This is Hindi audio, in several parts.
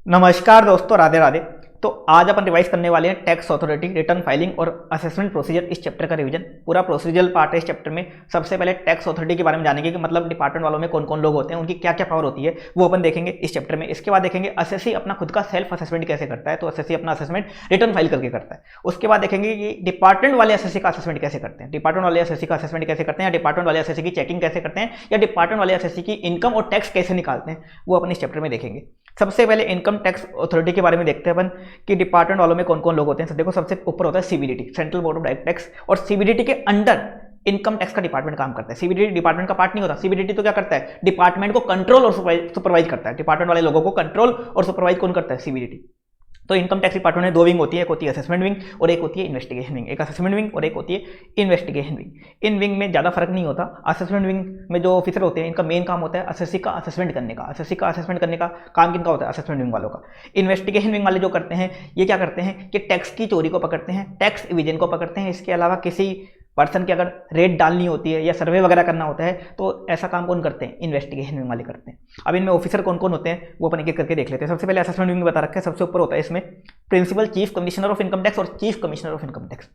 नमस्कार दोस्तों, राधे राधे। तो आज अपन रिवाइज करने वाले हैं टैक्स अथॉरिटी, रिटर्न फाइलिंग और असेसमेंट प्रोसीजर। इस चैप्टर का रिवीजन पूरा प्रोसीजरल पार्ट है। इस चैप्टर में सबसे पहले टैक्स अथॉरिटी के बारे में जानेंगे कि मतलब डिपार्टमेंट वालों में कौन कौन लोग होते हैं, उनकी क्या क्या पावर होती है, वो अपन देखेंगे इस चैप्टर में। इसके बाद देखेंगे असेसी अपना खुद का सेल्फ असेसमेंट कैसे करता है, तो असेसी अपना असेसमेंट रिटर्न फाइल करके करता है। उसके बाद देखेंगे कि डिपार्टमेंट वाले असेसी का असेसमेंट कैसे करते हैं, डिपार्टमेंट वाले असेसी का असेसमेंट कैसे करते हैं, या डिपार्टमेंट वाले असेसी की चेकिंग कैसे करते हैं, या डिपार्टमेंट वाले असेसी की इनकम और टैक्स कैसे निकालते हैं, वो अपन इस चैप्टर में देखेंगे। सबसे पहले इनकम टैक्स अथॉरिटी के बारे में देखते हैं अपन कि डिपार्टमेंट वालों में कौन कौन लोग होते हैं। देखो, सबसे ऊपर होता है CBDT, central board of direct tax, और सीबीडीटी के अंडर इनकम टैक्स का डिपार्टमेंट काम करता है। सीबीडीटी डिपार्टमेंट का पार्ट नहीं होता। सीबीडीटी तो क्या करता है, डिपार्टमेंट को कंट्रोल और सुपरवाइज करता है। डिपार्टमेंट वाले लोगों को कंट्रोल और सुपरवाइज कौन करता है, सीबीडीटी। तो इनकम टैक्स डिपार्टमेंट में दो विंग होती है, एक होती है असेसमेंट विंग और एक होती है इन्वेस्टिगेशन विंग। एक असेसमेंट विंग और एक होती है इन्वेस्टिगेशन विंग। इन विंग में ज़्यादा फर्क नहीं होता। असेसमेंट विंग में जो ऑफिसर होते हैं, इनका मेन काम होता है असेसी का असेसमेंट करने का। असेसी का असेसमेंट करने का काम किनका होता है, असेसमेंट विंग वालों का। इन्वेस्टिगेशन विंग वाले जो करते हैं, ये क्या करते हैं कि टैक्स की चोरी को पकड़ते हैं, टैक्स इविजन को पकड़ते हैं। इसके अलावा किसी पर्सन की अगर रेट डालनी होती है या सर्वे वगैरह करना होता है, तो ऐसा काम कौन करते हैं, इन्वेस्टिगेशन विंग वाले करते हैं। अब इनमें ऑफिसर कौन कौन होते हैं वो अपन एक एक करके देख लेते हैं। सबसे पहले असेसमेंट विंग बता रखा है, सबसे ऊपर होता है इसमें principal chief commissioner of income tax और chief commissioner of income tax.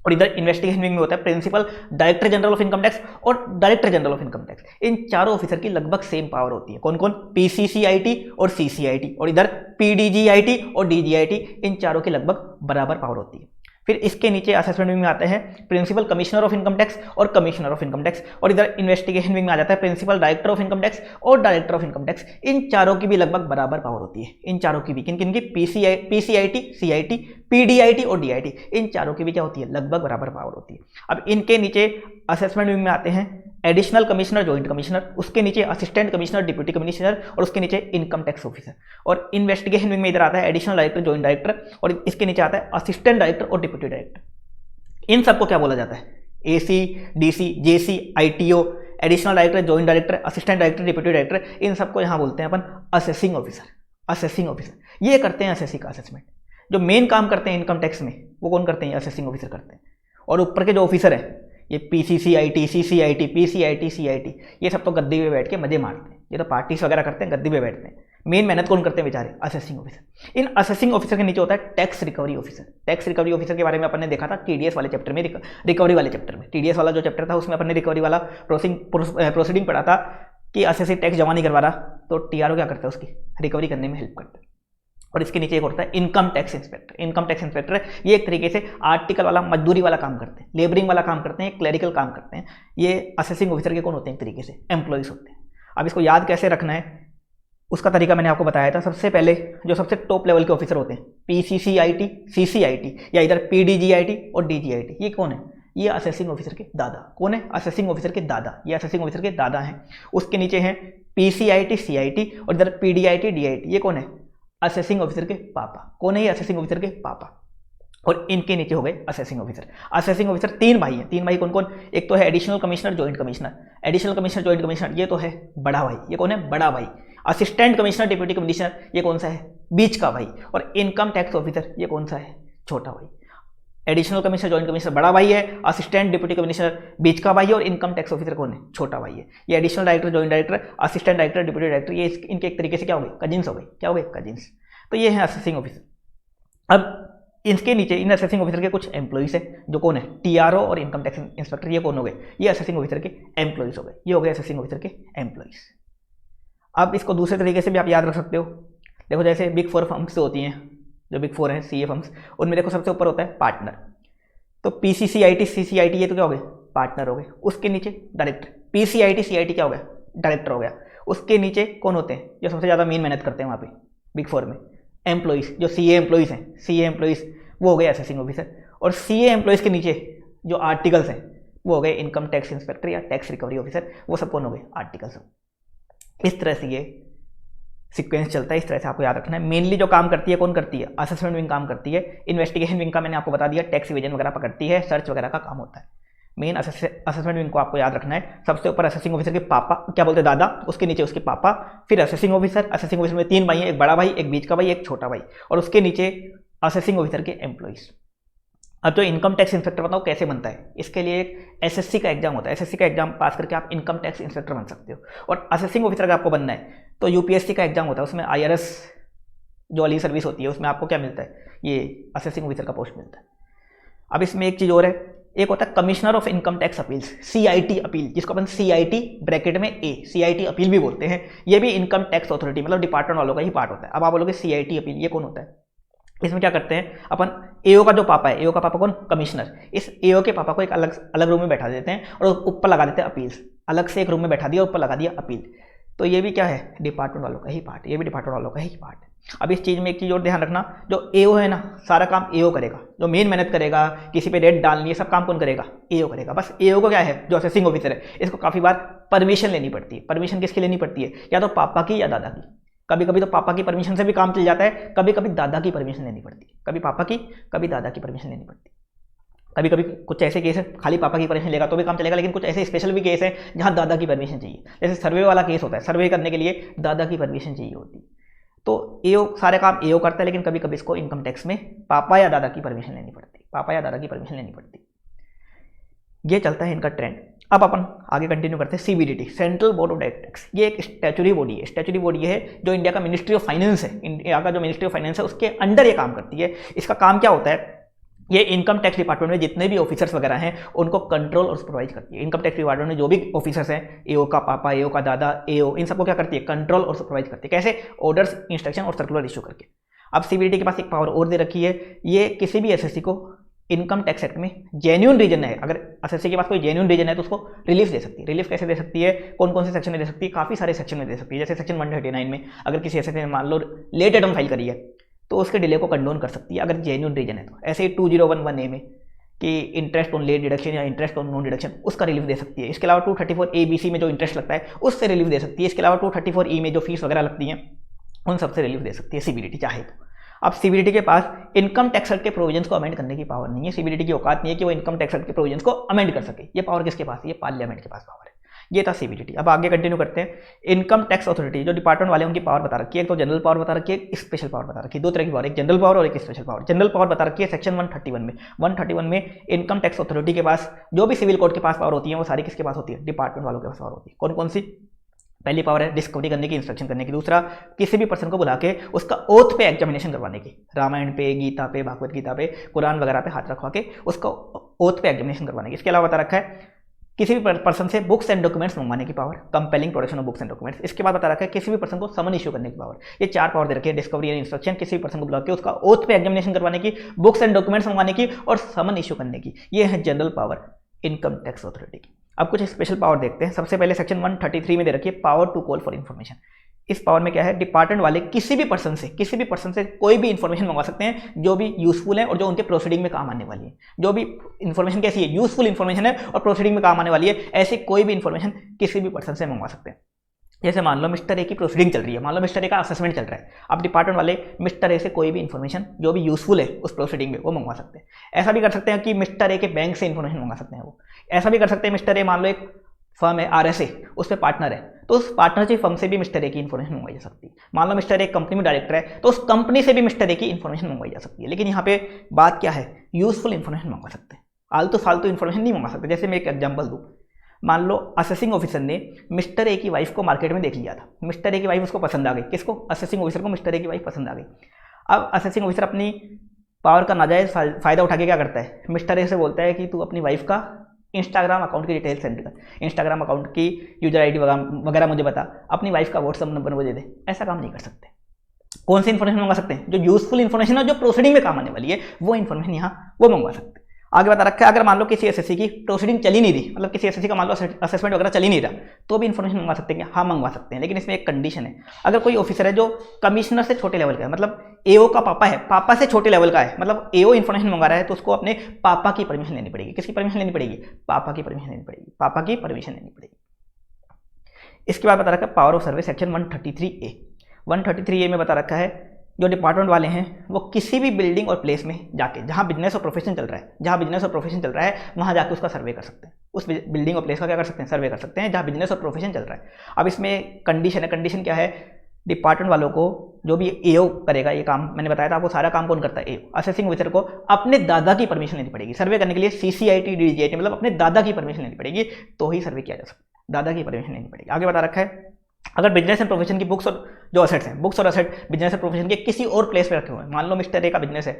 और इधर इन्वेस्टिगेशन विंग में होता है principal director general of income tax और director general of income tax. इन चारों ऑफिसर की लगभग सेम पावर होती है। कौन कौन, पीसीसीआईटी और सीसीआईटी, और इधर पीडीजीआईटी और डीजीआईटी। इन चारों की लगभग बराबर पावर होती है। फिर इसके नीचे असेसमेंट विंग में आते हैं principal commissioner of income tax और कमिश्नर ऑफ इनकम टैक्स, और इधर इन्वेस्टिगेशन विंग में आ जाता है principal director of income tax और डायरेक्टर ऑफ इनकम टैक्स। इन चारों की भी लगभग बराबर पावर होती है। इन चारों की भी, किन किन की, पीसीआईटी, सीआईटी, पीडीआईटी और डीआईटी। इन चारों की भी क्या होती है, लगभग बराबर पावर होती है। अब इनके नीचे असेसमेंट विंग में आते हैं एडिशनल कमिश्नर, जॉइंट कमिश्नर, उसके नीचे असिस्टेंट कमिश्नर, डिप्यूटी कमिश्नर, और उसके नीचे इनकम टैक्स ऑफिसर। और इन्वेस्टिगेशन विंग में इधर आता है एडिशनल डायरेक्टर, जॉइंट डायरेक्टर, और इसके नीचे आता है असिस्टेंट डायरेक्टर और डिप्यूटी डायरेक्टर। इन सबको क्या बोला जाता है, AC, DC, JC, ITO, additional director, joint director, assistant director, deputy director. इन सबको यहाँ बोलते हैं अपन असेसिंग ऑफिसर। असेसिंग ऑफिसर ये करते हैं असेसी का असेसमेंट। जो मेन काम करते हैं इनकम टैक्स में, वो कौन करते हैं, असेसिंग ऑफिसर करते हैं। और ऊपर के जो ऑफिसर हैं, ये पीसीसीआईटी, सीसीआईटी, पीसीआईटी, सीआईटी, ये सब तो गद्दी पे बैठ के मजे मारते हैं। ये तो पार्टीज वगैरह करते हैं, गद्दी पे बैठते हैं। मेन मेहनत कौन करते हैं बेचारे, असेसिंग ऑफिसर। इन असेसिंग ऑफिसर के नीचे होता है tax recovery officer. Tax recovery officer के बारे में अपन ने देखा था टीडीएस वाले चैप्टर में, रिकवरी वाले चैप्टर में। टीडीएस वाला जो चैप्टर था उसमें अपन ने रिकवरी वाला प्रोसीडिंग पढ़ा था कि असेसी टैक्स जमा नहीं करवा रहा तो टीआरओ क्या करता है, उसकी रिकवरी करने में हेल्प करता है। और इसके नीचे एक होता है income tax inspector. Income tax inspector ये एक तरीके से आर्टिकल वाला, मजदूरी वाला काम करते हैं, लेबरिंग वाला काम करते हैं, क्लरिकल काम करते हैं। ये असेसिंग ऑफिसर के कौन होते हैं, एक तरीके से एम्प्लॉइज होते हैं। अब इसको याद कैसे रखना है उसका तरीका मैंने आपको बताया था। सबसे पहले जो सबसे टॉप लेवल के ऑफिसर होते हैं, पीसीसीआईटी, सीसीआईटी, या इधर पीडीजीआईटी और डीजीआईटी, ये कौन है, ये असेसिंग ऑफिसर के दादा। कौन है, असेसिंग ऑफिसर के दादा। ये असेसिंग ऑफिसर के दादा हैं। उसके नीचे हैं पीसीआईटी, सीआईटी, और इधर पीडीआईटी, डीआईटी, ये कौन है, असेसिंग ऑफिसर के पापा। कौन है ये, असेसिंग ऑफिसर के पापा। और इनके नीचे हो गए असेसिंग ऑफिसर। असेसिंग ऑफिसर तीन भाई हैं। तीन भाई कौन कौन, एक तो है additional commissioner, joint commissioner. Additional commissioner, joint commissioner, ये तो है बड़ा भाई। ये कौन है, बड़ा भाई। असिस्टेंट कमिश्नर, डिप्यूटी कमिश्नर, ये कौन सा है, बीच का भाई। और इनकम टैक्स ऑफिसर ये कौन सा है, छोटा भाई। एडिशनल कमिश्नर, जॉइंट कमिश्नर बड़ा भाई है, असिस्टेंट डिप्यूटी कमिश्नर बीच का भाई है, और इनकम टैक्स ऑफिसर कौन है, छोटा भाई है। ये additional director, joint director, assistant director, deputy director, ये इनके एक तरीके से क्या हो गए, कजिन्स हो गए। क्या हो गए, कजिन्स। तो ये है असेसिंग ऑफिसर। अब इसके नीचे इन असेसिंग ऑफिसर के कुछ एम्प्लॉइज हैं, जो कौन है, टीआरओ और इनकम टैक्स इंस्पेक्टर। ये कौन हो गए, ये असेसिंग ऑफिसर के एम्प्लॉइज हो गए। ये हो गए असेसिंग ऑफिसर के एम्प्लॉइज। अब इसको दूसरे तरीके से भी आप याद रख सकते हो। देखो, जैसे बिग फोर फर्म्स होती हैं, जो बिग फोर हैं सीए फर्म्स, उनमें देखो सबसे ऊपर होता है पार्टनर। तो पीसीसीआईटी, सीसीआईटी, ये तो क्या हो गए, पार्टनर हो गए। उसके नीचे डायरेक्टर, पीसीआईटी, सीआईटी क्या हो गया, डायरेक्टर हो गया। उसके नीचे कौन होते हैं, जो सबसे ज़्यादा मेन मेहनत करते हैं वहाँ पे बिग फोर में, एम्प्लॉइज, जो सीए एम्प्लॉइज हैं, सीए एम्प्लॉइज, वो हो गए असेसिंग ऑफिसर। और सीए एम्प्लॉइज के नीचे जो आर्टिकल्स हैं, वो हो गए इनकम टैक्स इंस्पेक्टर या टैक्स रिकवरी ऑफिसर। वो सब कौन हो गए, आर्टिकल्स। इस तरह से ये सीक्वेंस चलता है। इस तरह से आपको याद रखना है। मेनली जो काम करती है कौन करती है, असेसमेंट विंग काम करती है। इन्वेस्टिगेशन विंग का मैंने आपको बता दिया, टैक्स इवेजन वगैरह पकड़ती है, सर्च वगैरह का काम होता है। मेन असेसमेंट विंग को आपको याद रखना है। सबसे ऊपर असेसिंग ऑफिसर के पापा, क्या बोलते हैं, दादा, उसके नीचे उसके पापा, फिर असेसिंग ऑफिसर। असेसिंग ऑफिसर में तीन भाई हैं, एक बड़ा भाई, एक बीच का भाई, एक छोटा भाई, और उसके नीचे असेसिंग ऑफिसर के एम्प्लॉइज। अब जो इनकम टैक्स इंस्पेक्टर बताओ कैसे बनता है, इसके लिए एक एसएससी का एग्जाम होता है। एसएससी का एग्जाम पास करके आप इनकम टैक्स इंस्पेक्टर बन सकते हो। और असेसिंग ऑफिसर का आपको बनना है तो यूपीएससी का एग्जाम होता है, उसमें आईआरएस जो वाली सर्विस होती है उसमें आपको क्या मिलता है, ये असेसिंग ऑफिसर का पोस्ट मिलता है। अब इसमें एक चीज़ और है, एक होता है commissioner of income tax appeals, CIT appeal, जिसको अपन CIT ब्रैकेट में A CIT अपील भी बोलते हैं। ये भी इनकम टैक्स अथॉरिटी मतलब डिपार्टमेंट वालों का ही पार्ट होता है। अब आप बोलोगे CIT अपील ये कौन होता है, इसमें क्या करते हैं अपन, AO का जो पापा है, AO का पापा कौन, कमिश्नर, इस AO के पापा को एक अलग रूम में बैठा देते हैं और ऊपर लगा देते हैं अपील्स, अलग से एक रूम में बैठा दिया, ऊपर लगा दिया अपील। तो ये भी क्या है, डिपार्टमेंट वालों का ही पार्ट, ये भी डिपार्टमेंट वालों का ही पार्ट है। अब इस चीज़ में एक चीज़ और ध्यान रखना, जो AO है ना, सारा काम AO करेगा, जो मेन मेहनत करेगा, किसी पे रेट डालनी है, सब काम कौन करेगा, AO करेगा। बस AO को क्या है, जो असेसिंग ऑफिसर है, इसको काफ़ी बार परमिशन लेनी पड़ती है। परमिशन किसकी लेनी पड़ती है, या तो पापा की या दादा की। कभी कभी तो पापा की परमिशन से भी काम चल जाता है, कभी कभी दादा की परमिशन लेनी पड़ती है, कभी पापा की कभी दादा की परमिशन लेनी पड़ती है। कभी कभी कुछ ऐसे केस है खाली पापा की परमिशन लेगा तो भी काम चलेगा, लेकिन कुछ ऐसे स्पेशल भी केस है जहाँ दादा की परमिशन चाहिए। जैसे सर्वे वाला केस होता है, सर्वे करने के लिए दादा की परमिशन चाहिए होती है। तो AO सारे काम AO करता है, लेकिन कभी कभी इसको इनकम टैक्स में पापा या दादा की परमिशन लेनी पड़ती है, पापा या दादा की परमिशन लेनी पड़ती है। ये चलता है इनका ट्रेंड। अब अपन आगे कंटिन्यू करते हैं। CBDT, central board of direct tax, ये एक स्टैट्यूटरी बॉडी है। स्टैट्यूटरी बॉडी है जो इंडिया का मिनिस्ट्री ऑफ फाइनेंस है, इंडिया का जो मिनिस्ट्री ऑफ फाइनेंस है उसके अंडर ये काम करती है। इसका काम क्या होता है, ये इनकम टैक्स डिपार्टमेंट में जितने भी ऑफिसर्स वगैरह हैं उनको कंट्रोल और सुपरवाइज करती है। इनकम टैक्स डिपार्टमेंट में जो भी ऑफिसर्स हैं, AO का पापा, AO का दादा, AO, इन सबको क्या करती है, कंट्रोल और सुपरवाइज करती है। कैसे, ऑर्डर्स, इंस्ट्रक्शन और सर्कुलर इशू करके। अब CBDT के पास एक पावर और दे रखी है, ये किसी भी SSC को इनकम टैक्स एक्ट में जेन्युइन रीजन है, अगर SSC के पास कोई जेन्युइन रीजन है तो उसको रिलीफ दे सकती है। रिलीफ कैसे दे सकती है, कौन कौन से सेक्शन में दे सकती है, काफ़ी सारे सेक्शन में दे सकती है। जैसे सेक्शन 139 में अगर किसी SSC ने मान लो लेट रिटर्न फाइल करी है तो उसके डिले को कंडोन कर सकती है अगर जेन्युइन रीजन है तो। ऐसे ही 2011A में कि इंटरेस्ट ऑन लेट डिडक्शन या इंटरेस्ट ऑन नॉन डिडक्शन, उसका रिलीफ दे सकती है। इसके अलावा 234A-BC में जो इंटरेस्ट लगता है उससे रिलीफ दे सकती है। इसके अलावा 234E में जो फीस वगैरह लगती हैं उन सबसे रिलीफ दे सकती है CBDT चाहे तो। अब CBDT के पास इनकम टैक्स एक्ट के प्रोविजंस को अमेंड करने की पावर नहीं है। CBDT की औकात नहीं है कि वो इनकम टैक्स एक्ट के प्रोविजंस को अमेंड कर सके। ये पावर किसके पास है, ये पार्लियामेंट के पास पावर है। ये था CBDT। अब आगे कंटिन्यू करते हैं। इनकम टैक्स अथॉरिटी, जो डिपार्टमेंट वाले उनकी पावर बता रखी है, एक तो जनरल पावर बता रखी है, एक स्पेशल पावर बता रखी है। दो तरह की पावर, एक जनरल पावर और एक स्पेशल पावर। जनरल पावर बता रखी है सेक्शन 131 में। 131 में इनकम टैक्स अथॉरिटी के पास जो भी सिविल कोर्ट के पास पावर होती है वो सारी किसके पास होती है, डिपार्टमेंट वालों के पास पावर होती है। कौन कौन सी, पहली पावर है डिस्कवरी करने की, इंस्ट्रक्शन करने की। दूसरा, किसी भी पर्सन को बुला के उसका ओथ पे एग्जामिनेशन करवाने की, रामायण पे, गीता पे, भागवत गीता पे, कुरान वगैरह पे हाथ रखवा के उसका ओथ पे एग्जामिनेशन करवाने की। इसके अलावा बता रखा है किसी भी पर्सन से बुक्स एंड डॉक्यूमेंट्स मंगवाने की power, compelling production of books and documents. इसके बाद बता रखा है किसी भी पर्सन को समन इशू करने की पावर। ये चार पावर दे रखी है, डिस्कवरी एंड इंस्ट्रक्शन, किसी भी पर्सन को बुला के उसका ओथ पे एग्जामिनेशन करवाने की, बुक्स एंड डॉक्यूमेंट्स मंगवाने की और समन इशू करने की। ये है general power income tax authority की। अब कुछ स्पेशल पावर देखते हैं। सबसे पहले सेक्शन 133 में दे रखी है power to call for information. इस पावर में क्या है, डिपार्टमेंट वाले किसी भी पर्सन से कोई भी इंफॉर्मेशन मंगवा सकते हैं जो भी यूजफुल है और जो उनके प्रोसीडिंग में काम आने वाली है। जो भी इंफॉर्मेशन कैसी है, यूजफुल इंफॉर्मेशन है और प्रोसीडिंग में काम आने वाली है, ऐसे कोई भी इंफॉर्मेशन किसी भी पर्सन से मंगवा सकते हैं। जैसे मान लो मिस्टर ए की प्रोसीडिंग चल रही है, मान लो मिस्टर ए का असेसमेंट चल रहा है, अब डिपार्टमेंट वाले मिस्टर ए से कोई भी इंफॉर्मेशन जो भी यूजफुल है उस प्रोसीडिंग में वो मंगवा सकते हैं। ऐसा भी कर सकते हैं कि मिस्टर ए के बैंक से इंफॉर्मेशन मंगा सकते हैं वो। ऐसा भी कर सकते हैं मिस्टर ए मान लो एक फर्म है RSA, उस पर पार्टनर है तो उस पार्टनरशिप फर्म से भी मिस्टर ए की इंफॉर्मेशन मंगवाई जा सकती है। मान लो मिस्टर ए कंपनी में डायरेक्टर है तो उस कंपनी से भी मिस्टर ए की इंफॉर्मेशन मंगवाई जा सकती है। लेकिन यहाँ पे बात क्या है, यूजफुल इंफॉर्मेशन मंगवा सकते हैं, आलतू फालतू इंफॉर्मेशन नहीं मंगवा सकते। जैसे मैं एक एग्जांपल दूँ, मान लो असेसिंग ऑफिसर ने मिस्टर ए की वाइफ को मार्केट में देख लिया था, मिस्टर ए की वाइफ उसको पसंद आ गई। किसको, असेसिंग ऑफिसर को मिस्टर ए की वाइफ पसंद आ गई। अब असेसिंग ऑफिसर अपनी पावर का नाजायज फायदा उठा के क्या करता है, मिस्टर ए से बोलता है कि तू अपनी वाइफ का इंस्टाग्राम अकाउंट की डिटेल सेंड कर, इंस्टाग्राम अकाउंट की यूजर ID वगैरह मुझे बता, अपनी वाइफ का व्हाट्सअप नंबर मुझे दे। ऐसा काम नहीं कर सकते। कौन सी इंफॉर्मेशन मंगा सकते हैं, जो यूजफुल इंफॉर्मेशन है, जो प्रोसीडिंग में काम आने वाली है, वो इंफॉर्मेशन यहाँ वो मंगवा सकते हैं। आगे बता रखा है अगर मान लो किसी SSC की प्रोसीडिंग चली नहीं रही, मतलब किसी SSC का मान लो असेसमेंट वगैरह चली नहीं रहा, तो भी इन्फॉर्मेशन मंगवा सकते हैं। हाँ मंगवा सकते हैं, लेकिन इसमें एक कंडीशन है। अगर कोई ऑफिसर है जो कमिश्नर से छोटे लेवल का है, मतलब AO का पापा है, पापा से छोटे लेवल का है, मतलब AO इन्फॉर्मेशन मंगा रहा है, तो उसको अपने पापा की परमिशन लेनी पड़ेगी। किसकी परमिशन लेनी पड़ेगी, पापा की परमिशन लेनी पड़ेगी, पापा की परमिशन लेनी पड़ेगी। इसके बाद बता रखा है power of survey section 133A। 133A में बता रखा है जो डिपार्टमेंट वाले हैं वो किसी भी बिल्डिंग और प्लेस में जाके, जहाँ बिजनेस और प्रोफेशन चल रहा है, वहाँ जाके उसका सर्वे कर सकते हैं। उस बिल्डिंग और प्लेस का क्या कर सकते हैं, सर्वे कर सकते हैं, जहाँ बिजनेस और प्रोफेशन चल रहा है। अब इसमें कंडीशन है, कंडीशन क्या है, डिपार्टमेंट वालों को जो भी AO करेगा ये काम, मैंने बताया था आपको, सारा काम कौन करता है, AO। असेसिंग ऑफिसर को अपने दादा की परमिशन लेनी पड़ेगी सर्वे करने के लिए। CCIT DGIT मतलब अपने दादा की परमिशन लेनी पड़ेगी तो ही सर्वे किया जा सकता है, दादा की परमिशन लेनी पड़ेगी। आगे बता रखा है अगर बिजनेस एंड प्रोफेशन की बुक्स और जो असेट्स हैं, बुक्स और असेट बिजनेस एंड प्रोफेशन के किसी और प्लेस पे रखे हुए हैं, मान लो मिस्टर ए का बिजनेस है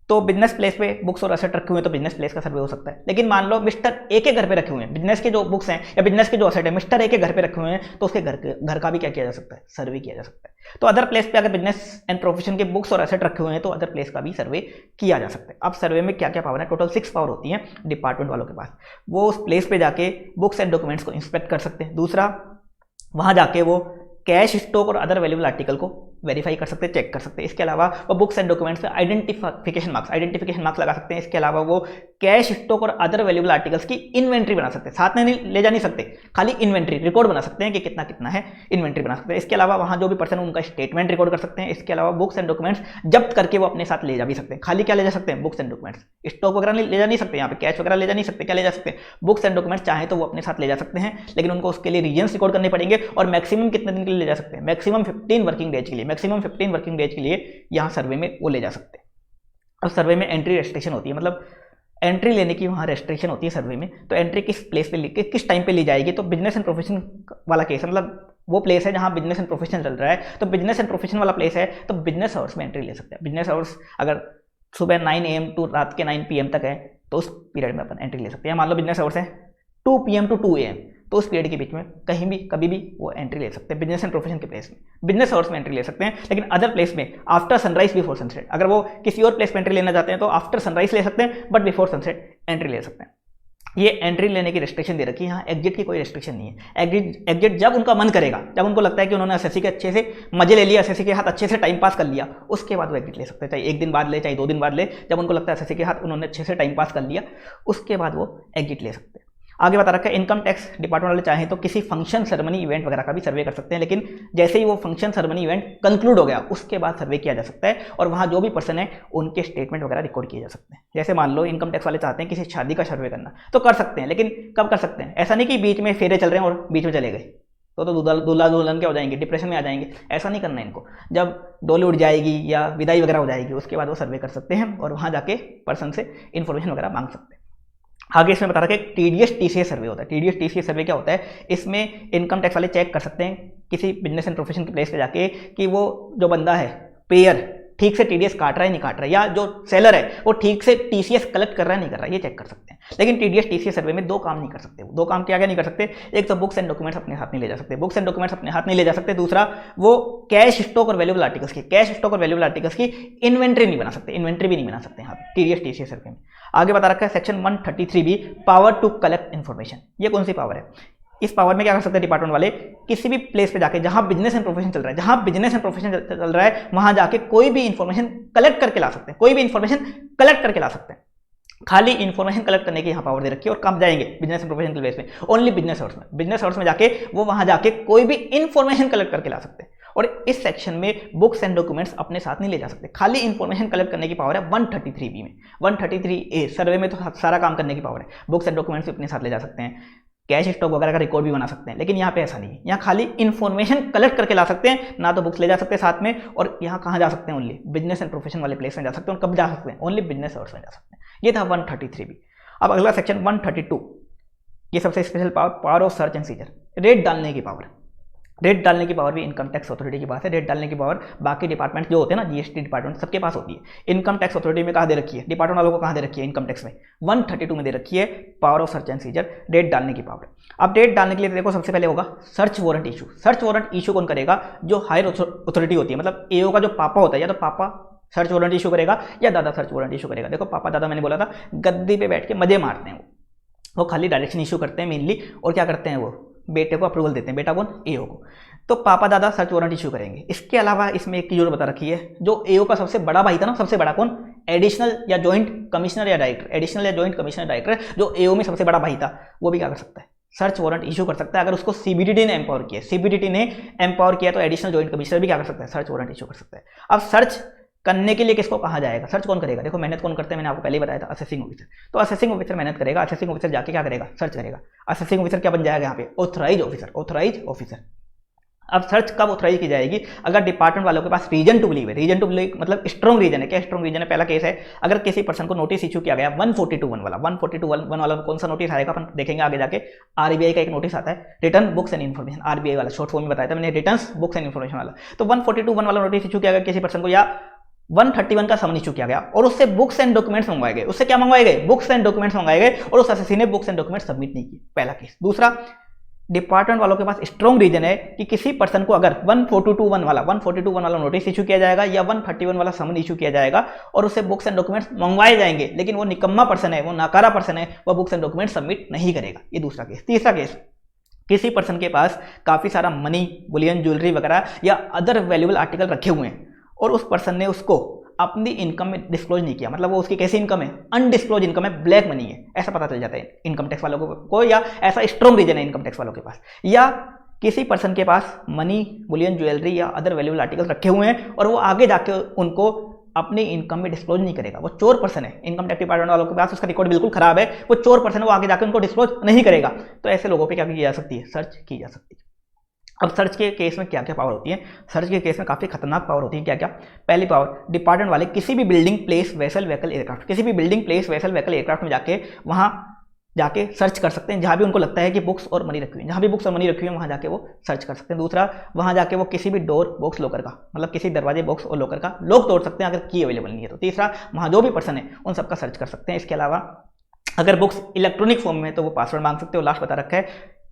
तो बिजनेस प्लेस पे बुक्स और असेट रखे हुए हैं तो बिजनेस प्लेस का सर्वे हो सकता है। लेकिन मान लो मिस्टर ए के घर पे रखे हुए हैं, बिजनेस के जो बुक्स हैं या बिजनेस के जो असेट है मिस्टर ए के घर पे रखे हुए हैं तो उसके घर का भी क्या किया जा सकता है, सर्वे किया जा सकता है। तो अदर प्लेस पे अगर बिजनेस एंड प्रोफेशन के बुक्स और असेट रखे हुए हैं तो अदर प्लेस का भी सर्वे किया जा सकता है। अब सर्वे में क्या क्या पावर है, टोटल 6 पावर होती है डिपार्टमेंट वालों के पास। वो उस प्लेस पे जाके बुक्स एंड डॉक्यूमेंट्स को इंस्पेक्ट कर सकते हैं। दूसरा, वहां जाके वो कैश स्टॉक और अदर वैल्यूएबल आर्टिकल को वेरीफाई कर सकते हैं, चेक कर सकते हैं। इसके अलावा वो बुक्स एंड डॉक्यूमेंट्स पे आइडेंटिफिकेशन मार्क्स लगा सकते हैं। इसके अलावा वो कैश स्टॉक और अदर वैल्यूएबल आर्टिकल्स की इन्वेंट्री बना सकते हैं, साथ में नहीं ले जा नहीं सकते, खाली इन्वेंट्री रिकॉर्ड बना सकते हैं कि कितना कितना है, इन्वेंट्री बना सकते हैं। इसके अलावा वहां जो भी पर्सन उनका स्टेटमेंट रिकॉर्ड कर सकते हैं। इसके अलावा बुक्स एंड डॉक्यूमेंट्स जब्त करके वो अपने साथ ले जा भी सकते हैं। खाली क्या ले जा सकते हैं, बुक्स एंड डॉक्यूमेंट्स, स्टॉक वगैरह ले जा नहीं सकते, यहाँ पे कैश वगैरह ले जा नहीं सकते। क्या ले जा सकते हैं, बुक्स एंड डॉक्यूमेंट्स चाहे तो वो अपने साथ ले जा सकते हैं, लेकिन उनको उसके लिए रीजन्स रिकॉर्ड करने पड़ेंगे। और मैक्सिमम कितने दिन के लिए ले जा सकते हैं, मैक्सिमम 15 वर्किंग डेज के लिए, मैक्सिमम 15 वर्किंग डेज के लिए यहाँ सर्वे में वो ले जा सकते हैं। अब सर्वे में एंट्री रेस्ट्रिक्शन होती है, मतलब एंट्री लेने की वहाँ रेस्ट्रिक्शन होती है सर्वे में। तो एंट्री किस प्लेस पे किस टाइम पे ली जाएगी, तो बिजनेस एंड प्रोफेशन वाला केस है, मतलब वो प्लेस है जहाँ बिजनेस एंड प्रोफेशन चल रहा है, तो बिजनेस एंड प्रोफेशन वाला प्लेस है तो बिजनेस आवर्स में एंट्री ले सकते हैं। बिजनेस आवर्स अगर सुबह 9 AM टू रात के 9 PM तक है तो उस पीरियड में अपन एंट्री ले सकते हैं। मान लो बिजनेस आवर्स है 2 PM टू 2 AM, तो उस पीरियड के बीच में कहीं भी कभी भी वो एंट्री ले सकते हैं बिजनेस एंड प्रोफेशन के प्लेस में। बिजनेस आवर्स में एंट्री ले सकते हैं, लेकिन अदर प्लेस में आफ्टर सनराइज बिफोर सनसेट, अगर वो किसी और प्लेस में एंट्री लेना चाहते हैं तो आफ्टर सनराइज ले सकते हैं, बट बिफोर सनसेट एंट्री ले सकते हैं। ये एंट्री लेने की रेस्ट्रिक्शन दे रखी है, यहाँ एग्जिट की कोई रेस्ट्रिक्शन नहीं है। एग्जिट जब उनका मन करेगा, जब उनको लगता है कि उन्होंने एसएससी के अच्छे से मजे ले लिया, एसएससी के हाथ अच्छे से टाइम पास कर लिया, उसके बाद वो एग्जिट ले सकते हैं, चाहे 1 दिन बाद ले चाहे 2 दिन बाद ले। जब उनको लगता है एसएससी के हाथ उन्होंने अच्छे से टाइम पास कर लिया, उसके बाद वो एग्जिट ले सकते हैं। आगे बता रखा है इनकम टैक्स डिपार्टमेंट वाले चाहें तो किसी फंक्शन सेरेमनी इवेंट वगैरह का भी सर्वे कर सकते हैं, लेकिन जैसे ही वो फंक्शन सेरेमनी इवेंट कंक्लूड हो गया उसके बाद सर्वे किया जा सकता है और वहाँ जो भी पर्सन है उनके स्टेटमेंट वगैरह रिकॉर्ड किए जा सकते हैं। जैसे मान लो इनकम टैक्स वाले चाहते हैं किसी शादी का सर्वे करना तो कर सकते हैं, लेकिन कब कर सकते हैं, ऐसा नहीं कि बीच में फेरे चल रहे हैं और बीच में चले गए तो दूल्हा दुल्हन क्या हो जाएंगे, डिप्रेशन में आ जाएंगे। ऐसा नहीं करना है इनको। जब डोली उड़ जाएगी या विदाई वगैरह हो जाएगी उसके बाद वो सर्वे कर सकते हैं और वहाँ जाके पर्सन से इन्फॉर्मेशन वगैरह मांग सकते हैं। आगे इसमें बता रखा है कि टीडीएस टीसीएस सर्वे होता है। टीडीएस टीसीएस सर्वे क्या होता है, इसमें इनकम टैक्स वाले चेक कर सकते हैं किसी बिजनेस एंड प्रोफेशन के प्लेस पे जाके कि वो जो बंदा है पेयर ठीक से टीडीएस काट रहा है नहीं काट रहा है, या जो सेलर है वो ठीक से टीसीएस कलेक्ट कर रहा है नहीं कर रहा है, ये चेक कर सकते हैं। लेकिन टीडीएस टीसीएस सर्वे में 2 काम नहीं कर सकते। वो 2 काम क्या क्या नहीं कर सकते, एक तो बुक्स एंड डॉक्यूमेंट्स अपने हाथ नहीं ले जा सकते, बुक्स एंड डॉक्यूमेंट्स अपने हाथ नहीं ले जा सकते। दूसरा, वो कैश स्टॉक और वैल्यूएबल आर्टिकल्स की इन्वेंट्री नहीं बना सकते, इन्वेंट्री भी नहीं बना सकते यहाँ पे टीडीएस टीसीएस सर्वे में। आगे बता रखा है section 133B power to collect information. ये कौन सी पावर है, इस पावर में क्या कर सकते हैं डिपार्टमेंट वाले, किसी भी प्लेस पे जाके जहां बिजनेस एंड प्रोफेशन चल रहा है, जहां बिजनेस एंड प्रोफेशन चल रहा है वहां जाके कोई भी इंफॉर्मेशन कलेक्ट करके ला सकते हैं, कोई भी इंफॉर्मेशन कलेक्ट करके ला सकते हैं। खाली इन्फॉर्मेशन कलेक्ट करने की यहाँ पावर दे रखी है। और कब जाएंगे, बिजनेस एंड प्रोफेशन के बेस में, ओनली बिजनेस आवर्स में। बिजनेस आवर्स में जाके वो वहां जाके कोई भी इन्फॉर्मेशन कलेक्ट करके ला सकते हैं। और इस सेक्शन में बुक्स एंड डॉक्यूमेंट्स अपने साथ नहीं ले जा सकते, खाली इन्फॉर्मेशन कलेक्ट करने की पावर है 133B में। 133A सर्वे में तो सारा काम करने की पावर है, बुक्स एंड डॉक्यूमेंट्स अपने साथ ले जा सकते हैं, कैश स्टॉक वगैरह का रिकॉर्ड भी बना सकते हैं। लेकिन यहाँ पे ऐसा नहीं है, यहाँ खाली इन्फॉर्मेशन कलेक्ट करके ला सकते हैं, ना तो बुक्स ले जा सकते हैं साथ में। और यहाँ कहाँ जा सकते हैं, ओनली बिजनेस एंड प्रोफेशन वाले प्लेस में जा सकते हैं। और कब जा सकते हैं, ओनली बिजनेस आवर्स में जा सकते हैं। ये था 133B। अब अगला सेक्शन 132, ये सबसे special power of search and seizure, rate डालने की पावर। रेट डालने की पावर भी इनकम टैक्स अथॉरिटी की पास है। रेट डालने की पावर बाकी डिपार्टमेंट जो होते हैं ना, जीएसटी डिपार्टमेंट, सबके पास होती है। इनकम टैक्स अथॉरिटी में कहाँ दे रखी है, डिपार्टमेंट वालों को कहाँ दे रखी है, इनकम टैक्स में 132 में दे रखी है power of search and seizure, rate डालने की पावर। अब रेट डालने के लिए देखो सबसे पहले होगा search warrant issue. Search warrant issue कौन करेगा, जो हायर अथॉरिटी होती है, मतलब एओ का जो पापा होता है, या तो पापा सर्च वारंट इशू करेगा या दादा सर्च वारंट इशू करेगा। देखो पापा दादा मैंने बोला था गद्दी पे बैठ के मजे मारते हैं, वो खाली डायरेक्शन इशू करते हैं मेनली। और क्या करते हैं, वो बेटे को अप्रूवल देते हैं, बेटा कौन, एओ को। तो पापा दादा सर्च वारंट इशू करेंगे। इसके अलावा इसमें एक चीज और बता रखी है, जो एओ का सबसे बड़ा भाई था ना, सबसे बड़ा कौन, एडिशनल या जॉइंट कमिश्नर या डायरेक्टर, एडिशनल या जॉइंट कमिश्नर डायरेक्टर, जो एओ में सबसे बड़ा भाई था, वो भी क्या कर सकता है, सर्च वारंट इशू कर सकता है। अगर उसको सीबीडीटी ने एम्पावर किया, सीबीडीटी ने एम्पावर किया तो एडिशनल जॉइंट कमिश्नर भी क्या कर सकता है, सर्च वारंट इशू कर सकता है। अब सर्च करने के लिए किसको कहा जाएगा, सर्च कौन करेगा, देखो मेहनत कौन करते हैं, मैंने आपको पहले ही बताया था, असेसिंग ऑफिसर। तो असेसिंग ऑफिसर मेहनत करेगा, असेसिंग ऑफिसर जाके क्या करेगा, सर्च करेगा। असेसिंग ऑफिसर क्या बन जाएगा यहाँ पे, ऑथराइज ऑफिसर, ऑथराइज ऑफिसर। अब सर्च कब ऑथराइज की जाएगी? अगर डिपार्टमेंट वालों के पास रीजन टू बिलीव है। रीजन टू बिलीव मतलब स्ट्रॉन्ग रीजन है। क्या स्ट्रॉन्ग रीजन है? पहला केस है, अगर किसी पर्सन को नोटिस इशू किया गया 142(1) वाला, 142(1) वाला कौन सा नोटिस आएगा अपन देखेंगे आगे जाके। आरबीआई का एक नोटिस आता है, return books and information, RBI वाला, शॉर्ट फॉर्म में बताया था मैंने, रिटर्न बुक्स एंड इन्फॉर्मेशन वाला। तो 142(1) वाला नोटिस इशू किया गया किसी पर्सन को, या 131 का समन इशू किया गया और उससे बुक्स एंड डॉक्यूमेंट्स मंगवाए गए। उससे क्या मंगवाए गए? बुक्स एंड डॉक्यूमेंट्स मंगाए गए और उस एसएससी ने बुक्स एंड डॉक्यूमेंट्स सबमिट नहीं किए। पहला केस। दूसरा, डिपार्टमेंट वालों के पास स्ट्रॉन्ग रीजन है कि किसी पर्सन को अगर 142(1) वाला नोटिस इशू किया जाएगा या 131 वाला समन इशू किया जाएगा और उससे बुक्स एंड डॉक्यूमेंट्स मंगवाए जाएंगे, लेकिन वो निकम्मा पर्सन है, वो नाकारा पर्सन है, वो बुक्स एंड डॉक्यूमेंट्स सबमिट नहीं करेगा। ये दूसरा केस। तीसरा केस, किसी पर्सन के पास काफी सारा मनी, बुलियन, ज्वेलरी वगैरह या अदर वैल्यूएबल आर्टिकल रखे हुए हैं और उस पर्सन ने उसको अपनी इनकम में डिस्क्लोज नहीं किया, मतलब वो उसकी कैसी इनकम है? अनडिस्क्लोज इनकम है, ब्लैक मनी है, ऐसा पता चल जाता है इनकम टैक्स वालों को, या ऐसा स्ट्रॉन्ग रीजन है इनकम टैक्स वालों के पास। या किसी पर्सन के पास मनी, बुलियन, ज्वेलरी या अदर वैल्यूएबल आर्टिकल रखे हुए हैं और वो आगे जाके उनको अपनी इनकम में डिस्क्लोज नहीं करेगा, वो चोर पर्सन है, इनकम टैक्स डिपार्टमेंट वालों के पास उसका रिकॉर्ड बिल्कुल खराब है, वो चोर पर्सन है, वो आगे जाकर उनको डिस्क्लोज नहीं करेगा। तो ऐसे लोगों पे क्या की जा सकती है? सर्च की जा सकती है। अब सर्च के केस में क्या क्या पावर होती है? सर्च के केस में काफी खतरनाक पावर होती है। क्या क्या? पहली पावर, डिपार्टमेंट वाले किसी भी building, place, vessel, vehicle, aircraft, किसी भी building, place, vessel, vehicle, aircraft में जाके वहां जाके सर्च कर सकते हैं, जहां भी उनको लगता है कि बुक्स और मनी रखी हुई है, जहां भी बुक्स और मनी रखी हुई है वहां जाके वो सर्च कर सकते हैं। दूसरा, वहां जाके वो किसी भी डोर, बॉक्स, लॉकर का, मतलब किसी दरवाजे, बॉक्स और लॉकर का लॉक तोड़ सकते हैं अगर की अवेलेबल नहीं है तो। तीसरा, वहां जो भी पर्सन है उन सबका सर्च कर सकते हैं। इसके अलावा अगर बुक्स इलेक्ट्रॉनिक फॉर्म में है तो वो पासवर्ड मांग सकते हो, लास्ट बता रखा है।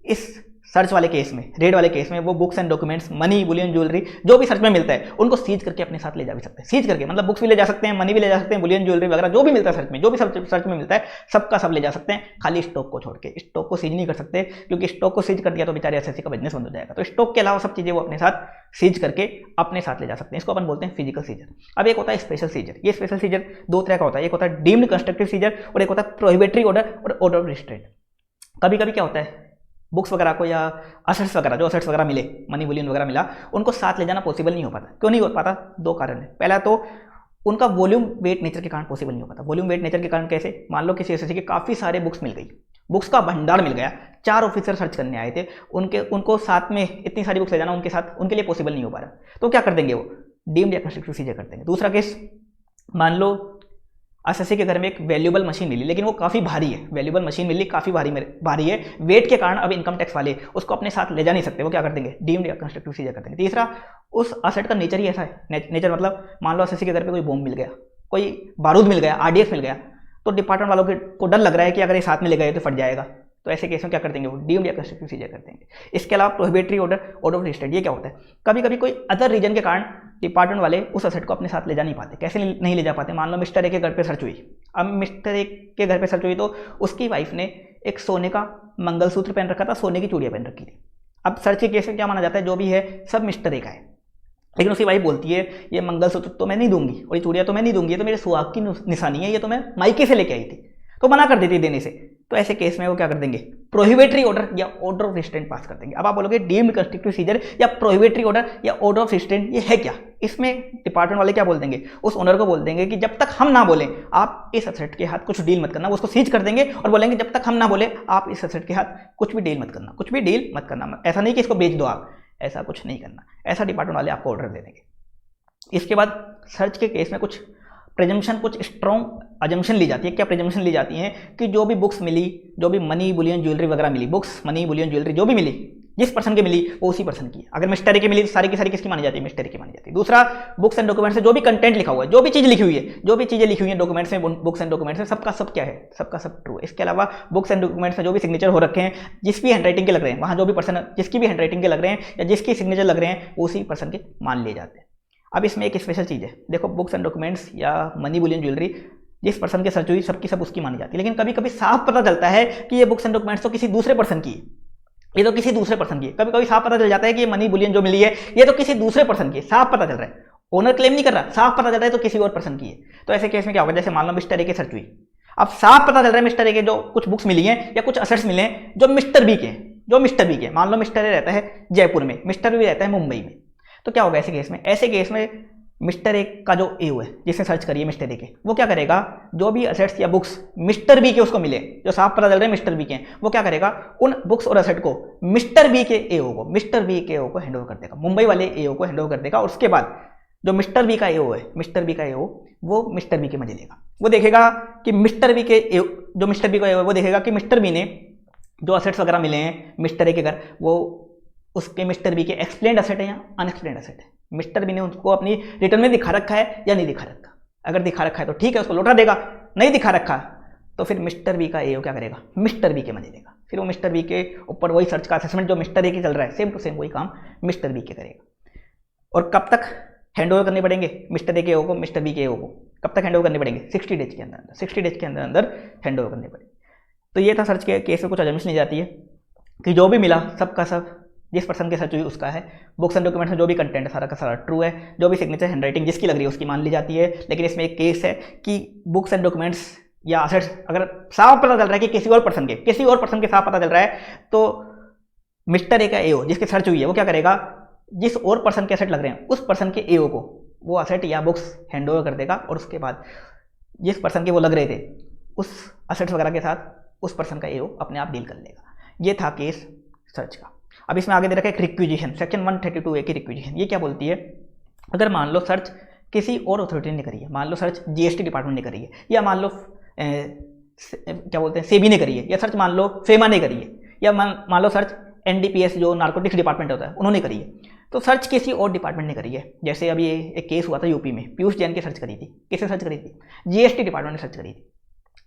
इस सर्च वाले केस में, रेड वाले केस में, वो books and documents, money, Boolean, jewellery जो भी सर्च में मिलता है उनको सीज करके अपने साथ ले जा भी सकते हैं। सीज करके मतलब बुक्स भी ले जा सकते हैं, मनी भी ले जा सकते हैं, बुलियन, ज्वेलरी वगैरह जो भी मिलता है सर्च में, जो भी सर्च में मिलता है सबका सब ले जा सकते हैं, खाली स्टॉक को छोड़ के। स्टॉक को सीज नहीं कर सकते क्योंकि स्टॉक को सीज कर दिया तो बेचारे एसएससी का बिजनेस बंद हो जाएगा। तो स्टॉक के अलावा सब चीजें वो अपने साथ सीज करके अपने साथ ले जा सकते हैं। इसको अपन बोलते हैं फिजिकल सीजर। अब एक होता है स्पेशल सीजर। ये स्पेशल सीजर दो तरह का होता है, एक होता है डीम्ड कंस्ट्रक्टिव सीजर और एक होता है प्रोहिबिटरी ऑर्डर और ऑर्डर ऑफ रिस्ट्रेंट। कभी कभी क्या होता है, बुक्स वगैरह को या असेट्स वगैरह, जो असेट्स वगैरह मिले, मनी, बुलियन वगैरह मिला, उनको साथ ले जाना पॉसिबल नहीं हो पाता। क्यों नहीं हो पाता? दो कारण है। पहला तो उनका वॉल्यूम वेट नेचर के कारण पॉसिबल नहीं हो पाता। वॉल्यूम वेट नेचर के कारण कैसे? मान लो किसी एसएससी के काफी सारे बुक्स मिल गई, बुक्स का भंडार मिल गया, 4 ऑफिसर सर्च करने आए थे, उनको साथ में इतनी सारी बुक्स ले जाना उनके साथ उनके लिए पॉसिबल नहीं हो पा रहा। तो क्या कर देंगे? वो डीम्ड या कंस्ट्रक्टिव सीजर कर देंगे। दूसरा केस, मान लो एसएससी के घर में एक वैल्यूएबल मशीन मिली, लेकिन वो काफ़ी भारी है, वैल्यूएबल मशीन मिली काफ़ी भारी है, वेट के कारण अब इनकम टैक्स वाले उसको अपने साथ ले जा नहीं सकते, वो क्या कर देंगे? डीम्ड या कंस्ट्रक्टिव सीजर कर देंगे। तीसरा, उस असेट का नेचर ही ऐसा है, नेचर मतलब मान लो एसएससी के घर पे कोई बॉम्ब मिल गया, कोई बारूद मिल गया, आरडीएक्स मिल गया, तो डिपार्टमेंट वालों को डर लग रहा है कि अगर ये साथ में ले गए तो फट जाएगा, तो ऐसे केस में क्या कर देंगे? वो डीम्ड या कंस्ट्रक्टिव सीजर कर देंगे। इसके अलावा prohibitory order, order of restraint, ये क्या होता है? कभी कभी कोई अदर रीजन के कारण डिपार्टमेंट वाले उस असेट को अपने साथ ले जा नहीं पाते। कैसे नहीं ले जा पाते? मान लो मिस्टर ए के घर पे सर्च हुई, अब मिस्टर ए के घर पे सर्च हुई तो उसकी वाइफ ने एक सोने का मंगलसूत्र पहन रखा था, सोने की चूड़ियां पहन रखी थी। अब सर्च के केस में क्या माना जाता है? जो भी है सब मिस्टर ए का है, लेकिन उसकी वाइफ बोलती है ये मंगलसूत्र तो मैं नहीं दूंगी और ये चूड़ियां तो मैं नहीं दूंगी, ये तो मेरे सुहाग की निशानी है, ये तो मैं मायके से लेके आई थी, तो मना कर देती देने से। तो ऐसे केस में वो क्या कर देंगे? प्रोहिबिटरी ऑर्डर या ऑर्डर ऑफ रिस्ट्रेंट पास कर देंगे। अब आप बोलोगे डीम्ड कंस्ट्रक्टिव सीजर या प्रोहिबिटरी ऑर्डर या ऑर्डर ऑफ रिस्ट्रेंट ये है क्या? इसमें डिपार्टमेंट वाले क्या बोल देंगे? उस ओनर को बोल देंगे कि जब तक हम ना बोले आप इस असेट के हाथ कुछ डील मत करना, वो उसको सीज कर देंगे और बोलेंगे जब तक हम ना बोले आप इस असेट के हाथ कुछ भी डील मत करना, कुछ भी डील मत करना। ऐसा नहीं कि इसको बेच दो आप, ऐसा कुछ नहीं करना, ऐसा डिपार्टमेंट वाले आपको ऑर्डर दे देंगे। इसके बाद सर्च के केस में कुछ प्रिजम्पशन, कुछ स्ट्रॉन्ग अजम्पशन ली जाती है। क्या प्रिजम्पशन ली जाती है? कि जो भी बुक्स मिली, जो भी मनी, बुलियन, ज्वेलरी वगैरह मिली, बुक्स, मनी, बुलियन, ज्वेलरी जो भी मिली, जिस पर्सन की मिली वो उसी पर्सन की। अगर मिस्टर ए की मिली तो सारी की सारी किसकी मानी जाती है? मिस्टर ए की मानी जाती है। दूसरा, बुक्स एंड डॉक्यूमेंट्स से जो भी कंटेंट लिखा हुआ है, जो भी चीज लिखी हुई है, जो भी चीजें लिखी हुई है डॉक्यूमेंट्स में, बुक्स एंड डॉक्यूमेंट्स में, सबका सब क्या है? सबका सब ट्रू है। इसके अलावा बुक्स एंड डॉक्यूमेंट्स में जो भी सिग्नेचर हो रखे हैं, जिस भी हैंडराइटिंग के लग रहे हैं, वहां जो भी पर्सन जिसकी भी हैंडराइटिंग के लग रहे हैं या जिसकी सिग्नेचर लग रहे हैं वो उसी पर्सन के मान लिए जाते हैं। अब इसमें एक स्पेशल चीज है, देखो बुक्स एंड डॉक्यूमेंट्स या मनी, बुलियन, ज्वेलरी जिस पर्सन के सर्च हुई सबकी सब उसकी मानी जाती है, लेकिन कभी कभी साफ पता चलता है कि ये बुक्स एंड डॉक्यूमेंट्स तो किसी दूसरे पर्सन की है, ये तो किसी दूसरे पर्सन की है। कभी कभी साफ पता चल जाता है कि ये मनी, बुलियन जो मिली है ये तो किसी दूसरे पर्सन की है, साफ पता चल रहा है, ओनर क्लेम नहीं कर रहा, साफ पता चल रहा है तो किसी और पर्सन की है। तो ऐसे केस में क्या होगा? जैसे मान लो मिस्टर ए की सर्च हुई, अब साफ पता चल रहा है मिस्टर ए के जो कुछ बुक्स मिली हैं या कुछ असेट्स मिले हैं जो मिस्टर बी के हैं, जो मिस्टर बी के। मान लो मिस्टर ए रहता है जयपुर में, मिस्टर बी रहता है मुंबई में, तो क्या होगा ऐसे केस में? ऐसे केस में मिस्टर ए का जो एओ है जिसने सर्च करी है मिस्टर ए के, वो क्या करेगा, जो भी असेट्स या बुक्स मिस्टर बी के उसको मिले, जो साफ पता चल रहे हैं मिस्टर बी के हैं, वो क्या करेगा, उन बुक्स और असेट को मिस्टर बी के एओ को हैंड ओवर कर देगा, मुंबई वाले एओ को हैंड ओवर कर देगा। और उसके बाद जो मिस्टर बी का एओ है, मिस्टर बी का एओ वो मिस्टर बी के मजे लेगा। वो देखेगा कि मिस्टर बी के एओ, जो मिस्टर बी का एओ है वो देखेगा कि मिस्टर बी ने जो असेट्स वगैरह मिले हैं मिस्टर ए के घर, वो उसके मिस्टर बी के एक्सप्लेन्ड असेट है या अनएक्सप्लेन्ड असेट है। मिस्टर बी ने उसको अपनी रिटर्न में दिखा रखा है या नहीं दिखा रखा। अगर दिखा रखा है तो ठीक है, उसको लौटा देगा, नहीं दिखा रखा तो फिर मिस्टर बी का एओ क्या करेगा, मिस्टर बी के मजे लेगा। फिर वो मिस्टर बी के ऊपर वही सर्च का असेसमेंट जो मिस्टर ए के चल रहा है, सेम टू सेम वही काम मिस्टर बी के करेगा। और कब तक हैंड ओवर करने पड़ेंगे मिस्टर ए के एओ को, मिस्टर बी के एओ को कब तक हैंड ओवर करने पड़ेंगे, 60 डेज के अंदर, 60 डेज के अंदर हैंड ओवर करने पड़ेंगे। तो ये था सर्च के केस में कुछ अजम्पशन नहीं जाती है कि जो भी मिला सबका सब जिस पर्सन के सर्च हुई उसका है। बुक्स एंड डॉक्यूमेंट्स में जो भी कंटेंट है सारा का सारा ट्रू है, जो भी सिग्नेचर हैंडराइटिंग जिसकी लग रही है उसकी मान ली जाती है। लेकिन इसमें एक केस है कि बुक्स एंड डॉक्यूमेंट्स या असेट्स अगर साफ पता चल रहा है कि किसी और पर्सन के साफ पता चल रहा है, तो मिस्टर ए का एओ जिसकी सर्च हुई है वो क्या करेगा, जिस और पर्सन के असेट लग रहे हैं उस पर्सन के एओ को वो असेट या बुक्स हैंड ओवर कर देगा। और उसके बाद जिस पर्सन के वो लग रहे थे उस असेट्स वगैरह के साथ उस पर्सन का एओ अपने आप डील कर लेगा। ये था केस सर्च का। अब इसमें आगे दे रखा है एक रिक्विजिशन, सेक्शन 132A की रिक्विजिशन। ये क्या बोलती है, अगर मान लो सर्च किसी और अथॉरिटी ने करी है, मान लो सर्च जीएसटी डिपार्टमेंट ने करी है, या मान लो क्या बोलते हैं सेबी ने करी है, या सर्च मान लो फेमा ने करी है, या मान लो सर्च एनडीपीएस जो नार्कोटिक्स डिपार्टमेंट होता है उन्होंने करी है। तो सर्च किसी और डिपार्टमेंट ने करी है। जैसे अभी एक केस हुआ था यूपी में, पीयूष जैन की सर्च करी थी, किसने सर्च करी थी, जीएसटी डिपार्टमेंट ने सर्च करी थी।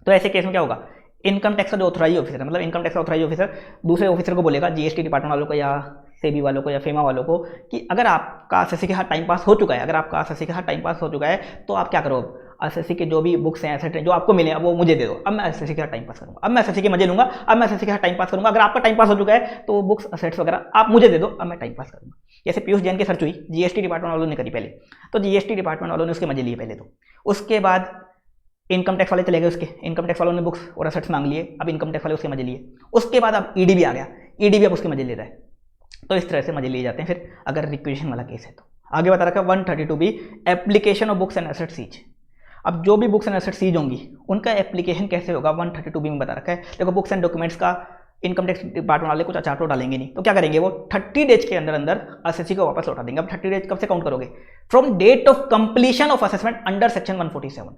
तो ऐसे केस में क्या होगा, इनकम टैक्स का जो ऑथराइज ऑफिसर है, मतलब इनकम टैक्स का ऑथराइज ऑफिसर दूसरे ऑफिसर को बोलेगा, जीएसटी डिपार्टमेंट वालों को या सेबी वालों को या फेमा वालों को, कि अगर आपका एसएससी के साथ टाइम पास हो चुका है, तो आप क्या करो, एसएससी के जो भी बुक्स हैं एसेट जो आपको मिले अब वो मुझे दे दो, अब मैं एसएससी के साथ टाइम पास करूंगा, अब मैं एसएससी के मजे लूंगा, अब मैं एसएससी के साथ टाइम पास करूंगा। अगर आपका टाइम पास हो चुका है तो बुक्स असेट्स वगैरह आप मुझे दे दो, अब मैं टाइम पास करूंगा। जैसे पीयूष जैन की सर्च हुई, जीएसटी डिपार्टमेंट वालों ने करी पहले, तो जीएसटी डिपार्टमेंट वालों ने उसके मजे लिए पहले। तो उसके बाद इनकम टैक्स वाले चले गए, उसके इनकम टैक्स वालों ने बुक्स और असेट्स मांग लिए, अब इनकम टैक्स वाले उसके मजे लिए। उसके बाद अब ईडी भी आ गया, ईडी भी अब उसके मजे ले रहा है। तो इस तरह से मजे लिए जाते हैं फिर अगर रिक्विजिशन वाला केस है। तो आगे बता रखा है 132B application of books and asset seize. अब जो भी बुक्स एंड एसेट सीज होंगी उनका एप्लीकेशन कैसे होगा 132B में बता रखा है। देखो बुक्स एंड डॉक्यूमेंट्स का इनकम टैक्स डिपार्टमेंट वाले कुछ अचार तो डालेंगे नहीं, तो क्या करेंगे वो 30 डेज के अंदर अंदर एसएससी को वापस लौटा देंगे। अब 30 डेज कब से काउंट करोगे, from date of completion of assessment under section 147।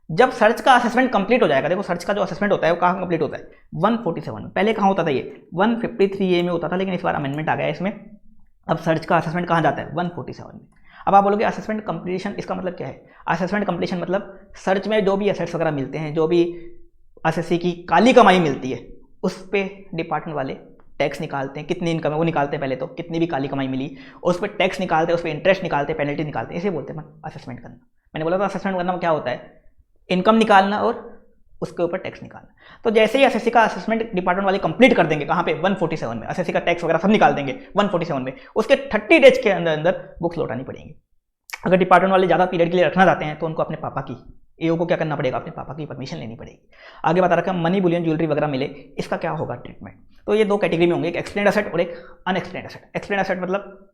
जब सर्च का असेसमेंट कंप्लीट हो जाएगा, देखो सर्च का जो असेसमेंट होता है वो कहाँ कंप्लीट होता है 147 में। पहले कहाँ होता था ये 153A में होता था, लेकिन इस बार अमेंडमेंट आ गया है इसमें। अब सर्च का असेसमेंट कहाँ जाता है 147 में। अब आप बोलोगे असेसमेंट कंप्लीशन, इसका मतलब क्या है, असेसमेंट कंप्लीशन मतलब सर्च में जो भी असेट्स वगैरह मिलते हैं, जो भी एसएससी की काली कमाई मिलती है उस पर डिपार्टमेंट वाले टैक्स निकालते हैं। कितनी इनकम है वो निकालते हैं पहले, तो कितनी भी काली कमाई मिली उस पर टैक्स निकालते हैं, उस पर इंटरेस्ट निकालते हैं, पेनल्टी निकालते हैं, इसे बोलते हैं असेसमेंट करना। मैंने बोला था असेसमेंट करना क्या होता है, इनकम निकालना और उसके ऊपर टैक्स निकालना। तो जैसे ही एसएससी का असेसमेंट डिपार्टमेंट वाले कंप्लीट कर देंगे, कहाँ पे 147 में, एसएससी का टैक्स वगैरह सब निकाल देंगे 147 में, उसके 30 डेज के अंदर अंदर बुक्स लौटानी पड़ेंगी। अगर डिपार्टमेंट वाले ज़्यादा पीरियड के लिए रखना चाहते हैं तो उनको अपने पापा की एओ को क्या करना पड़ेगा, अपने पापा की परमिशन लेनी पड़ेगी। आगे बता रखा है मनी बुलियन ज्वेलरी वगैरह मिले, इसका क्या होगा ट्रीटमेंट। तो ये दो कैटेगरी में होंगे, एक एक्सप्लेन्ड एसेट और एक अनएक्सप्लेन्ड एसेट। एक्सप्लेन्ड एसेट मतलब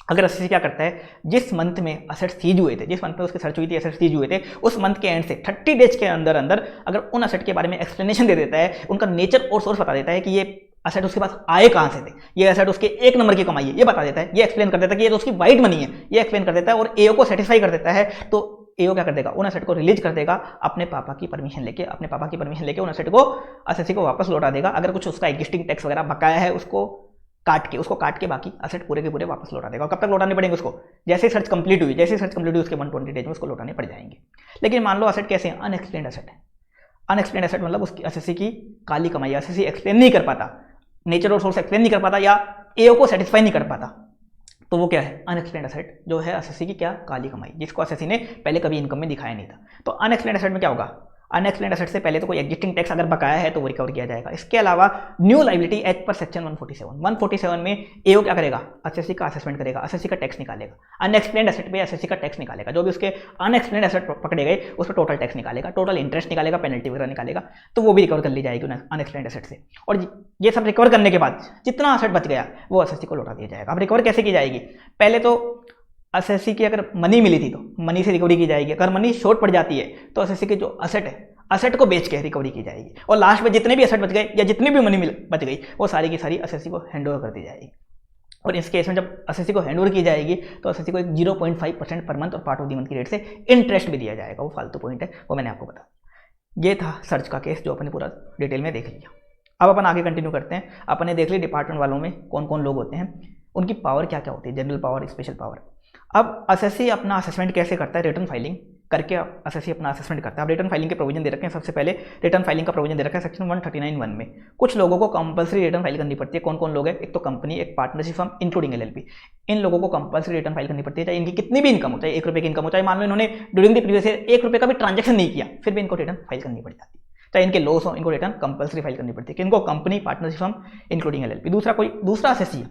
अगर एसएससी क्या करता है, जिस मंथ में असेट सीज हुए थे, जिस मंथ में उसकी सर्च हुई थी, असेट सीज हुए थे, उस मंथ के एंड से 30 डेज के अंदर अंदर अगर उन असेट के बारे में एक्सप्लेनेशन दे देता है, उनका नेचर और सोर्स बता देता है कि ये असेट उसके पास आए कहाँ से थे, ये असेट उसके 1 नंबर की कमाई है, ये बता देता है, ये एक्सप्लेन कर देता है कि ये तो उसकी वाइट मनी है, ये एक्सप्लेन कर देता है और एओ को सेटिस्फाई कर देता है। तो एओ क्या कर देगा, उन असेट को रिलीज कर देगा अपने पापा की परमिशन लेके, उन असेट को एसएससी को वापस लौटा देगा। अगर कुछ उसका एग्जिस्टिंग टैक्स वगैरह बकाया है उसको काट के बाकी असेट पूरे के पूरे वापस लौटा देगा। और कब तक लौटाने पड़ेंगे उसको, जैसे सर्च कंप्लीट हुई उसके 120 डेज में उसको लौटाने पड़ जाएंगे। लेकिन मान लो असेट कैसे हैं, अनएक्सप्लेन्ड एसेट है। अनएक्सप्लेन्ड एसेट मतलब उसकी एसएससी की काली कमाई, एसएससी एक्सप्लेन नहीं कर पाता, नेचर और सोर्स एक्सप्लेन नहीं कर पाता या एओ को सेटिस्फाई नहीं कर पाता, तो वो क्या है अनएक्सप्लेन्ड एसेट, जो है एसएससी की क्या काली कमाई, जिसको एसएससी ने पहले कभी इनकम में दिखाया नहीं था। तो अनएक्सप्लेन्ड एसेट में क्या होगा, अनएक्सप्लेन्ड एसेट से पहले तो कोई एग्जिस्टिंग टैक्स अगर बकाया है तो वो रिकवर किया जाएगा। इसके अलावा new liability as per section 147 में एओ क्या करेगा, एसएससी का असेसमेंट करेगा, एसएससी का टैक्स निकालेगा। अनएक्सप्लेन्ड एसेट पे एसएससी का टैक्स निकालेगा, जो भी उसके अनएक्सप्लेन्ड एसेट पकड़े गए उस पर टोटल टैक्स निकालेगा, टोटल इंटरेस्ट निकालेगा, पेनल्टी वगैरह निकालेगा, तो वो भी रिकवर कर ली जाएगी अनएक्सप्लेन्ड एसेट से। और ये सब रिकवर करने के बाद जितना एसेट बच गया वो एसएससी को लौटा दिया जाएगा। अब रिकवर कैसे की जाएगी, पहले तो एसएससी की अगर मनी मिली थी तो मनी से रिकवरी की जाएगी, अगर मनी शॉर्ट पड़ जाती है तो एसएससी के जो असेट है, असेट को बेच के रिकवरी की जाएगी, और लास्ट में जितने भी असेट बच गए या जितनी भी मनी बच गई वो सारी की सारी एसएससी को हैंड ओवर कर दी जाएगी। और इस केस में जब एसएससी को हैंड ओवर की जाएगी तो एसएससी को एक 0.5% पर मंथ और पार्ट ऑफ दी मंथ की रेट से इंटरेस्ट भी दिया जाएगा। वो फालतू पॉइंट है, वो मैंने आपको बता। ये था सर्च का केस जो अपने पूरा डिटेल में देख लिया। अब अपन आगे कंटिन्यू करते हैं। अपने देख ली डिपार्टमेंट वालों में कौन कौन लोग होते हैं, उनकी पावर क्या क्या होती है, जनरल पावर, स्पेशल पावर। अब एसएससी अपना असेसमेंट कैसे करता है, रिटर्न फाइलिंग करके एसएससी अपना असेसमेंट करता है। अब रिटर्न फाइलिंग के प्रोविजन दे रखे हैं। सबसे पहले रिटर्न फाइलिंग का प्रोविजन दे रखा है सेक्शन 139(1) में। कुछ लोगों को कंपलसरी रिटर्न फाइल करनी पड़ती है। कौन कौन लोग हैं, एक तो कंपनी, एक पार्टनरशिप फर्म इंक्लूडिंग एलएलपी। इन लोगों को कंपलसरी रिटर्न फाइल करनी पड़ती है, चाहे इनकी कितनी भी इनकम हो, चाहे 1 रुपये की इनकम हो, चाहे मान लो इन्होंने ड्यूरिंग द प्रीवियस ईयर 1 रुपये का भी ट्रांजेक्शन नहीं किया, फिर भी इनको रिटर्न फाइल करनी पड़ जाती है। चाहे इनके लॉस हो, इनको रिटर्न कंपलसरी फाइल करनी पड़ती है। कि इनको company, partnership firm including LLP. दूसरा एसएससी है,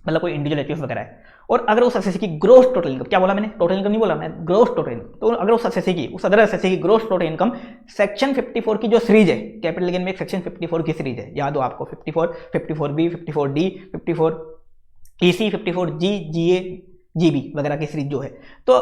मतलब कोई इंडिविजुअल एचयूएफ वगैरह है, और अगर उस एसएससी की ग्रोस टोटल इनकम, क्या बोला मैंने, टोटल इनकम नहीं बोला मैं, ग्रोस टोटल इनकम, तो अगर उस एसएससी की, उस अदर एसएससी की ग्रोस टोटल इनकम सेक्शन 54 की जो सीरीज है, कैपिटल गेन में एक सेक्शन 54 की सीरीज है, याद हो आपको, 54, 54B, 54D, 54EC, 54G, GA, GB वगैरह की सीरीज जो है। तो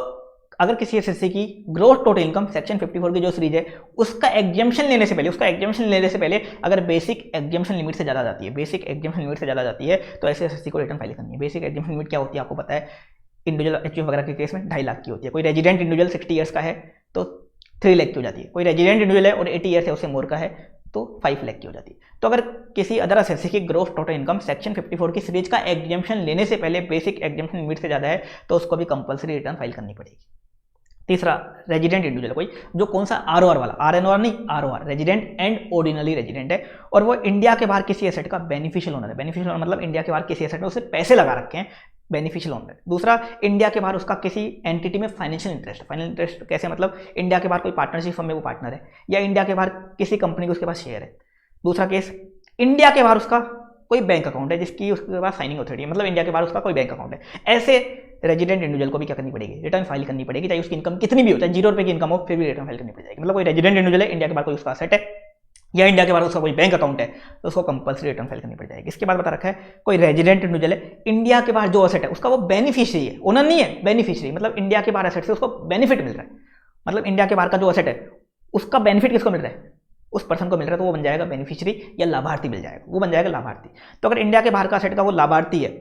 अगर किसी एसएससी की ग्रोस टोटल इनकम सेक्शन 54 की जो सीरीज है उसका एग्जेम्पशन लेने से पहले अगर बेसिक एग्जेम्पशन लिमिट से ज़्यादा जाती है, तो ऐसे एसएससी को रिटर्न फाइल करनी है। बेसिक एग्जेम्पशन लिमिट क्या होती है आपको पता है, इंडिविजुअल एचयूएफ वगैरह के केस में 2.5 लाख की होती है। कोई रेजिडेंट इंडिविजुअल 60 ईयर्स का है तो 3 लाख की हो जाती है। कोई रेजिडेंट इंडिविजुअल है और 80 ईयर्स है, उससे मोर का है तो 5 लाख की हो जाती है। तो अगर किसी अदर एसएससी की ग्रोस टोटल इनकम सेक्शन 54 की सीरीज का एग्जेम्पशन लेने से पहले बेसिक एग्जेम्पशन लिमिट से ज़्यादा है तो उसको भी कंपलसरी रिटर्न फाइल करनी पड़ेगी। तीसरा, रेजिडेंट इंडिविजुअल, कोई जो कौन सा आरओआर वाला, आरएनओआर नहीं, ROR, resident and ordinary resident है, और वो इंडिया के बाहर किसी एसेट का बेनिफिशियल ओनर है। बेनिफिशियल ओनर मतलब इंडिया के बाहर किसी एसेट में उसे पैसे लगा रखे हैं, बेनिफिशियल ओनर है। दूसरा, इंडिया के बाहर उसका किसी एंटिटी में फाइनेंशियल इंटरेस्ट। फाइनेंशियल इंटरेस्ट कैसे, मतलब इंडिया के बाहर कोई पार्टनरशिप फर्म में वो पार्टनर है, या इंडिया के बाहर किसी कंपनी के उसके पास शेयर है। दूसरा केस, इंडिया के बाहर उसका कोई बैंक अकाउंट है जिसकी उसके पास साइनिंग अथॉरिटी है, मतलब इंडिया के बाहर उसका कोई बैंक अकाउंट है। ऐसे रेजिडेंट इंडिविजुअल को भी क्या करनी पड़ेगी, रिटर्न फाइल करनी पड़ेगी, चाहे उसकी इनकम कितनी भी हो, चाहे 0 रुपये की इनकम हो, फिर भी रिटर्न फाइल करनी पड़ जाएगी। मतलब कोई रेजिडेंट इंडिविजुअल है, इंडिया के बाहर कोई उसका असेट है, या इंडिया के बाहर उसका कोई बैंक अकाउंट है, तो उसको कंपलसरी रिटर्न फाइल करनी पड़ जाएगी। इसके बाद बता रखा है, कोई रेजिडेंट इंडिविजुअल है, इंडिया के बाहर जो असेट है उसका वो बेनिफिशियरी है, ओनर नहीं है, बेनिफिशियरी, मतलब इंडिया के बाहर असेट से उसको बेनिफिट मिल रहा है, मतलब इंडिया के बाहर का जो असेट है उसका बेनिफिट किसको मिल रहा है, उस पर्सन को मिल रहा है, तो वो बन जाएगा बेनिफिशियरी या लाभार्थी मिल जाएगा, वो बन जाएगा लाभार्थी। तो अगर इंडिया के बाहर का असेट का वो लाभार्थी है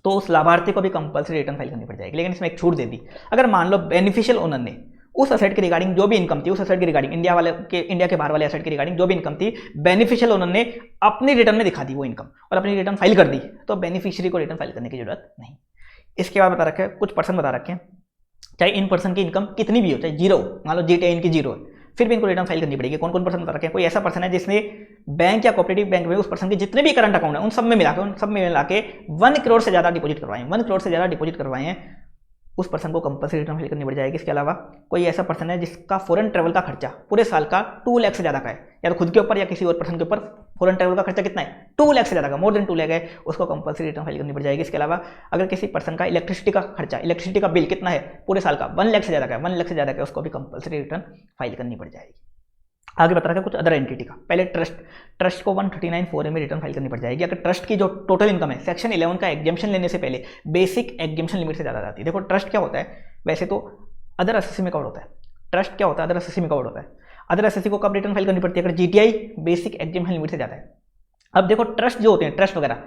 तो उस लाभार्थी को भी कंपलसरी रिटर्न फाइल करनी पड़ जाएगी। लेकिन इसमें एक छूट दे दी, अगर मान लो बेनिफिशियल ओनर ने उस असेट के रिगार्डिंग जो भी इनकम थी, उस असेट के रिगार्डिंग इंडिया के बाहर वाले असेट के रिगार्डिंग जो भी इनकम थी, बेनिफिशियल ओनर ने अपनी रिटर्न में दिखा दी वो इनकम और अपनी रिटर्न फाइल कर दी, तो बेनिफिशियरी को रिटर्न फाइल करने की जरूरत नहीं। इसके बाद बता रखे हैं, कुछ पर्सन बता रखे हैं, चाहे इन पर्सन की इनकम कितनी भी हो, चाहे 0, मान लो जीटे इनकी 0 है, फिर भी इनको रिटर्न फाइल करनी पड़ेगी। कौन कौन पर्सन बता रखे हैं, कोई ऐसा पर्सन है जिसने बैंक या कोऑपरेटिव बैंक में उस पर्सन के जितने भी करंट अकाउंट है उन सब में मिला के 1 करोड़ से ज़्यादा डिपॉजिट करवाए हैं, उस पर्सन को कंपलसरी रिटर्न फाइल करनी पड़ जाएगी। इसके अलावा कोई ऐसा पर्सन है जिसका फॉरेन ट्रैवल का खर्चा पूरे साल का 2 लाख से ज़्यादा का है, या तो खुद के ऊपर या किसी और पर्सन के ऊपर फॉरेन ट्रैवल का खर्चा कितना है, 2 लाख से ज़्यादा का, मोर देन 2 लाख है, उसको कंपलसरी रिटर्न फाइल करनी पड़ जाएगी। इसके अलावा अगर किसी पर्सन का इलेक्ट्रिसिटी का खर्चा, इलेक्ट्रिसिटी का बिल कितना है पूरे साल का, 1 लाख से ज़्यादा का है, 1 लाख से ज़्यादा का, उसको भी कंपलसरी रिटर्न फाइल करनी पड़ जाएगी। आगे बता रखा है कुछ अदर एंटिटी का। पहले ट्रस्ट को 139(4) में रिटर्न फाइल करनी पड़ जाएगी अगर ट्रस्ट की जो टोटल इनकम है सेक्शन 11 का एग्जेम्पशन लेने से पहले बेसिक एग्जेम्पशन लिमिट से ज़्यादा जाती है। देखो ट्रस्ट क्या होता है, वैसे तो अदर एसएससी में कवर होता है, ट्रस्ट क्या होता है, अदर एसएससी में कवर होता है। अदर एसएससी को कब रिटर्न फाइल करनी पड़ती है, अगर जीटीआई बेसिक एग्जेम्पशन लिमिट से ज़्यादा है। अब देखो ट्रस्ट जो होते हैं, ट्रस्ट वगैरह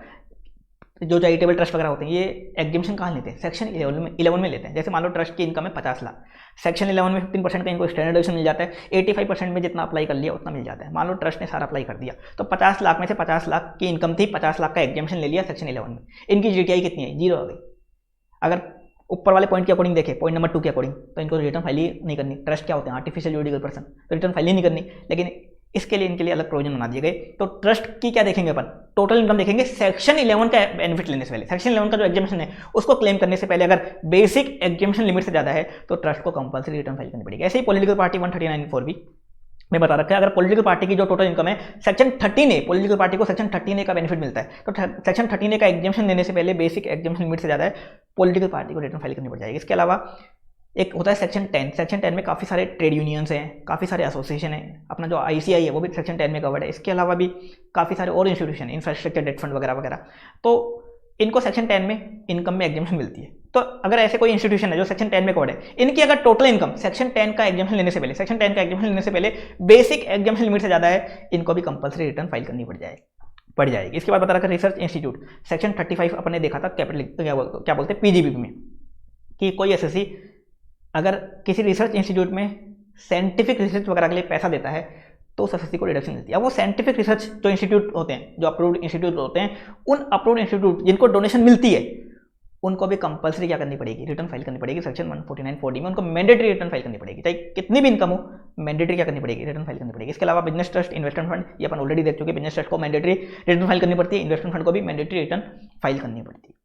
जो चैरिटेबल ट्रस्ट वगैरह होते हैं, ये एग्जेम्पशन कहाँ लेते हैं, सेक्शन 11 में लेते हैं। जैसे मान लो ट्रस्ट की इनकम है 50 लाख, सेक्शन 11 में 15% का इनको स्टैंडर्ड डिडक्शन मिल जाता है, 85% में जितना अप्लाई कर लिया उतना मिल जाता है। मान लो ट्रस्ट ने सारा अप्लाई कर दिया, तो 50 लाख में से 50 लाख की इनकम थी, 50 लाख का एग्जेम्पशन ले लिया सेक्शन 11 में, इनकी जीटीआई कितनी है, 0 आ गई। अगर ऊपर वाले पॉइंट के अकॉर्डिंग देखें, पॉइंट नंबर 2 के अकॉर्डिंग, तो इनको रिटर्न फाइल ही नहीं करनी। ट्रस्ट क्या होते हैं, आर्टिफिशियल जुरिडिकल पर्सन, तो रिटर्न फाइल ही नहीं करनी। लेकिन इसके लिए इनके लिए अलग प्रोविजन बना दिए गए। तो ट्रस्ट की क्या देखेंगे अपन, टोटल इनकम देखेंगे सेक्शन 11 का बेनिफिट लेने से पहले, सेक्शन 11 का जो एग्जेम्पशन है उसको क्लेम करने से पहले अगर बेसिक एग्जेम्पशन लिमिट से ज़्यादा है तो ट्रस्ट को कंपलसरी रिटर्न फाइल करनी पड़ेगी। ऐसे ही पॉलिटिकल पार्टी 139(4) भी मैं बता रखा है, अगर पॉलिटिकल पार्टी की जो टोटल इनकम है सेक्शन 13A, पॉलिटिकल पार्टी को सेक्शन 13A का बेनिफिट मिलता है, तो सेक्शन 13A का एग्जेम्पशन लेने से पहले बेसिक एग्जेम्पशन लिमिट से ज़्यादा है, पॉलिटिकल पार्टी को रिटर्न फाइल करनी पड़ जाएगी। इसके अलावा एक होता है सेक्शन 10, सेक्शन 10 में काफ़ी सारे ट्रेड यूनियंस हैं, काफ़ी सारे एसोसिएशन हैं, अपना जो ICI है वो भी सेक्शन 10 में कवर्ड है। इसके अलावा भी काफ़ी सारे और इंस्टीट्यूशन, इंफ्रास्ट्रक्चर डेट फंड वगैरह वगैरह, तो इनको सेक्शन 10 में इनकम में एग्जेम्पशन मिलती है। तो अगर ऐसे कोई इंस्टीट्यूशन है जो सेक्शन 10 में कवर्ड है, इनकी अगर टोटल इनकम सेक्शन 10 का एग्जाम्शन लेने से पहले बेसिक एग्जाम्शन लिमिट से ज़्यादा है, इनको भी कंपल्सरी रिटर्न फाइल करनी पड़ जाएगी। इसके बाद बता रखा रिसर्च इंस्टीट्यूट सेक्शन 35 अपन ने देखा था कैपिटल क्या बोलते हैं पीजीबी में, कि कोई एसएससी अगर किसी रिसर्च इंस्टीट्यूट में साइंटिफिक रिसर्च वगैरह के लिए पैसा देता है तो उस एसएससी को डिडक्शन मिलती है। अब वो साइंटिफिक रिसर्च जो इंस्टीट्यूट होते हैं, जो अप्रूव्ड इंस्टीट्यूट होते हैं, उन अप्रूव्ड इंस्टीट्यूट जिनको डोनेशन मिलती है उनको भी कंपल्सरी क्या करनी पड़ेगी, रिटर्न फाइल करनी पड़ेगी। सेक्शन 149(40) में उनको मैंडेटरी रिटर्न फाइल करनी पड़ेगी, चाहे कितनी भी इनकम हो, मैंडेटरी क्या करनी पड़ेगी, रिटर्न फाइल करनी पड़ेगी। इसके अलावा बिजनेस ट्रस्ट, इन्वेस्टमेंट फंड, ये अपन ऑलरेडी देख चुके, बिजनेस ट्रस्ट को मैंडेटरी रिटर्न फाइल करनी पड़ती है, इन्वेस्टमेंट फंड को भी मैंडेटरी रिटर्न फाइल करनी पड़ती है।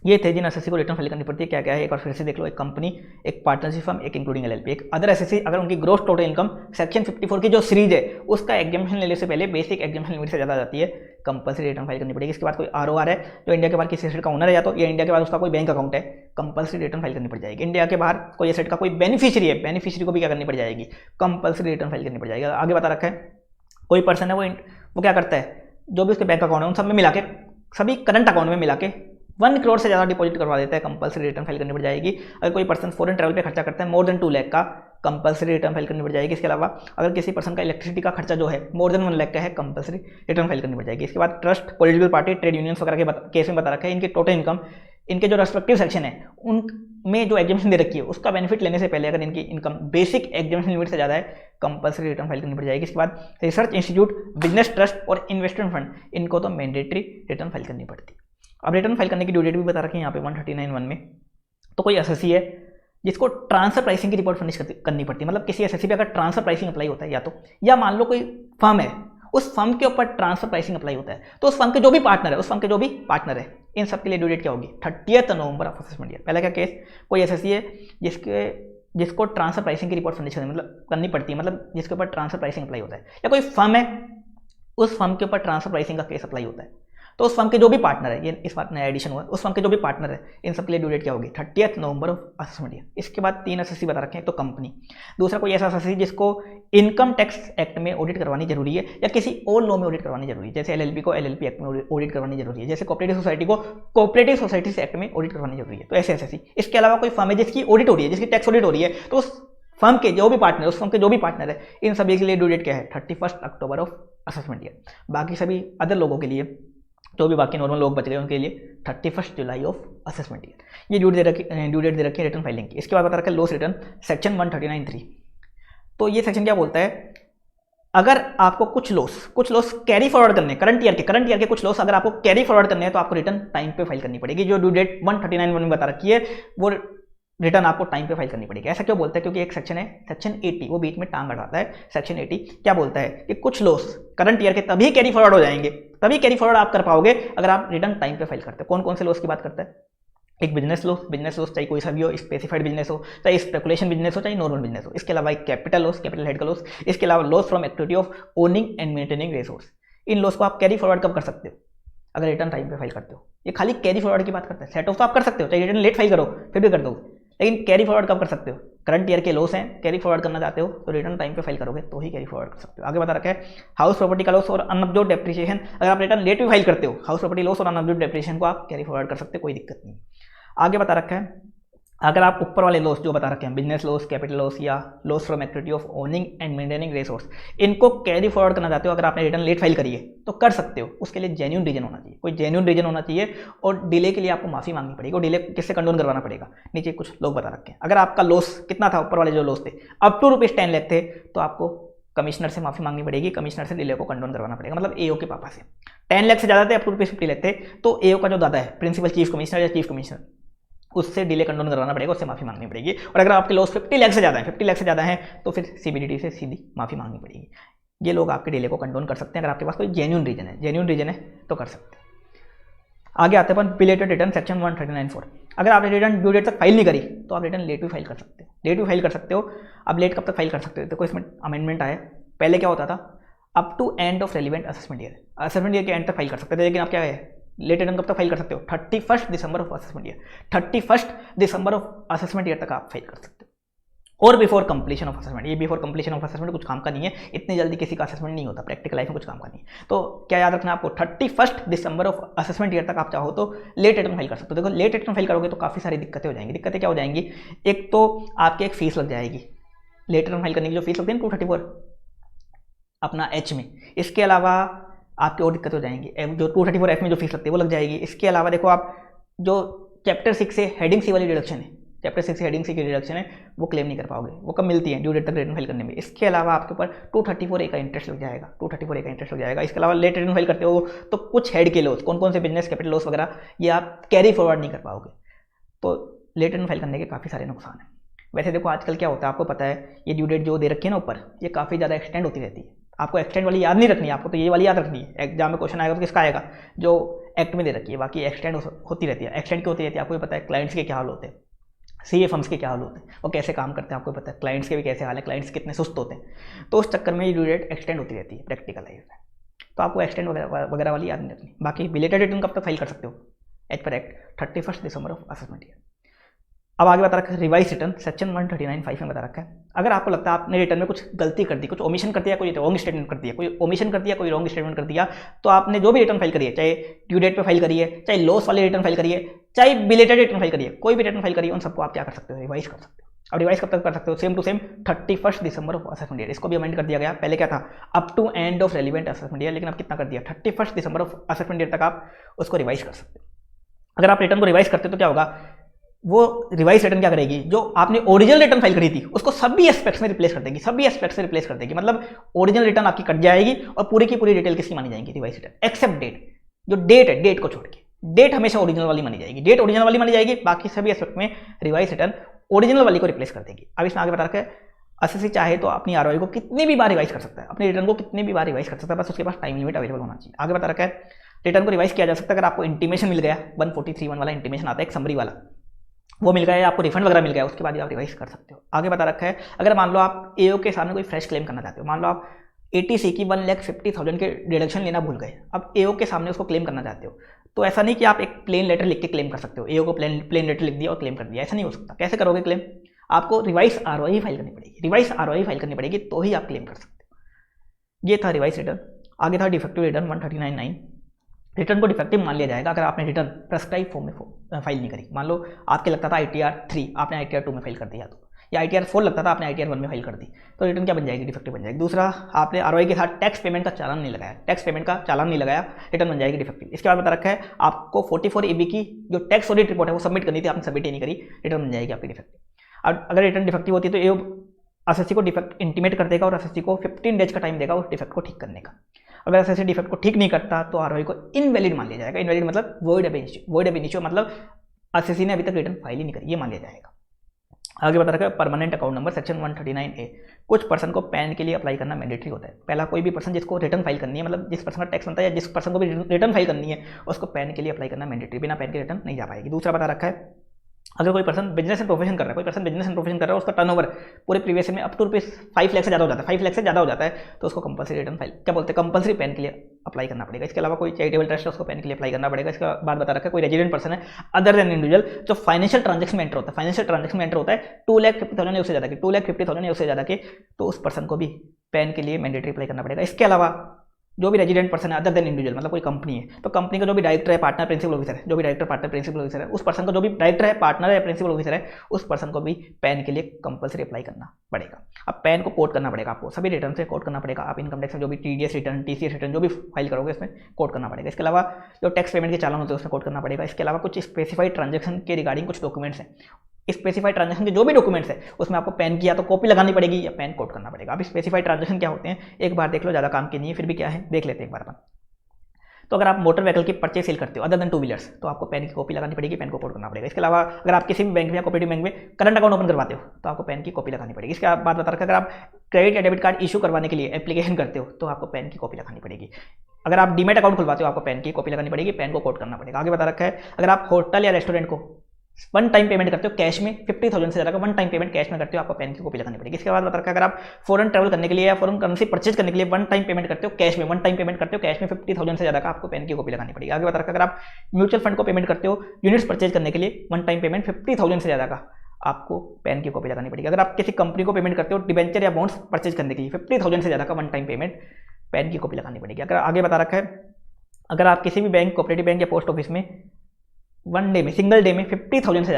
ये थे जिन एसएससी को रिटर्न फाइल करनी पड़ती है। क्या क्या है एक बार फिर से देख लो, एक कंपनी, एक पार्टनरशिप फर्म, एक इंक्लूडिंग एलएलपी, एक अदर एसएससी अगर उनकी ग्रोस टोटल इनकम सेक्शन 54 की जो सीरीज है उसका एग्जाम्शन लेने से पहले बेसिक एग्जाम्शन लिमिट से ज़्यादा जाती है, कंपल्सरी रिटर्न फाइल करनी पड़ेगी। इसके बाद कोई आरओआर है जो इंडिया के बाहर किसी एसेट का ओनर है, या तो या इंडिया के बाहर उसका कोई बैंक अकाउंट है, कंपल्सरी रिटर्न फाइल करनी पड़ जाएगी। इंडिया के बाहर कोई एसेट का कोई बेनिफिशियरी है, बेनिफिशियरी को भी क्या करनी पड़ जाएगी, कंपल्सरी रिटर्न फाइल करनी पड़ जाएगी। आगे बता रखा है कोई पर्सन है वो क्या करता है, जो भी उसके बैंक अकाउंट है उन सब में मिला के, सभी करंट अकाउंट में मिला के 1 करोड़ से ज़्यादा डिपॉजिट करवा देता है, कंपल्सरी रिटर्न फाइल करनी पड़ जाएगी। अगर कोई पर्सन फॉरेन ट्रैवल पे खर्चा करता है मोर देन 2 लाख का, कंपल्सरी रिटर्न फाइल करनी पड़ जाएगी। इसके अलावा अगर किसी पर्सन का इलेक्ट्रिसिटी का खर्चा जो है मोर देन 1 लाख का है, कंपल्सरी रिटर्न फाइल करनी पड़ जाएगी। इसके बाद trust, political party, trade unions वगैरह के केस में बता रखा है इनकी टोटल इनकम, इनके जो रेस्पेक्टिव सेक्शन है उनमें जो एग्जाम्शन दे रखी है उसका बेनिफिट लेने से पहले अगर इनकी इनकम बेसिक एग्जाम्शन लिमिट से ज़्यादा है, कंपल्सरी रिटर्न फाइल करनी पड़ जाएगी। इसके बाद रिसर्च इंस्टीट्यूट, बिजनेस ट्रस्ट और इन्वेस्टमेंट फंड, इनको तो मैंडेटरी रिटर्न फाइल करनी पड़ती है। अब रिटर्न फाइल करने की ड्यू डेट भी बता रखी है यहाँ पे 139(1) में। तो कोई एसएससी है जिसको ट्रांसफर प्राइसिंग की रिपोर्ट फर्निश करनी पड़ती है, मतलब किसी एसएससी पे अगर ट्रांसफर प्राइसिंग अप्लाई होता है या मान लो कोई फर्म है, उस फर्म के ऊपर ट्रांसफर प्राइसिंग अप्लाई होता है, तो उस फर्म के जो भी पार्टनर है इन सब के लिए ड्यू डेट क्या होगी, 30 नवंबर ऑफ असेसमेंट ईयर। पहला क्या केस, कोई एसएससी है जिसको ट्रांसफर प्राइसिंग की रिपोर्ट फर्निश करनी पड़ती है, मतलब जिसके ऊपर ट्रांसफर प्राइसिंग अप्लाई होता है, या कोई फर्म है उस फर्म के ऊपर ट्रांसफर प्राइसिंग का केस अप्लाई होता है, तो उस फर्म के जो भी पार्टनर है, ये इस बात नया एडिशन हुआ है, उस फर्म के जो भी पार्टनर है इन सब के लिए ड्यू डेट क्या होगी, 30 नवंबर ऑफ असेसमेंट ईयर। इसके बाद 3 एसएससी बता रखे हैं, तो कंपनी, दूसरा कोई ऐसा एसएससी जिसको इनकम टैक्स एक्ट में ऑडिट करवानी जरूरी है या किसी और लॉ में ऑडिट करवानी जरूरी है, जैसे एलएलपी को एलएलपी एक्ट में ऑडिट करवानी जरूरी है, जैसे कोऑपरेटिव सोसाइटी को कोऑपरेटिव सोसाइटीज एक्ट में ऑडिट करवानी जरूरी है, तो ऐसे एसएससी। इसके अलावा कोई फर्म है जिसकी ऑडिट हो रही है, जिसकी टैक्स ऑडिट हो रही है, तो उस फर्म के जो भी पार्टनर है इन सभी के लिए ड्यू डेट क्या है, 31 अक्टूबर ऑफ असेसमेंट ईयर। बाकी सभी अदर लोगों के लिए, जो भी बाकी नॉर्मल लोग बच गए उनके लिए 31 जुलाई ऑफ असेसमेंट ईयर, ये ड्यू डेट दे रखी है रिटर्न फाइलिंग की। इसके बाद बता रखा है लॉस रिटर्न सेक्शन 139(3). तो ये सेक्शन क्या बोलता है, अगर आपको कुछ लॉस कैरी फॉरवर्ड करने, करंट ईयर के कुछ लॉस अगर आपको कैरी फॉरवर्ड करने हैं तो आपको रिटर्न टाइम पे फाइल करनी पड़ेगी। जो ड्यू डेट 139(1) में बता रखी है वो रिटर्न आपको टाइम पे फाइल करनी पड़ेगी। ऐसा क्यों बोलता है, क्योंकि एक सेक्शन है सेक्शन 80, वो बीच में टांग अड़ाता है। सेक्शन 80 क्या बोलता है कि कुछ लॉस करंट ईयर के तभी कैरी फॉरवर्ड हो जाएंगे, तभी कैरी फॉरवर्ड आप कर पाओगे अगर आप रिटर्न टाइम पे फाइल करते हो। कौन कौन से लॉस की बात करता है, एक बिजनेस लॉस चाहे कोई सा भी हो, स्पेसिफाइड बिजनेस हो, चाहे स्पेकुलेशन बिजनेस हो, चाहे नॉर्मल बिजनेस हो। इसके अलावा एक कैपिटल हेड का लॉस, इसके अलावा loss from activity of owning and maintaining resource. In loss को आप कैरी फॉरवर्ड कब कर सकते हो, अगर रिटर्न टाइम पे फाइल करते हो। ये खाली कैरी फॉरवर्ड की बात करता है, सेट ऑफ तो आप कर सकते हो, चाहे रिटर्न लेट फाइल करो फिर भी कर दो, लेकिन कैरी फॉरवर्ड कब कर सकते हो, करंट ईयर के लॉस हैं, कैरी फॉरवर्ड करना चाहते हो तो रिटर्न टाइम पे फाइल करोगे तो ही कैरी फॉरवर्ड कर सकते हो। आगे बता रखा है हाउस प्रॉपर्टी का लॉस और अनअब्जॉर्ब्ड डेप्रिसिएशन, अगर आप रिटर्न लेट भी फाइल करते हो, हाउस प्रॉपर्टी लॉस और अनअब्जॉर्ब्ड डेप्रिसिएशन को आप कैरी फॉरवर्ड कर सकते हो, कोई दिक्कत नहीं। आगे बता रखा है अगर आप ऊपर वाले लॉस जो बता रखे हैं, बिजनेस लॉस, कैपिटल लॉस या loss from activity of owning and maintaining resource, इनको कैरी फॉरवर्ड करना चाहते हो, अगर आपने रिटर्न लेट फाइल करी है तो कर सकते हो। उसके लिए जेन्युइन रीजन होना चाहिए, कोई जेन्युइन रीजन होना चाहिए, और डिले के लिए आपको माफी मांगनी पड़ेगी, और डिले किससे कंडोन करवाना पड़ेगा, नीचे कुछ लोग बता रखे हैं। अगर आपका लॉस कितना था, ऊपर वाले जो लॉस थे अप टू ₹10 लाख थे, तो आपको कमिश्नर से माफी मांगनी पड़ेगी, कमिश्नर से डिले को कंडोन करवाना पड़ेगा, मतलब एओ के पापा से। 10 लाख से ज़्यादा थे, अप टू ₹50 लाख थे, तो एओ का जो दादा है, प्रिंसिपल चीफ कमिश्नर या चीफ कमिश्नर, उससे डिले कंडोन करवाना पड़ेगा, उससे माफी मांगनी पड़ेगी। और अगर आपके लॉस 50 लाख से ज़्यादा है तो फिर सीबीडीटी से सीधी माफी मांगनी पड़ेगी। ये लोग आपके डिले को कंडोन कर सकते हैं अगर आपके पास कोई जेन्युइन रीजन है तो कर सकते हैं। आगे आते हैं अपन बिलेटेड रिटर्न सेक्शन 139(4). अगर आपने रिटर्न ड्यू डेट तक फाइल नहीं करी तो आप रिटर्न लेट भी फाइल कर सकते हो। अब लेट कब तक फाइल कर सकते हो, देखो इसमें अमेंडमेंट आया। पहले क्या होता था, up to end of relevant assessment year के एंड तक फाइल कर सकते थे, लेकिन आप क्या है लेट रिटर्न कब तक फाइल कर सकते हो, 31 दिसंबर of assessment year, 31 December of assessment year तक आप फाइल कर सकते हो। और बिफोर कंप्लीशन ऑफ असेसमेंट। ये बिफोर कंप्लीशन ऑफ असेसमेंट कुछ काम का नहीं है, इतनी जल्दी किसी का असेसमेंट नहीं होता, प्रैक्टिकल लाइफ में कुछ काम का नहीं है। तो क्या याद रखना आपको, 31 दिसंबर ऑफ असेसमेंट ईयर तक आप चाहो तो लेट रिटर्न फाइल कर सकते हो। देखो लेट रिटर्न फाइल करोगे तो काफ़ी सारी दिक्कतें हो जाएंगी। दिक्कतें क्या हो जाएंगी, एक तो आपकी एक फीस लग जाएगी, लेट रिटर्न फाइल करने की जो फीस लगती है 234 अपना एच में। इसके अलावा आपकी और दिक्कत हो जाएंगी, जो 234 एफ में जो फीस लगती है वो लग जाएगी। इसके अलावा देखो आप जो चैप्टर 6 से हेडिंग सी वाली डिडक्शन है, चैप्टर 6 से हेडिंग सी की डिडक्शन है, वो क्लेम नहीं कर पाओगे, वो कब मिलती है, ड्यू डेट तक रिटर्न फाइल करने में। इसके अलावा आपके ऊपर 234A का इंटरेस्ट लग जाएगा, 234A का इंटरेस्ट लग जाएगा। इसके अलावा लेट रिटर्न फाइल करते हो तो कुछ हेड के लॉस, कौन कौन से बिजनेस कैपिटल लॉस वगैरह, ये आप कैरी फॉरवर्ड नहीं कर पाओगे। तो लेट रिटर्न फाइल करने के काफ़ी सारे नुकसान हैं। वैसे देखो आजकल क्या होता है आपको पता है, ये ड्यू डेट जो दे रखी है ना ऊपर, ये काफ़ी ज़्यादा एक्सटेंड होती रहती है। आपको एक्सटेंड वाली याद नहीं रखनी है, आपको तो ये वाली याद रखनी है। एग्जाम में क्वेश्चन आएगा तो किसका आएगा, जो एक्ट में दे रखी है, बाकी एक्सटेंड होती रहती है। एक्सटेंड क्यों होती रहती है आपको भी पता है, क्लाइंट्स के क्या हाल होते हैं, सीए फर्म्स के क्या हाल होते हैं, वो कैसे काम करते हैं आपको पता है, क्लाइंट्स के भी कैसे हाल है, क्लाइंट्स कितने सुस्त होते हैं। तो उस चक्कर में ये ड्यू डेट एक्सटेंड होती रहती है प्रैक्टिकल लाइफ में। तो आपको एक्सटेंड वगैरह वाली याद नहीं रखनी। बाकी बिलेटेड रिटर्न कब तक फाइल कर सकते हो, as per act 31 December of assessment year. अब आगे बता रखा है रिवाइज रिटर्न, सेक्शन 139(5) में बता रखा है, अगर आपको लगता है आपने रिटर्न में कुछ गलती कर दी, कुछ ओमिशन कर दिया, कोई रॉन्ग स्टेटमेंट कर दिया, कोई ओमिशन कर दिया, कोई रॉन्ग स्टेटमेंट कर दिया, तो आपने जो भी रिटर्न फाइल करी है, चाहे ड्यू डेट पे फाइल करी है, चाहे लॉस वाले रिटर्न फाइल करी है, चाहे बिलेटेड रिटर्न फाइल करी है, कोई भी रिटर्न फाइल करी है, उन सबको आप क्या कर सकते हो, रिवाइज कर सकते हो। अब रिवाइज कब तक कर सकते हो, same to same 31 December of assessment year. इसको भी अमेंड कर दिया गया, पहले क्या था up to end of relevant assessment year, लेकिन अब कितना कर दिया 31 दिसंबर ऑफ असेसमेंट ईयर तक आप उसको रिवाइज कर सकते हो। अगर आप रिटर्न को रिवाइज करते हो तो क्या होगा, वो रिवाइज रिटर्न क्या करेगी, जो आपने ओरिजिनल रिटर्न फाइल करी थी उसको सभी एस्पेक्ट्स में रिप्लेस कर देगी, सभी एस्पेक्ट्स में रिप्लेस कर देगी। मतलब ओरिजिनल रिटर्न आपकी कट जाएगी और पूरी की पूरी डिटेल किसकी मानी जाएगी, रिवाइज रिटर्न, एक्सेप्ट डेट। जो डेट है, डेट को छोड़ के, डेट हमेशा ओरिजिनल वाली मानी जाएगी, डेट ओरिजिनल वाली मानी जाएगी, बाकी सभी एस्पेक्ट में रिवाइज रिटर्न ओरिजिनल वाली को रिप्लेस कर देगी। अब इसमें आगे बता रखा है, असेसी चाहे तो अपनी आरओआई को कितनी भी बार रिवाइज कर सकता है, अपने रिटर्न को कितनी भी बार रिवाइज कर सकता है, बस उसके पास टाइम लिमिट अवेलेबल होना चाहिए। आगे बता रखा है रिटर्न को रिवाइज किया जा सकता है अगर आपको इंटीमेशन मिल गया, 143(1) वाला इंटीमेशन आता है, एक समरी वाला, वो मिल गया, आपको रिफंड वगैरह मिल गया, उसके बाद ही आप रिवाइज कर सकते हो। आगे बता रखा है, अगर मान लो आप एओ के सामने कोई फ्रेश क्लेम करना चाहते हो, मान लो आप एटीसी की 1,50,000 के डिडक्शन लेना भूल गए, अब एओ के सामने उसको क्लेम करना चाहते हो, तो ऐसा नहीं कि आप एक प्लेन लेटर लिख के क्लेम कर सकते हो, एओ को प्लेन लेटर लिख दिया और क्लेम कर दिया, ऐसा नहीं हो सकता। कैसे करोगे क्लेम, आपको रिवाइज आरओआई फाइल करनी पड़ेगी, रिवाइज आरओआई फाइल करनी पड़ेगी, तो ही आप क्लेम कर सकते हो। ये था रिवाइज रिटर्न। आगे था डिफेक्टिव रिटर्न 139(9). रिटर्न को डिफेक्टिव मान लिया जाएगा अगर आपने रिटर्न प्रेस्क्राइब फॉर्म में फाइल नहीं करी। मान लो आपके लगता था ITR 3, आपने ITR 2 में फाइल कर दिया, तो या ITR 4 लगता था, आपने ITR 1 में फाइल कर दी, तो रिटर्न क्या बन जाएगी, डिफेक्टिव बन जाएगी। दूसरा, आपने आरओआई के साथ टैक्स पेमेंट का चालान नहीं लगाया, टैक्स पेमेंट का चालान नहीं लगाया, रिटर्न बन जाएगी डिफेक्टिव। इसके बाद बता रखा है आपको 44AB की जो टैक्स ऑडिट रिपोर्ट है वो सबमिट करनी थी, आपने सबमिट ही नहीं करी, रिटर्न बन जाएगी आपकी डिफेक्टिव। अब अगर रिटर्न डिफेक्टिव होती है तो ये असेसी को डिफेक्ट इंटीमेट कर देगा और असेसी को 15 डेज का टाइम देगा उस डिफेक्ट को ठीक करने का। अगर असेसी डिफेक्ट को ठीक नहीं करता तो आरओआई को इनवैलिड मान लिया जाएगा। इनवैलिड मतलब वॉइड अब इनिशियो, वॉइड अब इनिशियो मतलब असेसी ने अभी तक रिटर्न फाइल ही नहीं करी, ये मान लिया जाएगा। आगे बता रखा है permanent account number, section 139A, कुछ पर्सन को पैन के लिए अप्लाई करना मैंडेटरी होता है। पहला, कोई भी पर्सन जिसको रिटर्न फाइल करनी है, मतलब जिस पर्सन का टैक्स बनता है या जिस पर्सन को भी रिटर्न फाइल करनी है, उसको पैन के लिए अप्लाई करना मैंडेटरी, बिना पैन के रिटर्न नहीं जा पाएगी। दूसरा बता रखा है अगर कोई पर्सन बिजनेस एंड प्रोफेशन कर रहा है, कोई पर्सन बिजनेस एंड प्रोफेशन कर रहा है, उसका टर्नओवर पूरे प्रीवियस में अप टू ₹5 लाख से ज़्यादा हो जाता है, 5 लाख से ज़्यादा हो जाता है, तो उसको कंपलसरी रिटर्न फाइल क्या बोलते हैं, कंपलसरी पैन के लिए अप्लाई करना पड़ेगा। इसके अलावा कोई चैरिटेबल ट्रस्ट है उसको पैन के लिए अप्लाई करना पड़ेगा। इसके बाद बता रखा है कोई रेजिडेंट पर्सन है अदर देन इंडिविजुअल जो फाइनेंशियल ट्रांजेक्शन में एंटर होता है, फाइनेंशियल ट्रांजेक्शन में एंटर होता है 2,50,000 या उससे ज़्यादा के, 2,50,000 या उससे ज़्यादा के, तो उस पर्सन को भी पैन के लिए मैंडेटरी अप्लाई करना पड़ेगा। इसके अलावा जो भी रेजिडेंट पर्सन है अदर देन इंडिविजुअल, मतलब कोई कंपनी है तो कंपनी का जो भी डायरेक्टर है, पार्टनर, प्रिंसिपल ऑफिसर है, जो भी डायरेक्टर, पार्टनर, प्रिंसिपल ऑफिसर है, उस पर्सन को जो भी डायरेक्टर है, पार्टनर है, प्रिंसिपल ऑफिसर है, उस पर्सन को भी पैन के लिए कंपलसरी अप्लाई करना पड़ेगा। अब पैन को कोड करना पड़ेगा, आपको सभी रिटर्न से कोड करना पड़ेगा। आप इनकम टैक्स में जो भी TDS रिटर्न, TCS रिटर्न जो भी फाइल करोगे उसमें कोड करना पड़ेगा। इसके अलावा जो टैक्स पेमेंट के चालान होते हैं उसमें कोड करना पड़ेगा। इसके अलावा कुछ स्पेसिफाइड ट्रांजेक्शन के रिगार्डिंग कुछ डॉक्यूमेंट्स हैं, स्पेसिफाइड ट्रांजेक्शन के जो भी डॉक्यूमेंट्स है उसमें आपको पैन की या तो कॉपी लगानी पड़ेगी या पैन कोड करना पड़ेगा। अब स्पेसिफाइड ट्रांजेक्शन क्या होते हैं एक बार देख लो, ज़्यादा काम की नहीं है, फिर भी क्या है देख लेते हैं एक बार अपन। तो अगर आप मोटर व्हीकल की परचेज सेल करते हो अदर देन 2 व्हीलर्स, तो आपको पैन की कॉपी लगानी पड़ेगी, पैन को कोड करना पड़ेगा। इसके अलावा अगर आप किसी भी बैंक में या कोऑपरेटिव बैंक में करंट अकाउंट ओपन करवाते हो तो आपको पैन की कॉपी लगानी पड़ेगी। इसके बाद बता रखा है अगर आप क्रेडिट या डेबिट कार्ड इशू करवाने के लिए एप्लीकेशन करते हो तो आपको पैन की कॉपी लगानी पड़ेगी। अगर आप डीमैट अकाउंट खुलवाते हो आपको पैन की कॉपी लगानी पड़ेगी, पैन को कोड करना पड़ेगा। आगे बता रखा है अगर आप होटल या रेस्टोरेंट को वन टाइम पेमेंट करते हो कैश में, 50,000 से ज़्यादा का वन टाइम पेमेंट कैश में करते हो, आपको पैन की कॉपी लगानी पड़ेगी। इसके बाद बता रखा है अगर आप फॉरेन ट्रैवल करने के लिए या फॉरेन करेंसी परचेज करने के लिए वन टाइम पेमेंट करते हो कैश में, वन टाइम पेमेंट करते हो कैश में 50,000 से ज़्यादा का, आपको पैन की कॉपी लगानी पड़ेगी। आगे बता रखा है अगर आप म्यूचुअल फंड को पेमेंट करते हो यूनिट्स परचेज करने के लिए वन टाइम पेमेंट 50,000 से ज़्यादा का, आपको पैन की कॉपी लगानी पड़ेगी। अगर आप किसी कंपनी को पेमेंट करते हो डिबेंचर या बॉन्ड्स परचेज करने के लिए 50,000 से ज़्यादा का वन टाइम पेमेंट पैन की कॉपी लगानी पड़ेगी। अगर आगे बता रखा है अगर आप किसी भी बैंक, कोऑपरेटिव बैंक या पोस्ट ऑफिस में वन डे में, सिंगल डे में 50,000 से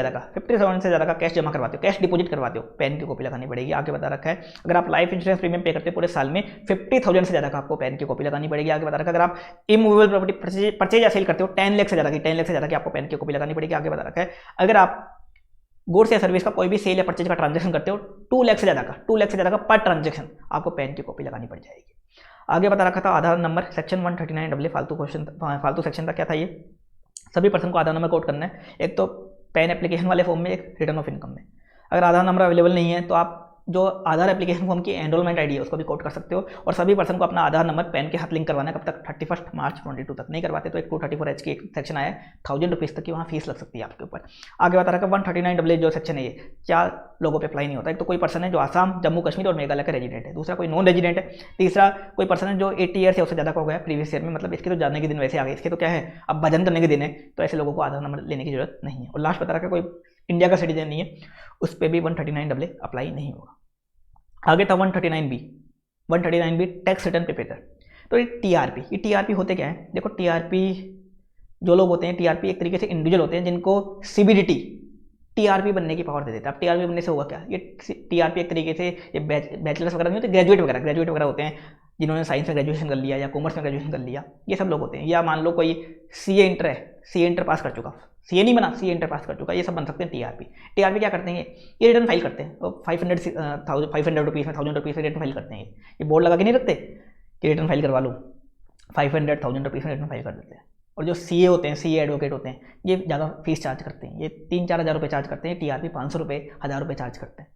ज़्यादा का कैश जमा करवाते हो, कैश डिपॉजिट करवाते हो, पैन की कॉपी लगानी पड़ेगी। आगे बता रखा है अगर आप लाइफ इंश्योरेंस प्रीमियम पे करते हो पूरे साल में 50,000 से ज़्यादा का आपको पैन की कॉपी लगानी पड़ेगी। आगे बता रखा है अगर आप इमूवेबल प्रॉपर्टी परचेज या सेल करते हो 10 लाख से ज़्यादा की आपको पैन की कॉपी लगानी पड़ेगी। आगे बता रखा है अगर आप गुड्स या सर्विस का कोई भी सेल या परचेज का ट्रांजेक्शन करते हो 2 लाख से ज़्यादा का पर ट्रांजेक्शन आपको पैन की कॉपी लगानी पड़ जाएगी। आगे बता रखा था आधार नंबर, सेक्शन 139 फालतू सेक्शन था। क्या था ये? सभी पर्सन को आधार नंबर कोड करना है, एक तो पैन एप्लीकेशन वाले फॉर्म में, एक रिटर्न ऑफ इनकम में। अगर आधार नंबर अवेलेबल नहीं है तो आप जो आधार एप्लीकेशन फॉर्म की एनरोलमेंट आईडी है उसको भी कोड कर सकते हो। और सभी पर्सन को अपना आधार नंबर पैन के साथ लिंक करवाना है। कब तक? 31 मार्च 22 तक। नहीं करवाते तो एक 234H की एक सेक्शन आया है, 1000 रुपीज़ तक की वहाँ फीस लग सकती है आपके ऊपर। आगे बता रहा है 139 जो सेक्शन है ये 4 लोगों पे अप्लाई नहीं होता। एक तो कोई पर्सन है जो आसाम, जम्मू कश्मीर और मेघालय का रेजिडेंट है, दूसरा कोई नॉन रेजिडेंट है, तीसरा कोई पर्सन है जो 80 ईयर से उससे ज़्यादा का हो गया प्रीवियस ईयर में, मतलब इसके तो जाने के दिन वैसे आ गए, इसके तो क्या है अब भजन करने के दिन है, तो ऐसे लोगों को आधार नंबर लेने की जरूरत नहीं है। और लास्ट बता रहा है कोई इंडिया का सिटीजन नहीं है, उस पर भी 139 अप्लाई नहीं होगा। आगे था 139B टैक्स रिटर्न प्रिपेयर। तो ये टीआरपी होते क्या है? देखो टीआरपी जो लोग होते हैं, टीआरपी एक तरीके से इंडिविजुअल होते हैं जिनको सीबीडीटी टीआरपी बनने की पावर दे देता है। अब टीआरपी बनने से होगा क्या? ये टीआरपी एक तरीके से ये बैचलर्स वगैरह नहीं होते, ग्रेजुएट वगैरह होते हैं जिन्होंने साइंस में ग्रेजुएशन कर लिया या कॉमर्स में ग्रेजुएशन कर लिया, ये सब लोग होते हैं। या मान लो कोई सीए इंटर पास कर चुका, सीए नहीं बना, सीए इंटर पास कर चुका, ये सब बन सकते हैं टीआरपी क्या करते हैं? ये रिटर्न फाइल करते हैं। 500 रुपीज़ में, 1000 रुपीज़ में रिटर्न फाइल करते हैं। ये बोर्ड लगा के नहीं रखते कि रिटर्न फाइल करवा लो, 500-1000 रुपीज़ में रिटर्न फाइल कर देते हैं। और जो सीए होते हैं, सीए एडवोकेट होते हैं, ये ज़्यादा फीस चार्ज करते हैं, ये 3-4 हज़ार रुपये चार्ज करते हैं। टीआरपी 500 रुपये, 1000 रुपये चार्ज करते हैं।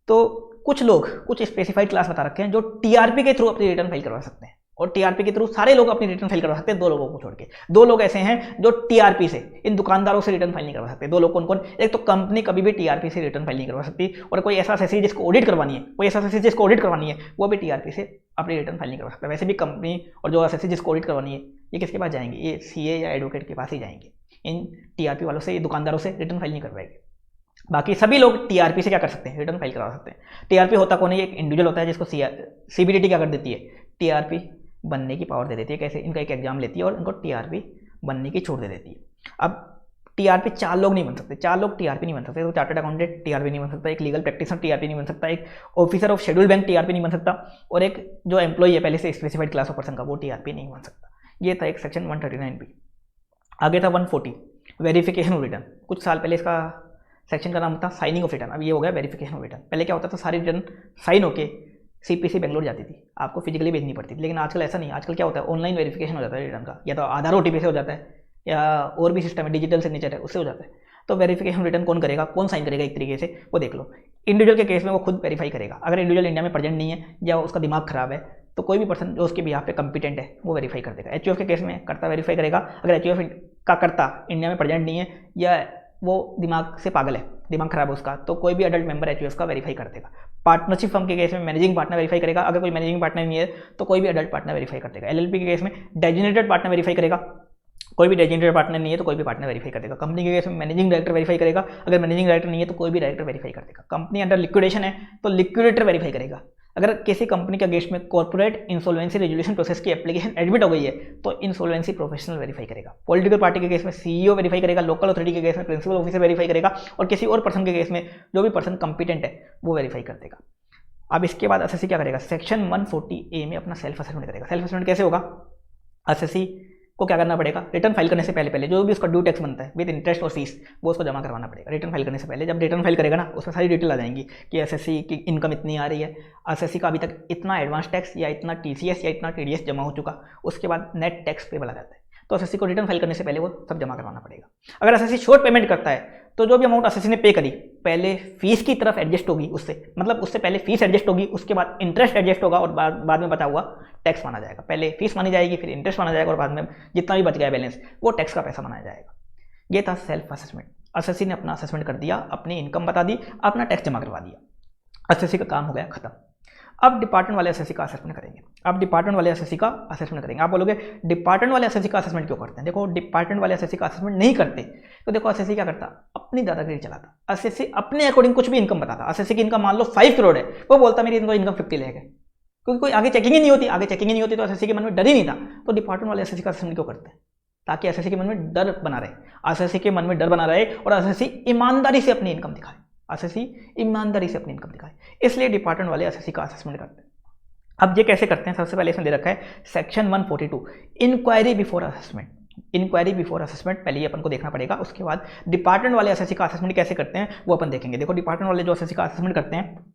तो कुछ लोग, कुछ स्पेसिफाइड क्लास बता रखे हैं जो टीआरपी के थ्रू अपनी रिटर्न फाइल करवा सकते हैं। और टीआरपी के थ्रू सारे लोग अपनी रिटर्न फाइल करवा सकते हैं, 2 लोगों को छोड़ के। 2 लोग ऐसे हैं जो टीआरपी से, इन दुकानदारों से रिटर्न फाइल नहीं करवा सकते। 2 लोग कौन? एक तो कंपनी कभी भी टीआरपी से रिटर्न फाइल नहीं करवा सकती, और कोई ऐसा एसएससी जिसको ऑडिट करवानी है, वो भी टीआरपी से अपनी रिटर्न फाइल नहीं करवा सकता। वैसे भी कंपनी और जो एसएससी जिसको ऑडिट करवानी है, ये किसके पास जाएंगे? ये सीए या एडवोकेट के पास ही जाएंगे। इन टीआरपी वालों से, दुकानदारों से रिटर्न फाइल नहीं करवाएंगे। बाकी सभी लोग टीआरपी से क्या कर सकते हैं? रिटर्न फाइल करवा सकते हैं। टीआरपी होता कौन है? एक इंडिविजुअल होता है जिसको सीबीडीटी क्या कर देती है? टीआरपी बनने की पावर दे देती है। कैसे? इनका एक एग्जाम लेती है और इनको टीआरपी बनने की छूट दे देती है। अब टीआरपी 4 लोग नहीं बन सकते, 4 लोग टीआरपी नहीं बन सकते। तो चार्टर्ड अकाउंटेंट टीआरपी नहीं बन सकता, एक लीगल प्रैक्टिशनर टीआरपी नहीं बन सकता, एक officer of schedule bank TRP नहीं बन सकता, और एक जो एम्प्लॉई है पहले से स्पेसिफाइड क्लास ऑफ पर्सन का, वो टीआरपी नहीं बन सकता। ये था एक सेक्शन 139B। आगे था 140 वेरिफिकेशन ऑफ रिटर्न। कुछ साल पहले इसका सेक्शन का नाम था साइनिंग ऑफ रिटर्न, अब ये हो गया वेरिफिकेशन ऑफ रिटर्न। पहले क्या होता था? सारी रिटर्न साइन होके सीपीसी बेंगलोर जाती थी, आपको फिजिकली भेजनी पड़ती थी। लेकिन आजकल ऐसा नहीं, आजकल क्या होता है? ऑनलाइन वेरिफिकेशन हो जाता है रिटर्न का, या तो आधार ओटीपी से हो जाता है, या और भी सिस्टम है, डिजिटल सिग्नेचर है, उससे हो जाता है। तो वेरिफिकेशन रिटर्न कौन करेगा, कौन साइन करेगा? एक तरीके से वो देख लो। इंडिविजुअल के केस में वो खुद वेरीफाई करेगा। अगर इंडिविजुअल इंडिया में प्रेजेंट नहीं है या उसका दिमाग खराब है, तो कोई भी पर्सन जो उसके बिहाफ पे कंपिटेंट है वो वेरीफाई कर देगा। एचयूएफ के केस में कर्ता वेरीफाई करेगा। अगर एचयूएफ का कर्ता इंडिया में प्रेजेंट नहीं है या वो दिमाग से पागल है, दिमाग खराब है उसका, तो कोई भी अडल्ट मेंबर एचयूएफ का वेरीफाई कर देगा। पार्टनरशिप फर्म के केस में मैनेजिंग पार्टनर वेरीफाई करेगा। अगर कोई मैनेजिंग पार्टनर नहीं है तो कोई भी अडल्ट पार्टनर वेरीफाई कर देगा। एलएलपी के केस में डेजिग्नेटेड पार्टनर वेरीफाई करेगा। कोई भी डेजिग्नेटेड पार्टनर नहीं है तो कोई भी पार्टनर वेरीफाई कर देगा। कंपनी के केस में मैनेजिंग डायरेक्टर वेरीफाई करेगा। अगर मैनेजिंग डायरेक्टर नहीं है तो कोई भी डायरेक्टर वेरीफाई कर देगा। कंपनी अंडर लिक्विडेशन है तो लिक्विडेटर वेरीफाई करेगा। अगर किसी कंपनी के अगेंस्ट में कॉर्पोरेट इंसॉल्वेंसी रेजोल्यूशन प्रोसेस की एप्लीकेशन एडमिट हो गई है तो इंसॉल्वेंसी प्रोफेशनल वेरीफाई करेगा। पॉलिटिकल पार्टी के केस में सीईओ वेरीफाई करेगा। लोकल अथॉरिटी के केस में प्रिंसिपल ऑफिसर वेरीफाई करेगा। और किसी और पर्सन के केस में जो भी पर्सन कंपिटेंट है वो वेरीफाई कर देगा। अब इसके बाद एसएससी क्या करेगा? सेक्शन 140A में अपना सेल्फ असेसमेंट करेगा। सेल्फ असेसमेंट कैसे होगा? एसएससी को क्या करना पड़ेगा? रिटर्न फाइल करने से पहले जो भी उसका ड्यू टैक्स बनता है विद इंटरेस्ट और फीस वो उसको जमा करवाना पड़ेगा। रिटर्न फाइल करने से पहले जब रिटर्न फाइल करेगा ना, उसमें सारी डिटेल आ जाएंगी कि एसएससी की इनकम इतनी आ रही है, एसएससी का अभी तक इतना एडवांस टैक्स या इतना टीसीएस या इतना टीडीएस जमा हो चुका, उसके बाद नेट टैक्स पेबल आ जाता है। तो एसएससी को रिटर्न फाइल करने से पहले वो सब जमा करवाना पड़ेगा। अगर एसएससी शॉर्ट पेमेंट करता है तो जो भी अमाउंट एसएससी ने पे करी पहले फीस की तरफ एडजस्ट होगी, उससे पहले फीस एडजस्ट होगी, उसके बाद इंटरेस्ट एडजस्ट होगा और बाद में बचा हुआ टैक्स माना जाएगा। पहले फीस मानी जाएगी, फिर इंटरेस्ट माना जाएगा और बाद में जितना भी बच गया बैलेंस वो टैक्स का पैसा माना जाएगा। ये था सेल्फ असेसमेंट। एसएससी ने अपना असेसमेंट कर दिया, अपनी इनकम बता दी, अपना टैक्स जमा करवा दिया। एसएससी का काम हो गया खत्म। अब डिपार्टमेंट वाले एसएससी का असेसमेंट करेंगे। अब डिपार्टमेंट वाले एसएससी का असेसमेंट करेंगे। आप बोलोगे डिपार्टमेंट वाले एसएससी का असेसमेंट क्यों करते हैं? देखो, डिपार्टमेंट वाले एसएससी का असेसमेंट नहीं करते तो देखो एसएससी क्या करता, अपनी दादागिरी चलाता। एसएससी अपने अकॉर्डिंग कुछ भी इनकम बताता। एसएससी की इनकम मान लो 5 करोड़ है, वो बोलता मेरी इनकम 50 रहेगा, क्योंकि कोई आगे चेकिंग ही नहीं होती। आगे चेकिंग ही नहीं होती तो एसएससी के मन में डर ही नहीं था। तो डिपार्टमेंट वाले एसएससी का असेसमेंट क्यों करते हैं? ताकि एसएससी के मन में डर बना रहे, एसएससी के मन में डर बना रहे और एसएससी ईमानदारी से अपनी इनकम दिखाए, एसएससी ईमानदारी से अपनी इनकम दिखाए। इसलिए डिपार्टमेंट वाले एसएससी का असेसमेंट करते हैं। अब ये कैसे करते हैं? सबसे पहले इसमें दे रखा है section 142 inquiry before assessment. Inquiry before assessment पहले ही अपन को देखना पड़ेगा, उसके बाद डिपार्टमेंट वाले एसएससी का असेसमेंट कैसे करते हैं वो अपन देखेंगे। देखो, डिपार्टमेंट वाले जो एसएससी का असेसमेंट करते हैं,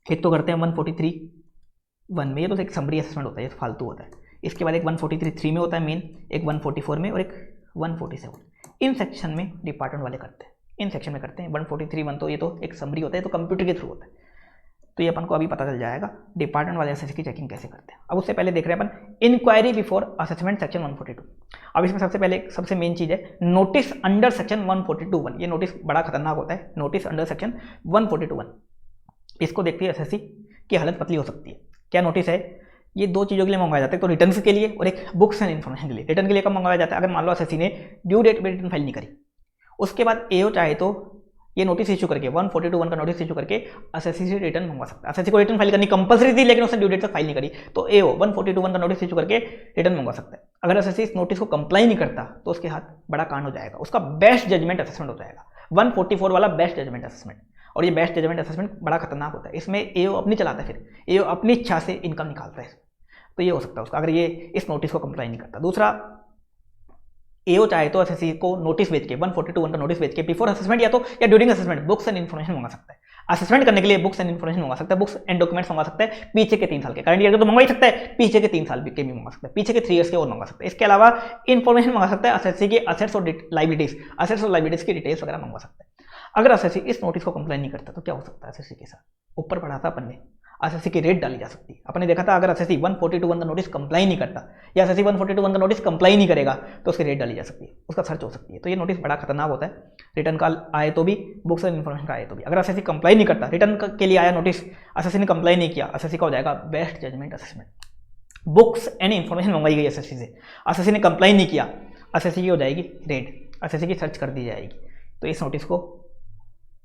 एक तो करते हैं 143(1) में, ये तो एक समरी असेसमेंट होता है, ये फालतू होता है। इसके बाद एक 143(3) में होता है मेन, एक 144 में और एक 147। इन सेक्शन में डिपार्टमेंट वाले करते हैं, इन सेक्शन में करते हैं। 143(1) तो ये तो एक समरी होता है, तो कंप्यूटर के थ्रू होता है, तो ये अपन को अभी पता चल जाएगा डिपार्टमेंट वाले एसएससी की चेकिंग कैसे करते हैं। अब उससे पहले देख रहे हैं अपन इंक्वायरी बिफोर असेसमेंट सेक्शन 142। अब इसमें सबसे पहले सबसे मेन चीज़ है नोटिस अंडर सेक्शन 142(1). ये नोटिस बड़ा खतरनाक होता है, नोटिस अंडर सेक्शन 142(1). इसको देखते ही एसएससी की हालत पतली हो सकती है। क्या नोटिस है? ये दो चीज़ों के लिए मंगवाया जाता है, तो रिटर्न के लिए और एक बुक्स एंड इन्फॉर्मेशन के लिए। रिटर्न के लिए कब मंगवाया जाता है? अगर मान लो एसएससी ने ड्यू डेट पे रिटर्न फाइल नहीं करी, उसके बाद एओ चाहे तो ये नोटिस इशू करके 142(1) का नोटिस इशू करके एसएससी से रिटर्न मंगवा सकता है। एसएससी को रिटर्न फाइल करनी कंपलसरी थी, लेकिन उसने ड्यू डेट तक फाइल नहीं करी, तो एओ 142(1) का नोटिस इशू करके रिटर्न मंगवा सकता है। अगर एसएससी इस नोटिस को कंप्लाई नहीं करता तो उसके हाथ बड़ा कांड हो जाएगा, उसका बेस्ट जजमेंट असेसमेंट हो जाएगा, 144 वाला बेस्ट जजमेंट असेसमेंट। और ये बेस्ट जजमेंट असेसमेंट बड़ा खतरनाक होता है, इसमें एओ अपनी चलाता है, फिर एओ अपनी इच्छा से इनकम निकालता है, तो ये हो सकता है उसका, अगर ये इस नोटिस को कंप्लाई नहीं करता। दूसरा, एओ चाहे तो एसएससी को नोटिस भेज के 142(1) का नोटिस भेज के बिफोर असेसमेंट या during assessment books and information मंगा सकता है। असेसमेंट करने के लिए बुक्स एंड इन्फॉर्मेशन मंगा सकता है, बुक्स एंड डॉक्यूमेंट्स मंगा सकता है पीछे के 3 साल के, करंट ईयर के तो मंगा ही सकता है, पीछे के 3 साल के भी मंगा सकता है, पीछे के 3 ईयर्स के और मंगा सकता है। इसके अलावा इन्फॉर्मेशन मंगा सकता है एसएससी के असेट्स और लाइबिलिटीज की डिटेल्स वगैरह मंगवा सकता है। अगर एसएससी इस नोटिस को कंप्लाई नहीं करता तो क्या हो सकता है? एसएससी के साथ ऊपर पढ़ा था अपन ने, एसएससी की रेट डाली जा सकती है। अपने देखा था, अगर एसएससी 142(1) का नोटिस कंप्लाई नहीं करता या एसएससी 142(1) का नोटिस कंप्लाई नहीं करेगा तो उसकी रेट डाली जा सकती है, उसका सर्च हो सकती है। तो ये नोटिस बड़ा खतरनाक होता है, रिटर्न कॉल आए तो भी, बुक्स एंड इन्फॉर्मेशन का आए तो भी। अगर एसएससी कंप्लाई नहीं करता, रिटर्न के लिए आया नोटिस, एसएससी ने कंप्लाई नहीं किया, एसएससी का हो जाएगा best judgement assessment. Books and information मंगवाई गई एसएससी से, एसएससी ने कंप्लाई नहीं किया, एसएससी की हो जाएगी रेट, एसएससी की सर्च कर दी जाएगी। तो इस नोटिस को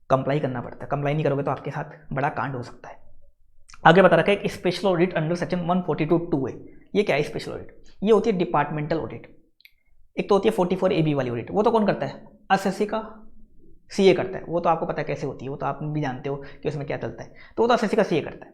कंप्लाई करना पड़ता है, कंप्लाई नहीं करोगे तो आपके साथ बड़ा कांड हो सकता है। आगे बता रखा है कि स्पेशल ऑडिट अंडर सेक्शन 142(2) है। ये क्या है स्पेशल ऑडिट? ये होती है डिपार्टमेंटल ऑडिट। एक तो होती है 44AB वाली ऑडिट, वो तो कौन करता है? एसएससी का सीए करता है। वो तो आपको पता है कैसे होती है, वो तो आप भी जानते हो कि उसमें क्या चलता है, तो वो तो एसएससी का सीए करता है।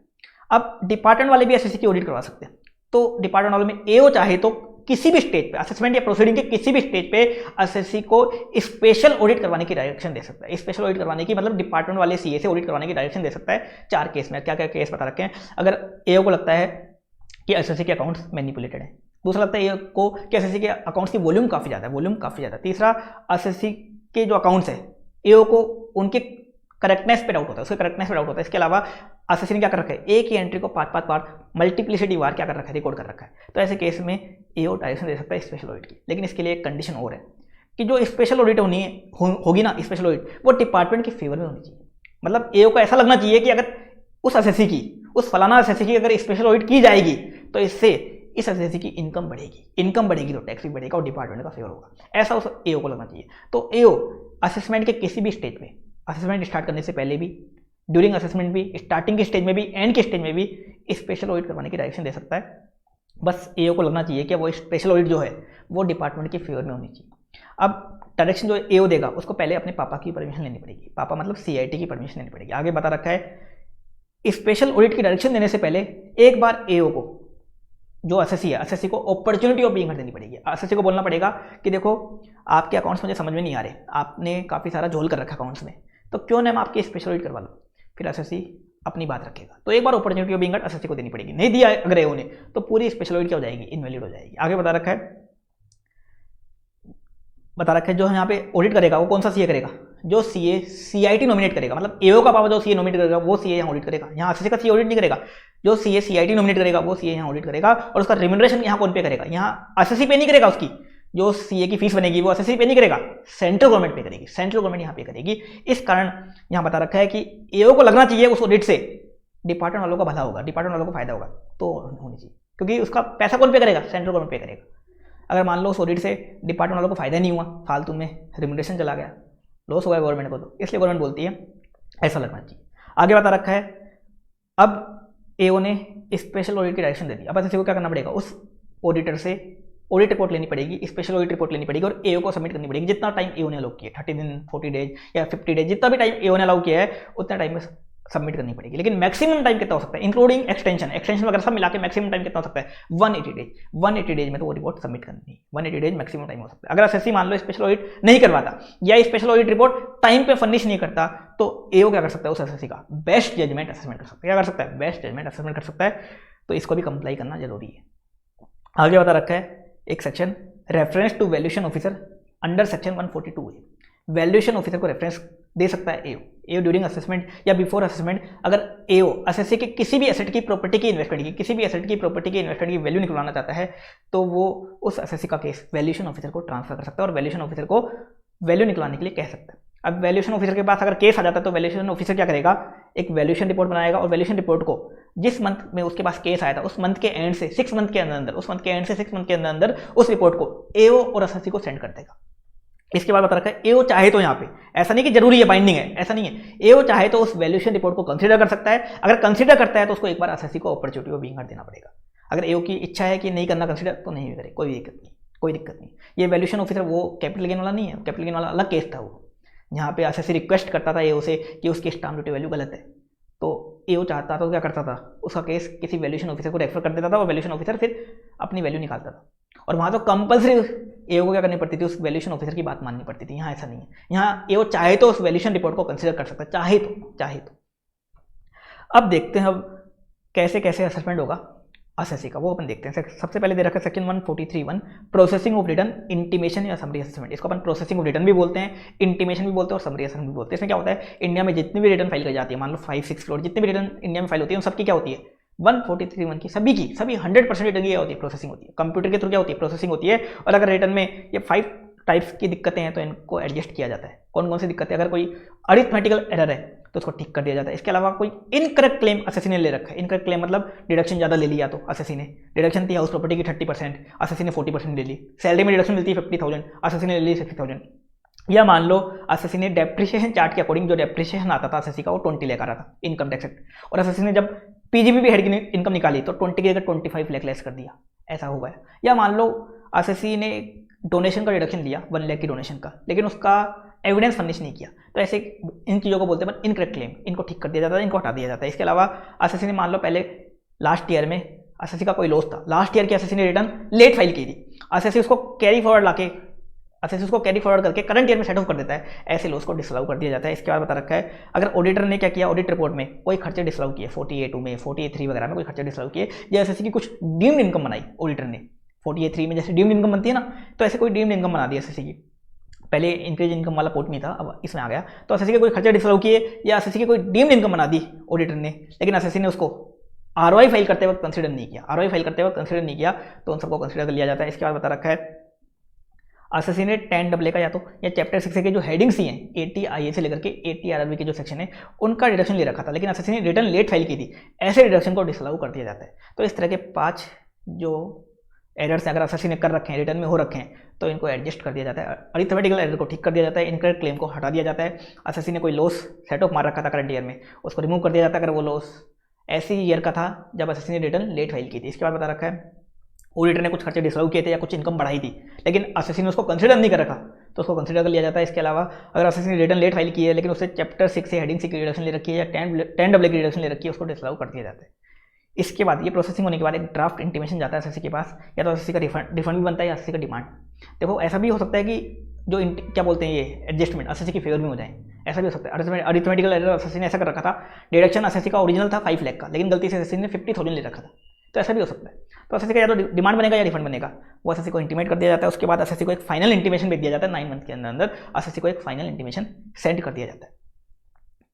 अब डिपार्टमेंट वाले भी एसएससी की ऑडिट करवा सकते हैं। तो डिपार्टमेंट वाले में एओ चाहे तो किसी भी स्टेज पे, असेसमेंट या प्रोसीडिंग के किसी भी स्टेज पे एसएससी को स्पेशल ऑडिट करवाने की डायरेक्शन दे सकता है। स्पेशल ऑडिट करवाने की मतलब डिपार्टमेंट वाले सीए से ऑडिट करवाने की डायरेक्शन दे सकता है 4 केस में। क्या क्या केस बता रखे हैं? अगर एओ को लगता है कि एसएससी के अकाउंट्स मैनिपुलेटेड है, दूसरा लगता है एओ को कि एसएससी के अकाउंट्स की वॉल्यूम काफ़ी ज़्यादा है, वॉल्यूम काफ़ी ज़्यादा, तीसरा एसएससी के जो अकाउंट्स है एओ को उनके करेक्टनेस पे डाउट होता है, उसके करेक्टनेस पे डाउट होता है। इसके अलावा एसएससी ने क्या कर रखा है? एक ही एंट्री को 5-5 बार मल्टीप्लिसिटी बार क्या कर रखा है? रिकॉर्ड कर रखा है। तो ऐसे केस में एओ डायरेक्शन दे सकता है स्पेशल ऑडिट की, लेकिन इसके लिए एक कंडीशन और है कि जो स्पेशल ऑडिट होगी ना, स्पेशल ऑडिट वो डिपार्टमेंट के फेवर में होनी चाहिए। मतलब एओ को ऐसा लगना चाहिए कि अगर उस एसएससी की, उस फलाना एसएससी की अगर स्पेशल ऑडिट की जाएगी तो इससे इस एसएससी की इनकम बढ़ेगी, इनकम बढ़ेगी तो टैक्स भी बढ़ेगा और डिपार्टमेंट का फेवर होगा, ऐसा उस एओ को लगना चाहिए। तो एओ असेसमेंट के किसी भी स्टेज पे, असेसमेंट स्टार्ट करने से पहले भी, ड्यूरिंग असेसमेंट भी, स्टार्टिंग के स्टेज में भी, एंड के स्टेज में भी स्पेशल ऑडिट करवाने की डायरेक्शन दे सकता है। बस एओ को लगना चाहिए कि वो स्पेशल ऑडिट जो है वो डिपार्टमेंट के फेवर में होनी चाहिए। अब डायरेक्शन जो एओ देगा उसको पहले अपने पापा की परमिशन लेनी पड़ेगी, पापा मतलब सीआईटी की परमिशन लेनी पड़ेगी। आगे बता रखा है स्पेशल ऑडिट की डायरेक्शन देने से पहले एक बार एओ को, जो एसएससी है, एसएससी को अपॉर्चुनिटी ऑफ बीइंग हर्ड देनी पड़ेगी। एसएससी को बोलना पड़ेगा कि देखो आपके अकाउंट्स मुझे समझ में नहीं आ रहे, आपने काफ़ी सारा झोल कर रखा अकाउंट्स में, तो क्यों ना हम आपकी स्पेशल ऑडिट करवा लो। फिर एसएससी अपनी बात रखेगा। तो एक बार opportunity of being heard assessee को देनी पड़ेगी, नहीं दिया अगर एओ ने तो पूरी स्पेशल ऑडिट क्या हो जाएगी? इनवैलिड हो जाएगी। आगे बता रखा है जो यहाँ पे ऑडिट करेगा वो कौन सा सीए करेगा? जो सीए सीआईटी नॉमिनेट करेगा, मतलब एओ का पापा जो सीए नॉमिनेट करेगा वो सीए यहाँ ऑडिट करेगा। यहाँ एसएससी का सीए ऑडिट नहीं करेगा, जो सीए सीआईटी नॉमिनेट करेगा वो सीए यहाँ ऑडिट करेगा। और उसका रेम्यूनरेशन यहाँ कौन पे करेगा? यहाँ एसएससी पे नहीं करेगा, उसकी जो सीए की फीस बनेगी वो एसएससी पे नहीं करेगा, सेंट्रल गवर्नमेंट पे करेगी, सेंट्रल गवर्नमेंट यहाँ पे करेगी। इस कारण यहाँ बता रखा है कि एओ को लगना चाहिए उस ऑडिट से डिपार्टमेंट वालों का भला होगा, डिपार्टमेंट वालों को फायदा होगा तो होनी चाहिए, क्योंकि उसका पैसा कौन पे करेगा? सेंट्रल गवर्नमेंट पे करेगा। अगर मान लो उस ऑडिट से डिपार्टमेंट वालों को फायदा नहीं हुआ, फालतू में रिम्यूनरेशन चला गया, लॉस हुआ गवर्नमेंट को, तो इसलिए गवर्नमेंट बोलती है ऐसा लगना चाहिए। आगे बता रखा है, अब एओ ने स्पेशल ऑडिट की डायरेक्शन दे दी। अब ऐसे को क्या करना पड़ेगा? उस ऑडिटर से ऑडिट रिपोर्ट लेनी पड़ेगी, स्पेशल ऑडिट रिपोर्ट लेनी पड़ेगी और एओ को सबमिट करनी पड़ेगी। जितना टाइम एओ ने अलाउ किया, 30 दिन, 40 डेज या 50 डेज, जितना भी टाइम एओ ने अलाउ किया है उतना टाइम में सबमिट करनी पड़ेगी। लेकिन मैक्सिमम टाइम कितना हो सकता है, इंक्लूडिंग एक्सटेंशन वगैरह सब मिला के मैक्सिमम टाइम कितना हो सकता है? 180 डेज। 180 डेज में तो वो रिपोर्ट सबमिट करनी है। 180 डेज मैक्सिमम टाइम हो सकता है। अगर एसएससी मान लो स्पेशल ऑडिट नहीं करवाता या स्पेशल ऑडिट रिपोर्ट टाइम पे फर्निश नहीं करता, तो एओ क्या कर सकता है? उस एसएससी का बेस्ट जजमेंट असेसमेंट कर सकता है। क्या कर सकता है? बेस्ट जजमेंट असेसमेंट कर सकता है। तो इसको भी कंप्लाई करना जरूरी है। आगे बता रखा है एक section, reference to valuation officer under section 142 है। वैल्यूएशन ऑफिसर को रेफरेंस दे सकता है एओ ड्यूरिंग असेसमेंट या बिफोर असेसमेंट। अगर एओ एसएससी के किसी भी एसेट की प्रॉपर्टी की इन्वेस्टमेंट की वैल्यू निकलवाना चाहता है तो वो उस एसएससी का केस वैल्यूएशन ऑफिसर को ट्रांसफर कर सकता है और वैल्यूएशन ऑफिसर को वैल्यू निकलवाने के लिए कह सकता है। अब वैल्यूएशन ऑफिसर के पास अगर केस आ जाता है तो वैल्यूएशन ऑफिसर क्या करेगा? एक वैल्यूएशन रिपोर्ट बनाएगा और वैल्यूएशन रिपोर्ट को जिस मंथ में उसके पास केस आया था उस मंथ के एंड से 6 मंथ के अंदर उस रिपोर्ट को एओ और एसएससी को सेंड कर देगा। इसके बाद बता रखा है एओ चाहे तो, यहाँ पे ऐसा नहीं कि जरूरी है, बाइंडिंग है, ऐसा नहीं है, एओ चाहे तो उस वैल्यूएशन रिपोर्ट को कंसीडर कर सकता है। अगर कंसीडर करता है तो उसको एक बार एसएससी को अपॉर्चुनिटी ऑफ बीइंग हर्ड देना पड़ेगा। अगर एओ की इच्छा है कि नहीं करना कंसीडर तो नहीं करे, कोई दिक्कत नहीं। ये वैल्यूएशन ऑफिसर वो कैपिटल गेन वाला नहीं है, कैपिटल गेन वाला अलग केस था वो, यहाँ पे एसएससी रिक्वेस्ट करता था एओ से कि उसकी स्टाम्प ड्यूटी वैल्यू गलत है, तो एओ चाहता तो क्या करता था? उसका केस किसी वैल्यूएशन ऑफिसर को रेफर कर देता था और वैल्यूएशन ऑफिसर फिर अपनी वैल्यू निकालता था। और वहाँ तो कंपल्सरी एओ को क्या करनी पड़ती थी? उस वैल्यूएशन ऑफिसर की बात माननी पड़ती थी। यहाँ ऐसा नहीं है, यहाँ एओ चाहे तो उस वैल्यूएशन रिपोर्ट को कंसीडर कर सकता है, चाहे तो। अब देखते हैं अब कैसे कैसे असेसमेंट होगा एसएससी का, वो अपन देखते हैं। सबसे पहले दे रखा है section 143(1) processing of return, intimation या समरी असेसमेंट। इसको अपन प्रोसेसिंग ऑफ रिटर्न भी बोलते हैं, इंटीमेशन भी बोलते हैं और समरी असेसमेंट भी बोलते हैं। इसमें क्या होता है? इंडिया में जितनी भी रिटर्न फाइल की जाती है, मान लो 5-6 करोड़ जितनी भी रिटर्न इंडिया में फाइल होती है, उन सबकी क्या होती है? 143(1) की सभी 100% रिटर्न की होती है, प्रोसेसिंग होती है। कंप्यूटर के थ्रू क्या होती है? प्रोसेसिंग होती है। और अगर रिटर्न में ये 5 टाइप्स की दिक्कतें हैं तो इनको एडजस्ट किया जाता है। कौन कौन सी दिक्कतें? अगर कोई अरिथमेटिकल एरर है तो उसको ठीक कर दिया जाता है। इसके अलावा कोई इनकरेक्ट क्लेम एसएससी ने ले रखा है, इनकरेक्ट क्लेम मतलब डिडक्शन ज़्यादा ले लिया, तो एसएससी ने डिडक्शन थी हाउस प्रॉपर्टी की 30%, एसएससी ने 40% ले ली। सैलरी में डिडक्शन मिलती है 50,000, एसएससी ने ले ली 60,000। या मान लो एसएससी ने डेप्रिसिएशन चार्ट के अकॉर्डिंग जो डेप्रिसिएशन आता था एसएससी का वो 20 लेकर आता था इनकम टैक्स एक्ट, और एसएससी ने जब पीजीबीपी हेड की इनकम निकाली तो 20 की जगह 25 लाख लेस कर दिया, ऐसा हो गया। या मान लो एसएससी ने डोनेशन का डिडक्शन लिया 1 लाख की डोनेशन का, लेकिन उसका एविडेंस फर्निश नहीं किया, तो ऐसे इन चीज़ों को बोलते हैं इनकरेक्ट क्लेम, इनको ठीक कर दिया जाता है, इनको हटा दिया जाता है। इसके अलावा एसएससी ने मान लो पहले लास्ट ईयर में एसएससी का कोई लॉस था, लास्ट ईयर की एसएससी ने रिटर्न लेट फाइल की थी, एसएससी उसको कैरी फॉरवर्ड करके करंट ईयर में सेट ऑफ कर देता है, ऐसे लॉस को डिसअलाउ कर दिया जाता है। इसके बाद बता रखा है अगर ऑडिटर ने क्या किया, ऑडिट रिपोर्ट में कोई खर्चे डिसअलाउ किए, 48 में 43 वगैरह में कोई खर्चे डिसअलाउ किए, या एसएससी की कुछ डीम्ड इनकम बनाई ऑडिटर ने 48 में, जैसे डीम्ड इनकम बनती है ना, तो ऐसे कोई डीम्ड इनकम बना दी एसएससी की। पहले इंक्रीज इनकम वाला पोर्ट नहीं था, अब इसमें आ गया, तो एसएससी के कोई खर्चे डिसअलाउ किए या एसएससी की कोई डीम्ड इनकम बना दी ऑडिटर ने, लेकिन एसएससी ने उसको आरओआई फाइल करते वक्त कंसीडर नहीं किया, तो उन सबको कंसीडर कर लिया जाता है। इसके बाद बता रखा है एसएससी ने 10AA का या चैप्टर 6 के जो हेडिंग्स ही हैं 80IA से लेकर के 80RRB के जो सेक्शन है उनका डिडक्शन ले रखा था, लेकिन एसएससी ने रिटर्न लेट फाइल की थी, ऐसे डिडक्शन को डिसअलाउ कर दिया जाता है। तो इस तरह के 5 जो एरर्स अगर एसएससी ने कर रखे हैं, रिटर्न में हो रखे हैं, तो इनको एडजस्ट कर दिया जाता है, अरिथमेटिकल एरर को ठीक कर दिया जाता है, इनकरेक्ट क्लेम को हटा दिया जाता है। एसएससी ने कोई लॉस सेट ऑफ मार रखा था करंट ईयर में, उसको रिमूव कर दिया जाता है अगर वो लॉस ऐसी ईयर का था जब एसएससी ने रिटर्न लेट फाइल की थी। इसके बाद बता रखा है ऑडिटर ने कुछ खर्चे डिसअलाउ किए थे या कुछ इनकम बढ़ाई थी, लेकिन एसएससी ने उसको कंसीडर नहीं कर रखा, तो उसको कंसीडर कर लिया जाता है। इसके अलावा अगर एसएससी ने रिटर्न लेट फाइल की है लेकिन उससे चैप्टर 6 से हेडिंग 6 की रिडक्शन ले रखी है या 10AA की रिडक्शन ले रखी है, उसको डिसअलाउ कर दिया जाता है। इसके बाद ये प्रोसेसिंग होने के बाद एक ड्राफ्ट इंटीमेशन जाता है एसएससी के पास, या तो एसएससी का रिफंड भी बनता है या एसएससी का डिमांड। देखो ऐसा भी हो सकता है कि जो क्या बोलते हैं ये एडजस्टमेंट एसएससी की फेवर में हो जाए, ऐसा भी हो सकता है। अरिथमेटिकल एरर एसएससी ने ऐसा कर रखा था, डिडक्शन एसएससी का ओरिजिनल था 5 लाख का, लेकिन गलती से एसएससी ने 50,000 ले रखा था, तो ऐसा भी हो सकता है। तो एसएससी का या तो डिमांड बनेगा या रिफंड बनेगा, वो एसएससी को इंटीमेट कर दिया जाता है। उसके बाद एसएससी को एक फाइनल इंटीमेशन भेज दिया जाता है 9 मंथ के अंदर एसएससी को एक फाइनल इंटीमेशन सेंड कर दिया जाता है।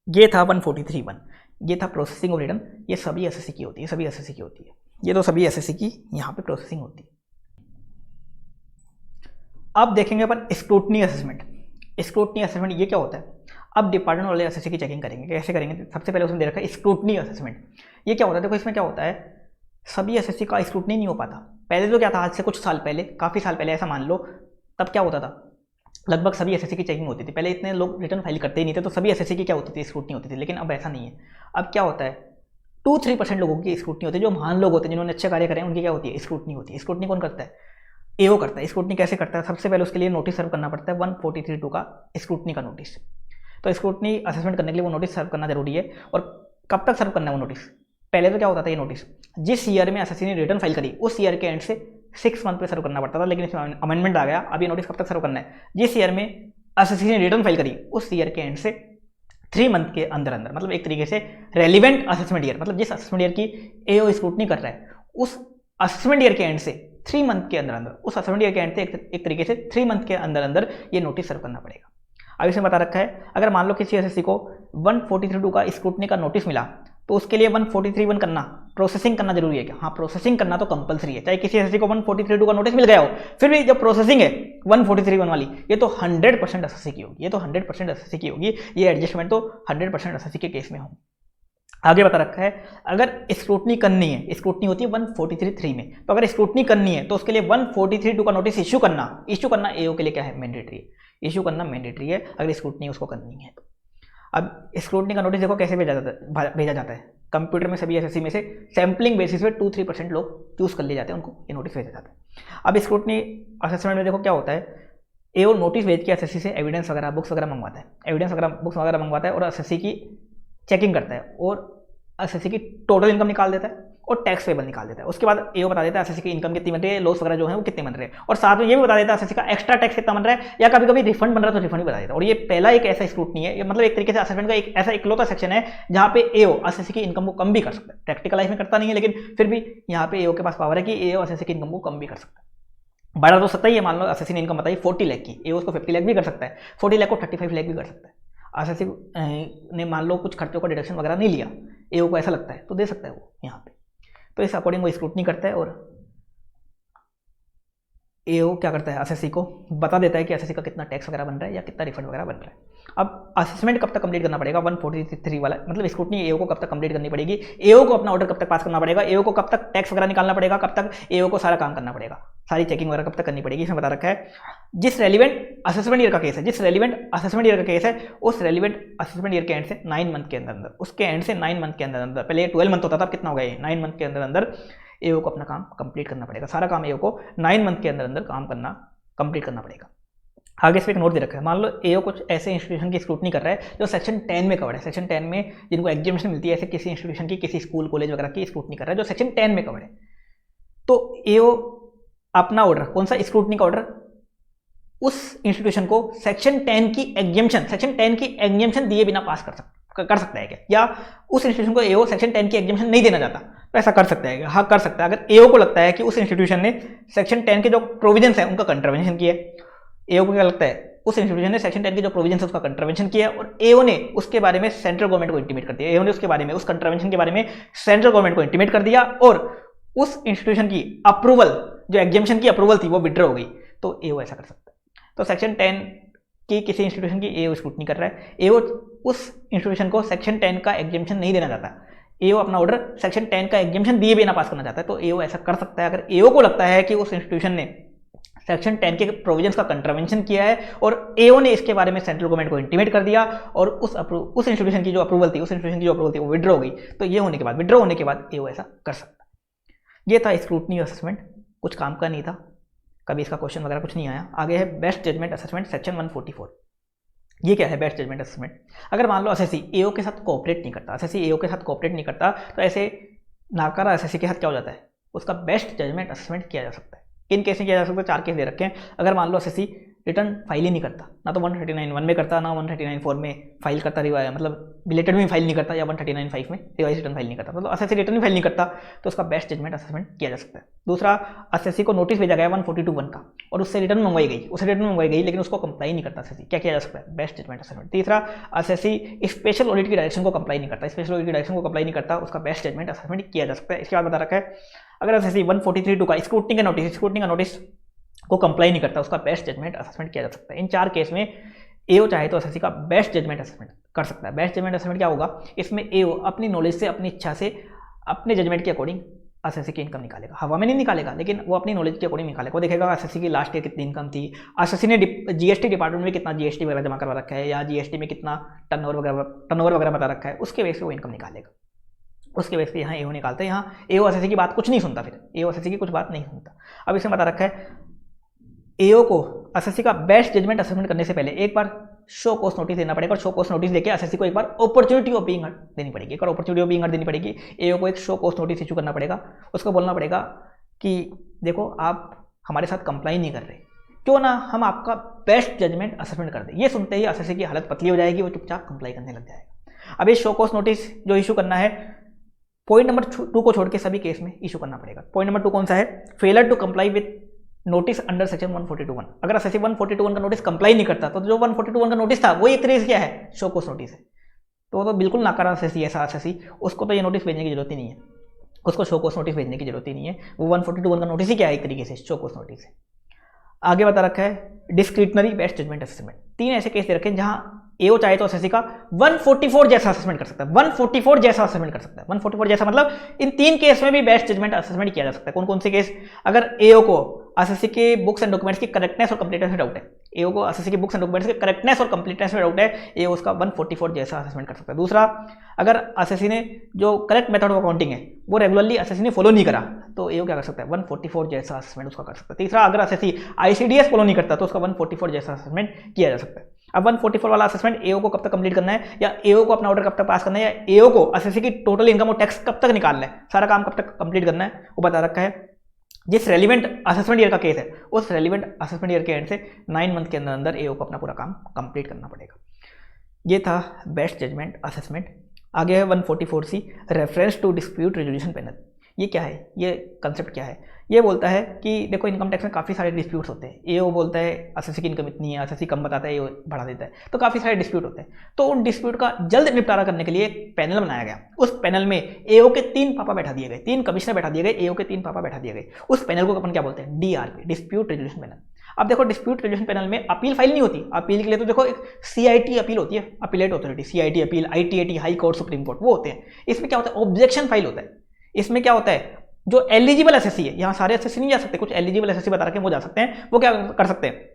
ये था 143(1), ये था प्रोसेसिंग ऑफ रिटर्न। ये सभी एसएससी की होती है, ये तो सभी एसएससी की यहाँ पे प्रोसेसिंग होती है। अब देखेंगे अपन स्क्रूटनी असेसमेंट। ये क्या होता है? अब डिपार्टमेंट वाले एसएससी की चेकिंग करेंगे, कैसे करेंगे? सबसे पहले उसमें दे रखा है स्क्रूटनी असेसमेंट। ये क्या होता है, देखो इसमें क्या होता है, सभी एसएससी का स्क्रूटनी नहीं हो पाता। पहले तो क्या था, आज से कुछ साल पहले, काफ़ी साल पहले ऐसा मान लो, तब क्या होता था, लगभग सभी एसएससी की चेकिंग होती थी। पहले इतने लोग रिटर्न फाइल करते ही नहीं थे, तो सभी एसएससी की क्या होती थी, स्क्रूटनी होती थी। लेकिन अब ऐसा नहीं है। अब क्या होता है, 2-3% लोगों की स्क्रूटनी होती है, जो महान लोग होते हैं, जिन्होंने अच्छे कार्य करें, उनकी क्या होती है, स्क्रूटनी होती है। स्क्रूटनी कौन करता है, एओ करता है। स्क्रूटनी कैसे करता है, सबसे पहले उसके लिए नोटिस सर्व करना पड़ता है 143(2) का स्क्रूटनी का नोटिस। तो स्क्रूटनी असेसमेंट करने के लिए वो नोटिस सर्व करना जरूरी है। और कब तक सर्व करना है वो नोटिस, पहले तो क्या होता था, ये नोटिस जिस ईयर में एसएससी ने रिटर्न फाइल करी उस ईयर के एंड से 6 मंथ पे सर्व करना पड़ता था। लेकिन इसमें अमेंडमेंट आ गया, अब ये नोटिस कब तक सर्व करना है, जिस ईयर में एसएससी ने रिटर्न फाइल करी उस ईयर के एंड से 3 मंथ के अंदर अंदर, मतलब एक तरीके से रेलिवेंट असेसमेंट ईयर, मतलब जिस असेसमेंट ईयर की एओ स्क्रूटनी कर रहा है उस असेसमेंट ईयर के एंड से 3 मंथ के अंदर अंदर, उस असेसमेंट ईयर के एंड से एक तरीके से 3 मंथ के अंदर अंदर ये नोटिस सर्व करना पड़ेगा। अब इसमें बता रखा है, अगर मान लो किसी एसएससी को 143(2) का स्क्रूटनी का नोटिस मिला, तो उसके लिए 143(1) करना, प्रोसेसिंग करना जरूरी है क्या, हाँ प्रोसेसिंग करना तो कंपलसरी है। चाहे किसी एसएससी को 143(2) का नोटिस मिल गया हो, फिर भी जब प्रोसेसिंग है 143(1) वाली, ये तो 100% एसएससी की होगी, ये तो 100% एसएससी की होगी। ये एडजस्टमेंट तो 100% एसएससी के केस में होगी। आगे बता रखा है, अगर स्क्रूटनी करनी है, स्क्रूटनी होती है 143(3) में, तो अगर स्क्रूटनी करनी है तो उसके लिए 143(2) का नोटिस इश्यू करना एओ के लिए क्या है, मैंडेटरी है। इश्यू करना मैंडेटरी है अगर स्क्रूटनी उसको करनी है तो। अब स्क्रूटनी का नोटिस देखो कैसे भेजा जाता है, कंप्यूटर में सभी एसएससी में से सैम्पलिंग बेसिस पे 2-3% लोग चूज कर लिए जाते हैं, उनको ये नोटिस भेजा जाता है। अब स्क्रूटनी असेसमेंट में देखो क्या होता है, एओ नोटिस भेज के एसएससी से एविडेंस वगैरह, बुक्स वगैरह मंगवाता है, एविडेंस वगैरह, बुक्स वगैरह मंगवाता है और एसएससी की चेकिंग करता है और एसएससी की टोटल इनकम निकाल देता है और टैक्स पेबल निकाल देता है। उसके बाद एओ बता देता है एसएससी की इनकम कितनी बन रही है, लॉस वगैरह जो है वो कितने बन रहे हैं, और साथ में ये भी बता देता है एसएससी का एक्स्ट्रा टैक्स कितना बन रहा है, या कभी कभी रिफंड बन रहा है तो रिफंड भी बता देता है। और ये पहला एक ऐसा स्क्रूटनी है, ये मतलब एक तरीके से असेसमेंट का एक ऐसा इकलौता सेक्शन है जहां पे एओ एसएससी की इनकम को कम भी कर सकता है। प्रैक्टिकल लाइफ में करता नहीं है, लेकिन फिर भी यहाँ पे एओ के पास पावर है कि एओ एसएससी की इनकम को कम भी कर सकता है। बढ़ा तो सकता ही है, मान लो एसएससी ने इनकम बताई 40 लाख की, एओ उसको 50 लाख भी कर सकता है, 40 लाख को 35 लाख भी कर सकता है। एसएससी ने मान लो कुछ खर्चों का डिडक्शन वगैरह नहीं लिया, एओ को ऐसा लगता है तो दे सकता है वो यहाँ पे। तो इस अकॉर्डिंग वो स्क्रूटनी करता है और एओ क्या करता है, एसएससी को बता देता है कि एसएससी का कितना टैक्स वगैरह बन रहा है या कितना रिफंड वगैरह बन रहा है। अब असेसमेंट कब तक कंप्लीट करना पड़ेगा, 143 वाला, मतलब स्क्रूटनी एओ को कब तक कंप्लीट करनी पड़ेगी, एओ को अपना ऑर्डर कब तक पास करना पड़ेगा, एओ को कब तक टैक्स वगैरह निकालना पड़ेगा, कब तक एओ को सारा काम करना पड़ेगा, सारी चेकिंग वगैरह कब तक करनी पड़ेगी, इसमें बता रखा है। जिस रेलिवेंट असेसमेंट ईयर का केस है, जिस रेलिवेंट असेसमेंट ईयर का केस है, उस रेलिवेंट असेसमेंट ईयर के एंड से 9 मंथ के अंदर अंदर, उसके एंड से 9 मंथ के अंदर अंदर, पहले 12 मंथ होता था, अब कितना हो गया, 9 मंथ के अंदर अंदर एओ को अपना काम कंप्लीट करना पड़ेगा। सारा काम एओ को 9 मंथ के अंदर अंदर काम करना कंप्लीट करना पड़ेगा। आगे इस पर एक नोट दे रखा है, मान लो एओ कुछ ऐसे इंस्टीट्यूशन की स्क्रूटनी कर रहा है जो सेक्शन 10 में कवर्ड है, सेक्शन 10 में जिनको एग्जामिनेशन मिलती है, ऐसे किसी इंस्टीट्यूशन की, किसी स्कूल कॉलेज वगैरह की स्क्रूटनी कर रहा है जो सेक्शन 10 में कवर्ड है। तो एओ अपना ऑर्डर, कौन सा, स्क्रूटनी का ऑर्डर, उस इंस्टीट्यूशन को सेक्शन 10 की एग्जामिनेशन दिए बिना पास कर सकता है क्या, या उस इंस्टीट्यूशन को एओ सेक्शन 10 की एग्जामिनेशन नहीं देना चाहता तो ऐसा कर सकता है, हाँ कर सकता है। अगर एओ को लगता है कि उस इंस्टीट्यूशन ने सेक्शन 10 के जो प्रोविजंस है उनका कंट्रावेंशन किया है, एओ को क्या लगता है उस इंस्टीट्यूशन ने सेक्शन 10 के जो प्रोविजंस है उसका कंट्रावेंशन किया है, और एओ ने उसके बारे में सेंट्रल गवर्नमेंट को इंटीमेट कर दिया, एओ ने उसके बारे में, उस कंट्रावेंशन के बारे में सेंट्रल गवर्नमेंट को इंटीमेट कर दिया, और उस इंस्टीट्यूशन की अप्रूवल, जो एग्जामिनेशन की अप्रूवल थी वो विड्रॉ हो गई, तो एओ ऐसा कर सकता है। तो सेक्शन 10 की किसी इंस्टीट्यूशन की एओ स्क्रूटनी कर रहा है, एओ उस इंस्टीट्यूशन को सेक्शन 10 का एग्जामिनेशन नहीं देना चाहता, एओ अपना ऑर्डर सेक्शन 10 का एग्जामिनेशन दिए बिना पास करना चाहता है, तो एओ ऐसा कर सकता है। अगर एओ को लगता है कि उस इंस्टीट्यूशन ने सेक्शन 10 के प्रोविजंस का कंट्रावेंशन किया है और एओ ने इसके बारे में सेंट्रल गवर्नमेंट को इंटीमेट कर दिया, और उस इंस्टीट्यूशन की जो अप्रूवल थी वो विड्रॉ हो गई, तो ये विड्रॉ होने के बाद एओ ऐसा कर सकता है। ये था स्क्रूटनी असेसमेंट, कुछ काम का नहीं था, कभी इसका क्वेश्चन वगैरह कुछ नहीं आया। आगे है बेस्ट जजमेंट असेसमेंट सेक्शन 144। ये क्या है बेस्ट जजमेंट असेसमेंट, अगर मान लो एसएससी एओ के साथ कोऑपरेट नहीं करता, तो ऐसे नाकारा एसएससी के साथ क्या हो जाता है, उसका बेस्ट जजमेंट असेसमेंट किया जा सकता है। किन केस में किया जा सकता है, 4 केस दे रखे हैं। अगर मान लो एसएससी रिटर्न फाइल ही नहीं करता, ना तो 139(1) में करता, ना 139(4) में फाइल करता, मतलब रिलेटेड में फाइल नहीं करता, या 139(5) में रिवाइज रिटर्न फाइल नहीं करता, मतलब एसएससी रिटर्न भी फाइल नहीं करता, तो उसका बेस्ट जजमेंट असेसमेंट किया जा सकता है। दूसरा, एसएससी को नोटिस भेजा गया 142(1) का और उससे रिटर्न मंगवाई गई, लेकिन उसको कंप्लाई नहीं करता एसएससी, क्या किया जा सकता है, बेस्ट जजमेंट असेसमेंट। तीसरा, एसएससी स्पेशल ऑडिट की डायरेक्शन को कंप्लाई नहीं करता, उसका बेस्ट जजमेंट असेसमेंट किया जा सकता है। इसके बाद बता रखा है, अगर एसएससी 143(2) का स्क्रूटनी का नोटिस को कंप्लाई नहीं करता, उसका बेस्ट जजमेंट असेसमेंट किया जा सकता है। इन 4 केस में एओ चाहे तो एसएससी का बेस्ट जजमेंट असेसमेंट कर सकता है। बेस्ट जजमेंट असेसमेंट क्या होगा, इसमें एओ अपनी नॉलेज से, अपनी इच्छा से अपने जजमेंट के अकॉर्डिंग एसएससी की इनकम निकालेगा। हवा में नहीं निकालेगा, लेकिन वो अपनी नॉलेज के अकॉर्डिंग निकालेगा। वो देखेगा एसएससी की लास्ट ईयर कितनी इनकम थी, एसएससी ने जीएसटी डिपार्टमेंट में कितना जीएसटी वगैरह जमा करवा रखा है, या जीएसटी में कितना टर्नओवर वगैरह बता रखा है, उसके बेस पे वो इनकम निकालेगा। उसके बेस पे यहाँ एओ निकालता है। यहाँ एओ एसएससी की बात कुछ नहीं सुनता, फिर एओ एसएससी की कुछ बात नहीं सुनता। अब इसमें बता रखा है एओ को एसएससी का बेस्ट जजमेंट असेसमेंट करने से पहले एक बार शो कोर्स नोटिस देना पड़ेगा, और शो कोर्स नोटिस देके एसएससी को एक बार अपॉर्चुनिटी ऑफ बीइंग हर्ड देनी पड़ेगी। एक बार अपॉर्चुनिटी ऑफ बीइंग हर्ड देनी पड़ेगी, एओ को एक शो कोर्स नोटिस इशू करना पड़ेगा। उसको बोलना पड़ेगा कि देखो आप हमारे साथ कंप्लाई नहीं कर रहे, क्यों ना हम आपका बेस्ट जजमेंट असेसमेंट कर दें। ये सुनते ही एसएससी की हालत पतली हो जाएगी, वो चुपचाप कंप्लाई करने लग जाएगा। अब ये शो कोर्स नोटिस जो इशू करना है, पॉइंट नंबर 2 को छोड़ के सभी केस में इशू करना पड़ेगा। पॉइंट नंबर 2 कौन सा है? Failure to comply with notice under section 142(1). अगर एसएससी 142(1) का नोटिस कंप्लाई नहीं करता तो जो 142(1) का नोटिस था वो एक तरीके से क्या है, शो कोर्स नोटिस है। तो बिल्कुल नाकारा एसएससी ऐसा एसएससी, उसको तो ये नोटिस भेजने की जरूरत ही नहीं है, उसको शो कोर्स नोटिस भेजने की जरूरत ही नहीं है। वो 142(1) का नोटिस ही क्या है, एक तरीके से शो कोर्स नोटिस है। आगे बता रखा है डिस्क्रिशनरी बेस्ट जजमेंट असेसमेंट। 3 ऐसे केस दे रखे हैं जहां एओ चाहे तो एसएससी का 144 जैसा असेसमेंट कर सकता है, 144 जैसा असेसमेंट कर सकता है। 144 जैसा मतलब इन 3 केस में भी बेस्ट जजमेंट असेसमेंट किया जा सकता है। कौन कौन से केस? अगर एओ को एसएससी के बुक्स एंड डॉक्यूमेंट्स की करेक्टनेस और कंप्लीटनेस में डाउट है, एओ को एसएससी के बुक्स एंड डॉक्यूमेंट्स की करेक्टनेस और कंप्लीटनेस में डाउट है, एओ उसका 144 जैसा असेसमेंट कर सकता है। दूसरा, अगर एसएससी ने जो करेक्ट मेथड ऑफ अकाउंटिंग है वो रेगुलरली एसएससी ने फॉलो नहीं करा तो एओ क्या कर सकता है, 144 जैसा असेसमेंट उसका कर सकता है। तीसरा, अगर एसएससी आईसीडीएस फॉलो नहीं करता तो उसका 144 जैसा असेसमेंट किया जा सकता है। अब 144 वाला असेसमेंट एओ को कब तक कंप्लीट करना है, या एओ को अपना ऑर्डर कब तक पास करना है, या एओ को एसएससी की टोटल इनकम और टैक्स कब तक निकालना है, सारा काम कब तक कंप्लीट करना है, वो बता रखा है। जिस रेलिवेंट असेसमेंट ईयर का केस है उस रेलिवेंट असेसमेंट ईयर के एंड से 9 मंथ के अंदर अंदर एओ को अपना पूरा काम कंप्लीट करना पड़ेगा। ये था बेस्ट जजमेंट असेसमेंट। आगे है 144C, reference to dispute resolution panel. ये क्या है, ये कंसेप्ट क्या है? ये बोलता है कि देखो इनकम टैक्स में काफ़ी सारे डिस्प्यूट्स होते हैं। एओ बोलता है एसएससी की इनकम इतनी है, एसएससी कम बताता है, एओ बढ़ा देता है, तो काफ़ी सारे डिस्प्यूट होते हैं। तो उन डिस्प्यूट का जल्द निपटारा करने के लिए एक पैनल बनाया गया। उस पैनल में एओ के 3 पापा बैठा दिए गए, 3 कमिश्नर बैठा दिए गए, एओ के 3 पापा बैठा दिए गए। उस पैनल को अपन क्या बोलते हैं, डीआरपी, डिस्प्यूट रेजोल्यूशन पैनल। अब देखो डिस्प्यूट रेजोल्यूशन पैनल में अपील फाइल नहीं होती। अपील के लिए तो देखो एक सीआईटी अपील होती है, appellate authority, CIT appeal, ITAT, high court, supreme court, वो होते हैं। इसमें क्या होता है, ऑब्जेक्शन फाइल होता है। इसमें क्या होता है, जो एलिजिबल एसएससी है, यहाँ सारे एसएससी नहीं जा सकते, कुछ एलिजिबल एसएससी बता रखे वो जा सकते हैं। वो क्या कर सकते हैं,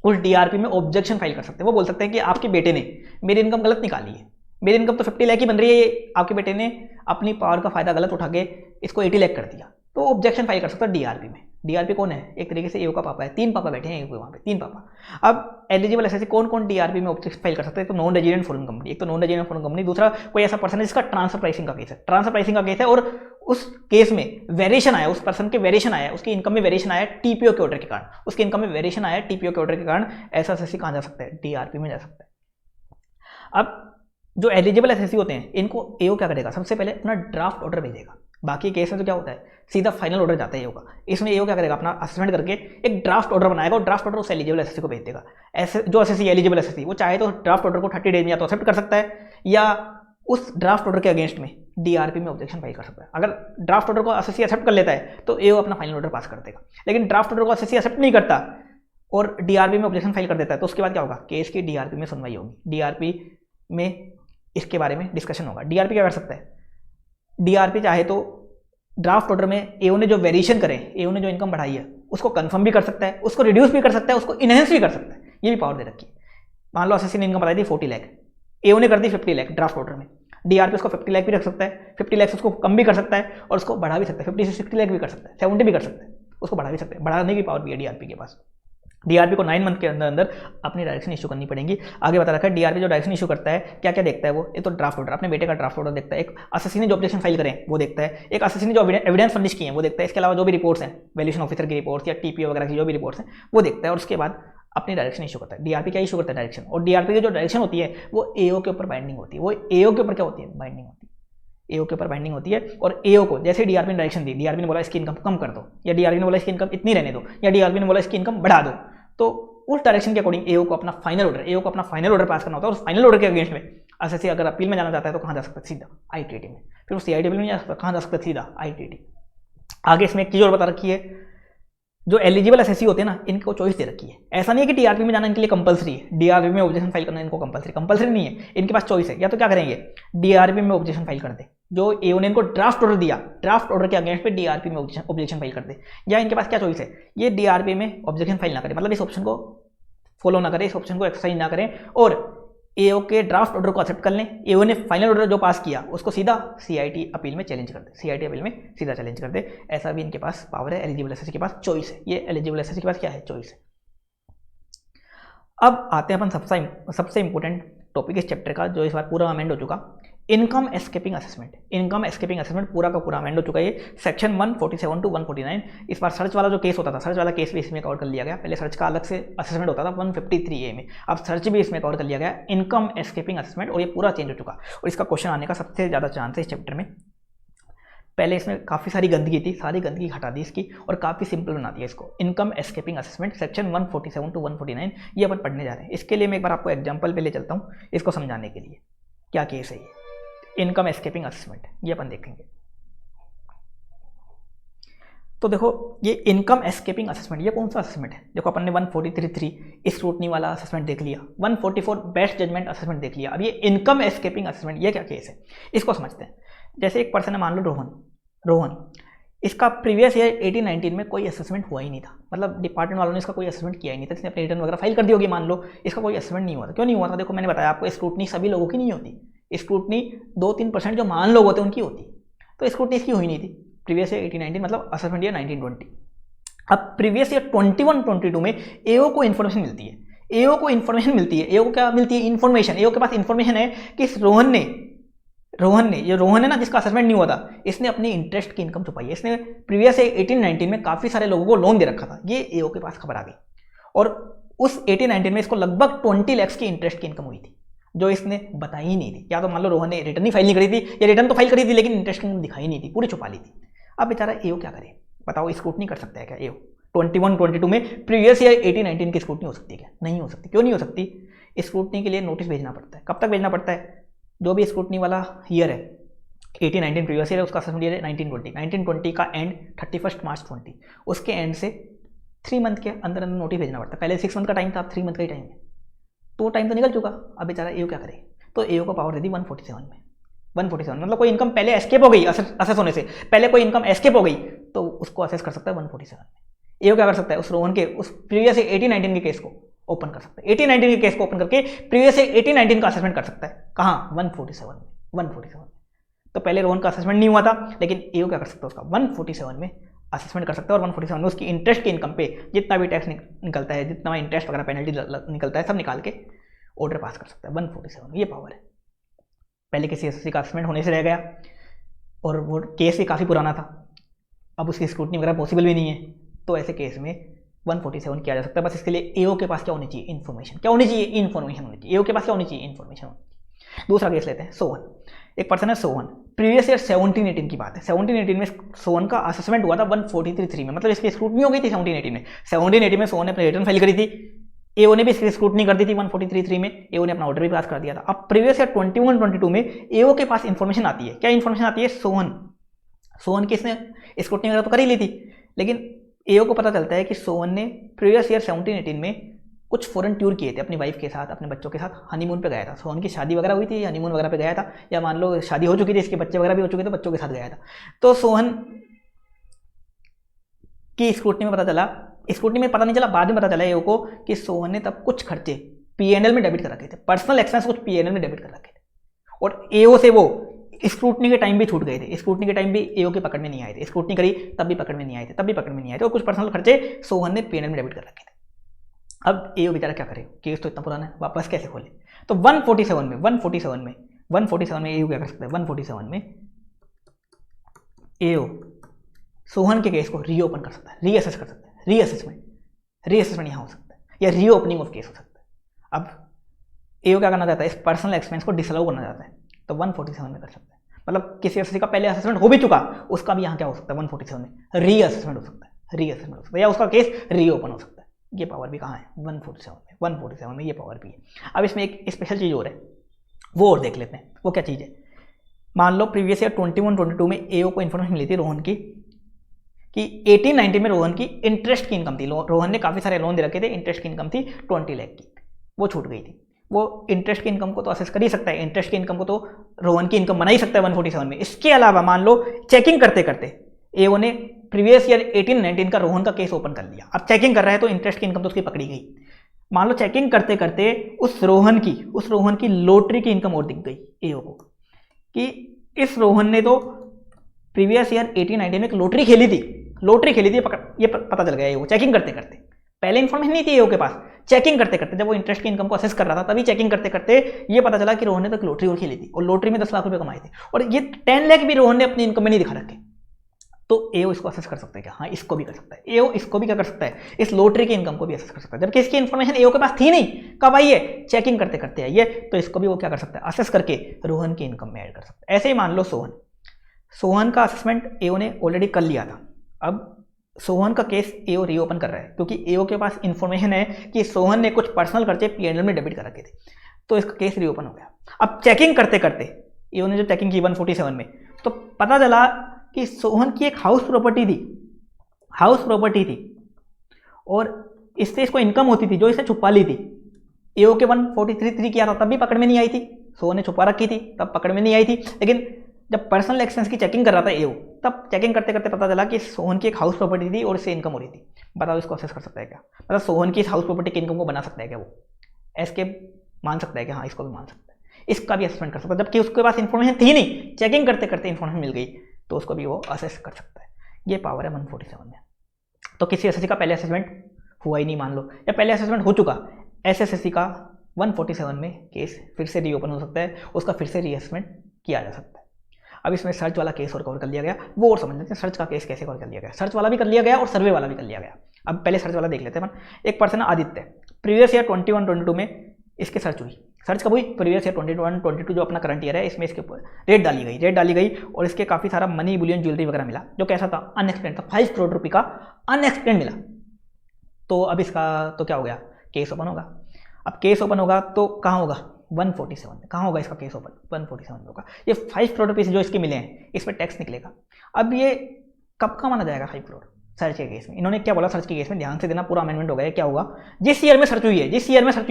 उस डीआरपी में ऑब्जेक्शन फाइल कर सकते हैं। वो बोल सकते हैं कि आपके बेटे ने मेरी इनकम गलत निकाली है, मेरी इनकम तो 50 लाख की बन रही है, आपके बेटे ने अपनी पावर का फायदा गलत उठा के इसको 80 लाख कर दिया, तो ऑब्जेक्शन फाइल कर सकता है डीआरपी में। डीआरपी कौन है, एक तरीके से एओ का पापा है, 3 पापा बैठे हैं वहाँ पे, 3 पापा। अब एलिजिबल एसएससी कौन कौन डीआरपी में ऑब्जेक्शन फाइल कर सकते हैं, तो नॉन रेजिडेंट फॉरेन कंपनी, एक तो नॉन रेजिडेंट फॉरेन कंपनी, दूसरा कोई ऐसा पर्सन है जिसका ट्रांसफर प्राइसिंग का केस है, ट्रांसफर प्राइसिंग का केस है, और उस केस में वेरिएशन आया, उस पर्सन के वेरिएशन आया, उसकी इनकम में वेरिएशन आया टीपीओ के ऑर्डर के कारण, उसकी इनकम में वेरिएशन आया टीपीओ के ऑर्डर के कारण, ऐसा एसएससी कहाँ जा सकता है, डीआरपी में जा सकता है। अब जो एलिजिबल एसएससी होते हैं इनको एओ क्या करेगा, सबसे पहले अपना ड्राफ्ट ऑर्डर भेजेगा। बाकी केस में तो क्या होता है, सीधा फाइनल ऑर्डर जाता है एओ का। इसमें एओ क्या करेगा, अपना असेसमेंट करके एक ड्राफ्ट ऑर्डर बनाएगा, और ड्राफ्ट ऑर्डर उस एलिजिबल एसएससी को भेज देगा। ऐसे जो एसएससी एलिजिबल एसएससी वो चाहे तो ड्राफ्ट ऑर्डर को 30 डेज में या तो एक्सेप्ट कर सकता है, या उस ड्राफ्ट ऑर्डर के अगेंस्ट में डीआरपी में ऑब्जेक्शन फाइल कर सकता है। अगर ड्राफ्ट ऑर्डर को एसएससी एक्सेप्ट कर लेता है तो एओ अपना फाइनल ऑर्डर पास कर देगा। लेकिन ड्राफ्ट ऑर्डर को एसएससी एक्सेप्ट नहीं करता और डीआरपी में ऑब्जेक्शन फाइल कर देता है तो उसके बाद क्या होगा, केस की डीआरपी में सुनवाई होगी, डीआरपी में इसके बारे में डिस्कशन होगा। डीआरपी क्या कर सकता है, डीआरपी चाहे तो ड्राफ्ट ऑर्डर में एओ ने जो वेरिएशन करे, एओ ने जो इनकम बढ़ाई है उसको कंफर्म भी कर सकता है, उसको रिड्यूस भी कर सकता है, उसको इनहेंस भी कर सकता है। ये भी पावर दे रखी है। मान लो एसएससी ने इनकम बढ़ाई थी 40 लाख, एओ ने कर दी 50 लाख ड्राफ्ट ऑर्डर में, डीआरपी उसको 50 लाख भी रख सकता है, 50 लाख से उसको कम भी कर सकता है और उसको बढ़ा भी सकता है, 50 से 60 लाख भी कर सकता है, 70 भी कर सकता है, उसको बढ़ा भी सकते हैं। बढ़ाने की पावर भी है डीआरपी के पास। डीआरपी को 9 मंथ के अंदर अंदर अपनी डायरेक्शन इशू करनी पड़ेगी। आगे बता रखा है डीआरपी जो डायरेक्शन इशू करता है क्या क्या देखता है वो, ये तो ड्राफ्ट ऑर्डर, अपने बेटे का ड्राफ्ट ऑर्डर देखता है, एक एसएससी ने जो ऑब्जेक्शन फाइल करें वो देखता है, एक एसएससी ने जो एविडेंस फर्निश किए हैं वो देखता है, इसके अलावा जो भी रिपोर्ट्स हैं, वैल्यूएशन ऑफिसर की रिपोर्ट्स या टीपीओ वगैरह की जो भी रिपोर्ट्स हैं वो देखता है, और उसके बाद अपनी डायरेक्शन इशू करता है। डीआरपी क्या इशू करता है, डायरेक्शन। और डीआरपी की जो डायरेक्शन होती है वो एओ के ऊपर बाइंडिंग होती है, वो एओ के ऊपर क्या होती है, बाइंडिंग होती है, एओ के ऊपर बाइंडिंग होती है। और एओ को जैसे डीआरपी ने डायरेक्शन दी, डीआरपी ने बोला इसकी इनकम कम कर दो, या डीआरपी ने बोला इसकी इनकम इतनी रहने दो, या डीआरपी ने बोला इसकी इनकम बढ़ा दो, तो उस डायरेक्शन के अकॉर्डिंग एओ को अपना फाइनल ऑर्डर पास करना होता है। और फाइनल ऑर्डर के अगेंस्ट में एसएससी अगर अपील में जाना चाहता है तो कहाँ जा सकता है, सीधा आईटीटी में। फिर वो सीआईटी में नहीं जा सकता, कहाँ जा सकता है, सीधा आईटीटी। आगे इसमें एक चीज और बता रखी है, जो एलिजिबल एसएससी होते हैं ना इनको चॉइस दे रखी है। ऐसा नहीं है कि डीआरपी में जाना इनके लिए कंपलसरी है, डीआरपी में ऑब्जेक्शन फाइल करना इनको कंपलसरी नहीं है, इनके पास चॉइस है। या तो क्या करेंगे, डीआरपी में ऑब्जेक्शन फाइल कर दे, जो एओ ने इनको ड्राफ्ट ऑर्डर दिया, ड्राफ्ट ऑर्डर के अगेंस्ट पे डीआरपी में ऑब्जेक्शन फाइल कर दे, या इनके पास क्या चॉइस है, ये डीआरपी में ऑब्जेक्शन फाइल ना करें, मतलब इस ऑप्शन को फॉलो ना करें, इस ऑप्शन को एक्सरसाइज ना करें और एओ के ड्राफ्ट ऑर्डर को एक्सेप्ट कर लें, एओ ने फाइनल ऑर्डर जो पास किया उसको सीधा सीआईटी अपील में चैलेंज कर दे, सीआईटी अपील में सीधा चैलेंज कर दे। ऐसा भी इनके पास पावर है, एलिजिबल एसएससी के पास चॉइस है, ये एलिजिबल एसएससी के पास क्या है, चॉइस है। अब आते हैं अपन सबसे इंपॉर्टेंट टॉपिक इस चैप्टर का, जो इस बार पूरा अमेंड हो चुका, income escaping assessment. Income escaping assessment पूरा का पूरा अमेंड हो चुका है, ये सेक्शन 147 टू 149। इस बार सर्च वाला जो केस होता था, सर्च वाला केस भी इसमें कवर कर लिया गया। पहले सर्च का अलग से असेसमेंट होता था 153A में, अब सर्च भी इसमें कवर कर लिया गया, इनकम एस्केपिंग असेसमेंट, और ये पूरा चेंज हो चुका। और इसका क्वेश्चन आने का सबसे ज़्यादा चांस है इस चैप्टर में। पहले इसमें काफ़ी सारी गंदगी थी, सारी गंदगी हटा दी इसकी और काफ़ी सिंपल बना दिया इसको। Income escaping assessment section 147 to 149 ये अपन पढ़ने जा रहे हैं। इसके लिए मैं एक बार आपको एग्जांपल पे ले चलता हूँ इसको समझाने के लिए, क्या केस है ये इनकम एस्केपिंग असेसमेंट, ये अपन देखेंगे। तो देखो ये इनकम एस्केपिंग असेसमेंट, ये कौन सा असेसमेंट है, देखो अपन ने 143.3 स्क्रूटनी वाला असेसमेंट देख लिया, 144 बेस्ट जजमेंट असेसमेंट देख लिया। अब ये इनकम एस्केपिंग असेसमेंट, ये क्या केस है, इसको समझते हैं। जैसे एक पर्सन है, मान लो रोहन, इसका प्रीवियस ईयर 18-19 में कोई असेसमेंट हुआ ही नहीं था, मतलब डिपार्टमेंट वालों ने इसका कोई असेसमेंट किया ही नहीं था, इसने अपनी रिटर्न वगैरह फाइल कर दी होगी, मान लो इसका कोई असेसमेंट नहीं हुआ था। क्यों नहीं हुआ था, देखो मैंने बताया आपको, स्क्रूटनी सभी लोगों की नहीं होती, स्क्रूटनी 2-3% जो महान लोग होते हैं उनकी होती, तो स्क्रूटनी इसकी हुई नहीं थी प्रीवियस ईयर 18-19, मतलब असेसमेंट ईयर 19-20। अब प्रीवियस ईयर 21-22 में एओ को इन्फॉर्मेशन मिलती है, एओ को क्या मिलती है, इन्फॉर्मेशन। एओ के पास इन्फॉर्मेशन है कि रोहन ने ये रोहन है ना, जिसका असेसमेंट नहीं हुआ था, इसने अपनी इंटरेस्ट की इनकम छुपाई है, इसने प्रीवियस 18-19 में काफ़ी सारे लोगों को लोन दे रखा था, ये एओ के पास खबर आ गई। और उस 18-19 में इसको लगभग 20 लाख की इंटरेस्ट की इनकम हुई थी, जो इसने बताई ही नहीं थी। या तो मान लो रोहन ने रिटर्न ही फाइल नहीं करी थी, या रिटर्न तो फाइल करी थी लेकिन इंटरेस्ट की इनकम दिखाई नहीं थी, पूरी छुपा ली थी। अब बेचारा एओ क्या करे, बताओ, स्क्रूटनी कर सकता है क्या एओ 21-22 में? प्रीवियस ईयर 18-19 की स्क्रूटनी हो सकती है क्या? नहीं हो सकती। क्यों नहीं हो सकती? स्क्रूटनी के लिए नोटिस भेजना पड़ता है। कब तक भेजना पड़ता है? जो भी स्क्रूटनी वाला ईयर है 18-19 प्रीवियस ईयर है, उसका असेसमेंट ईयर है 19-20 का एंड 31 मार्च 20, उसके एंड से 3 मंथ के अंदर अंदर नोटिस भेजना पड़ता है। पहले 6 मंथ का टाइम था, अब 3 मंथ का ही टाइम है, तो टाइम तो निकल चुका। अब बेचारा एओ क्या करे, तो एओ को पावर दे दी 147 में। 147 मतलब कोई इनकम पहले एस्केप हो गई, असेस होने से पहले कोई इनकम एस्केप हो गई तो उसको असेस कर सकता है 147 में। एओ क्या कर सकता है, उस रोहन के उस प्रीवियस 18-19 के केस को ओपन कर सकता है, 18-19 के केस को ओपन करके प्रीवियस 18-19 का असेसमेंट कर सकता है। कहाँ? 147 में। तो पहले रोहन का असेसमेंट नहीं हुआ था, लेकिन एओ क्या कर सकता है, उसका 147 में असेसमेंट कर सकता है, और 147 में उसकी इंटरेस्ट की इनकम पे जितना भी टैक्स निकलता है, जितना इंटरेस्ट वगैरह पेनल्टी निकलता है, सब निकाल के ऑर्डर पास कर सकता है। 147 में ये पावर है। पहले किसी एसएससी का असेसमेंट होने से रह गया और वो केस भी काफ़ी पुराना था, अब उसकी स्क्रूटनी वगैरह पॉसिबल भी नहीं है, तो ऐसे केस में 147 किया जा सकता है। बस इसके लिए एओ के पास क्या होनी चाहिए, इन्फॉर्मेशन। क्या होनी चाहिए? इन्फॉर्मेशन होनी चाहिए। एओ के पास क्या होनी चाहिए? इन्फॉर्मेशन होनी चाहिए। दूसरा केस लेते हैं, सोहन। एक पर्सन है सोहन, प्रीवियस ईयर 17-18 की बात है। 17-18 में सोहन का असेसमेंट हुआ था 143.3 में, मतलब इसकी स्क्रूटनी हो गई थी 17-18 में। 17-18 में सोहन ने अपनी रिटर्न फाइल करी थी, एओ ने भी इसकी स्क्रूटनी कर दी थी 143.3 में, एओ ने अपना ऑर्डर भी पास कर दिया था। अब प्रीवियस ईयर 21-22 में एओ के पास इन्फॉर्मेशन आती है। क्या इन्फॉर्मेशन आती है? सोहन की इसने स्क्रूटनी वगैरह तो कर ही ली थी, लेकिन एओ को पता चलता है कि सोहन ने प्रीवियस ईयर 17-18 में कुछ फॉरेन टूर किए थे अपनी वाइफ के साथ, अपने बच्चों के साथ हनीमून पे गया था। सोहन की शादी वगैरह हुई थी, हनीमून वगैरह पे गया था, या मान लो शादी हो चुकी थी, इसके बच्चे वगैरह भी हो चुके थे, बच्चों के साथ गया था। तो सोहन की स्क्रूटनी में पता चला, स्क्रूटनी में पता नहीं चला, बाद में पता चला एओ को कि सोहन ने तब कुछ खर्चे पीएनएल में डेबिट कर रखे थे, पर्सनल एक्सपेंस कुछ पीएनएल में डेबिट कर रखे थे, और एओ से वो स्क्रूटनी के टाइम भी छूट गए थे। स्क्रूटनी के टाइम भी एओ के पकड़ में नहीं आए थे, स्क्रूटनी करी तब भी पकड़ में नहीं आए थे, और कुछ पर्सनल खर्चे सोहन ने पीएनएल में डेबिट कर रखे थे। अब एओ बेचारा क्या करे, केस तो इतना पुराना है, वापस कैसे खोले? तो 147 में एओ क्या कर सकता है? 147 में एओ सोहन के केस को रीओपन कर सकता है, रीअसेस कर सकता है, रीअसेसमेंट यहाँ हो सकता है, या रीओपनिंग ऑफ केस हो सकता है। अब एओ क्या करना चाहता है? इस पर्सनल एक्सपेंस को डिसअलाउ करना चाहता है, तो 147 में कर सकता है। मतलब किसी एसएससी का पहले असेसमेंट हो भी चुका, उसका भी यहाँ क्या हो सकता है? 147 में रीअसेसमेंट हो सकता है, या उसका केस रीओपन हो सकता है। ये पावर भी कहाँ है? 147 में ये पावर भी है। अब इसमें एक स्पेशल चीज़ और है, वो और देख लेते हैं। वो क्या चीज़ है? मान लो प्रीवियस ईयर 21-22 में एओ को इन्फॉर्मेशन मिली थी रोहन की कि 18-19 में रोहन की इंटरेस्ट की इनकम थी। रोहन ने काफ़ी सारे लोन दे रखे थे, इंटरेस्ट की इनकम थी 20 लाख की, वो छूट गई थी। वो इंटरेस्ट की इनकम को तो असेस कर ही सकता है, इंटरेस्ट की इनकम को तो रोहन की इनकम बना ही सकता है 147 में। इसके अलावा मान लो चेकिंग करते करते एओ ने प्रीवियस ईयर 18-19 का रोहन का केस ओपन कर लिया। अब चेकिंग कर रहा है तो इंटरेस्ट की इनकम तो उसकी पकड़ी गई। मान लो चेकिंग करते करते उस रोहन की लॉटरी की इनकम और दिख गई एओ को कि इस रोहन ने तो प्रीवियस ईयर 18-19 में एक लॉटरी खेली थी, ये पता चल गया एओ चेकिंग करते करते। पहले इन्फॉर्मेशन नहीं थी एओ के पास, चेकिंग करते करते जब वो इंटरेस्ट की इनकम को असेस कर रहा था तभी चेकिंग करते करते ये पता चला कि रोहन ने तो लॉटरी और खेली थी और लॉटरी में 10 लाख रुपए कमाए थे और ये 10 लाख भी रोहन ने अपनी इनकम में नहीं दिखा रखे। तो एओ इसको असेस कर सकता है क्या? हाँ, इसको भी कर सकता है। एओ इसको भी क्या कर सकता है? इस लॉटरी की इनकम को भी असेस कर सकता है, जबकि इसकी इन्फॉर्मेशन एओ के पास थी नहीं। कब आई है? चेकिंग करते करते आई है। तो इसको भी वो क्या कर सकता है? असेस करके रोहन की इनकम में ऐड कर सकता है। ऐसे ही मान लो सोहन का असेसमेंट एओ ने ऑलरेडी कर लिया था। अब सोहन का केस एओ रीओपन कर रहा है क्योंकि एओ के पास इंफॉर्मेशन है कि सोहन ने कुछ पर्सनल खर्चे पीएनएल में डेबिट कर रखे थे, तो इसका केस रीओपन हो गया। अब चेकिंग करते करते एओ ने जो चेकिंग की 147 में, तो पता चला कि सोहन की एक हाउस प्रॉपर्टी थी और इससे इसको इनकम होती थी जो इसे छुपा ली थी। एओ के 143 किया था तब भी पकड़ में नहीं आई थी, सोहन ने छुपा रखी थी तब पकड़ में नहीं आई थी। लेकिन जब पर्सनल एक्सपेंस की चेकिंग कर रहा था एओ, तब चेकिंग करते करते पता चला कि सोहन की एक हाउस प्रॉपर्टी थी और इससे इनकम हो रही थी। बताओ इसको असेस कर सकता है क्या? मतलब सोहन की इस हाउस प्रॉपर्टी की इनकम को बना सकता है क्या? वो एसके मान सकता है कि हाँ, इसको भी मान सकता है, इसका भी असेसमेंट कर सकता है, जबकि उसके पास इंफॉर्मेशन थी नहीं, चेकिंग करते करते इंफॉर्मेशन मिल गई तो उसको भी वो असेस कर सकता है। ये पावर है 147 में। तो किसी एसएससी का पहले असेसमेंट हुआ ही नहीं मान लो, या पहले असेसमेंट हो चुका, एसएससी का 147 में केस फिर से रीओपन हो सकता है, उसका फिर से रीअसेसमेंट किया जा सकता है। अब इसमें सर्च वाला केस और कवर कर लिया गया, वो और समझ लेते हैं सर्च का केस कैसे कवर कर लिया गया। सर्च वाला भी कर लिया गया और सर्वे वाला भी कर लिया गया। अब पहले सर्च वाला देख लेते हैं। एक पर्सन आदित्य, प्रीवियस ईयर 21-22 में इसकी सर्च हुई। सर्च कब हुई? प्रीवियस ईयर 21-22 जो अपना करंट ईयर है, इसमें इसके ऊपर रेट डाली गई और इसके काफ़ी सारा मनी बुलियन ज्वेलरी वगैरह मिला, जो कैसा था? अनएक्सप्लेन था। 5 करोड़ रुपये का अनएक्सप्लेन मिला। तो अब इसका तो क्या हो गया? केस ओपन होगा। अब केस ओपन होगा तो कहाँ होगा? 147 में। कहाँ होगा इसका केस ओपन? 147 में होगा। ये 5 करोड़ रुपये जो इसके मिले हैं इस पर टैक्स निकलेगा। अब ये कब का माना जाएगा 5 करोड़? सर्च के केस में। इन्होंने क्या बोला? सर्च के केस में ध्यान से देना, पूरा अमेंडमेंट हो गया। क्या होगा? जिस ईयर में सर्च हुई है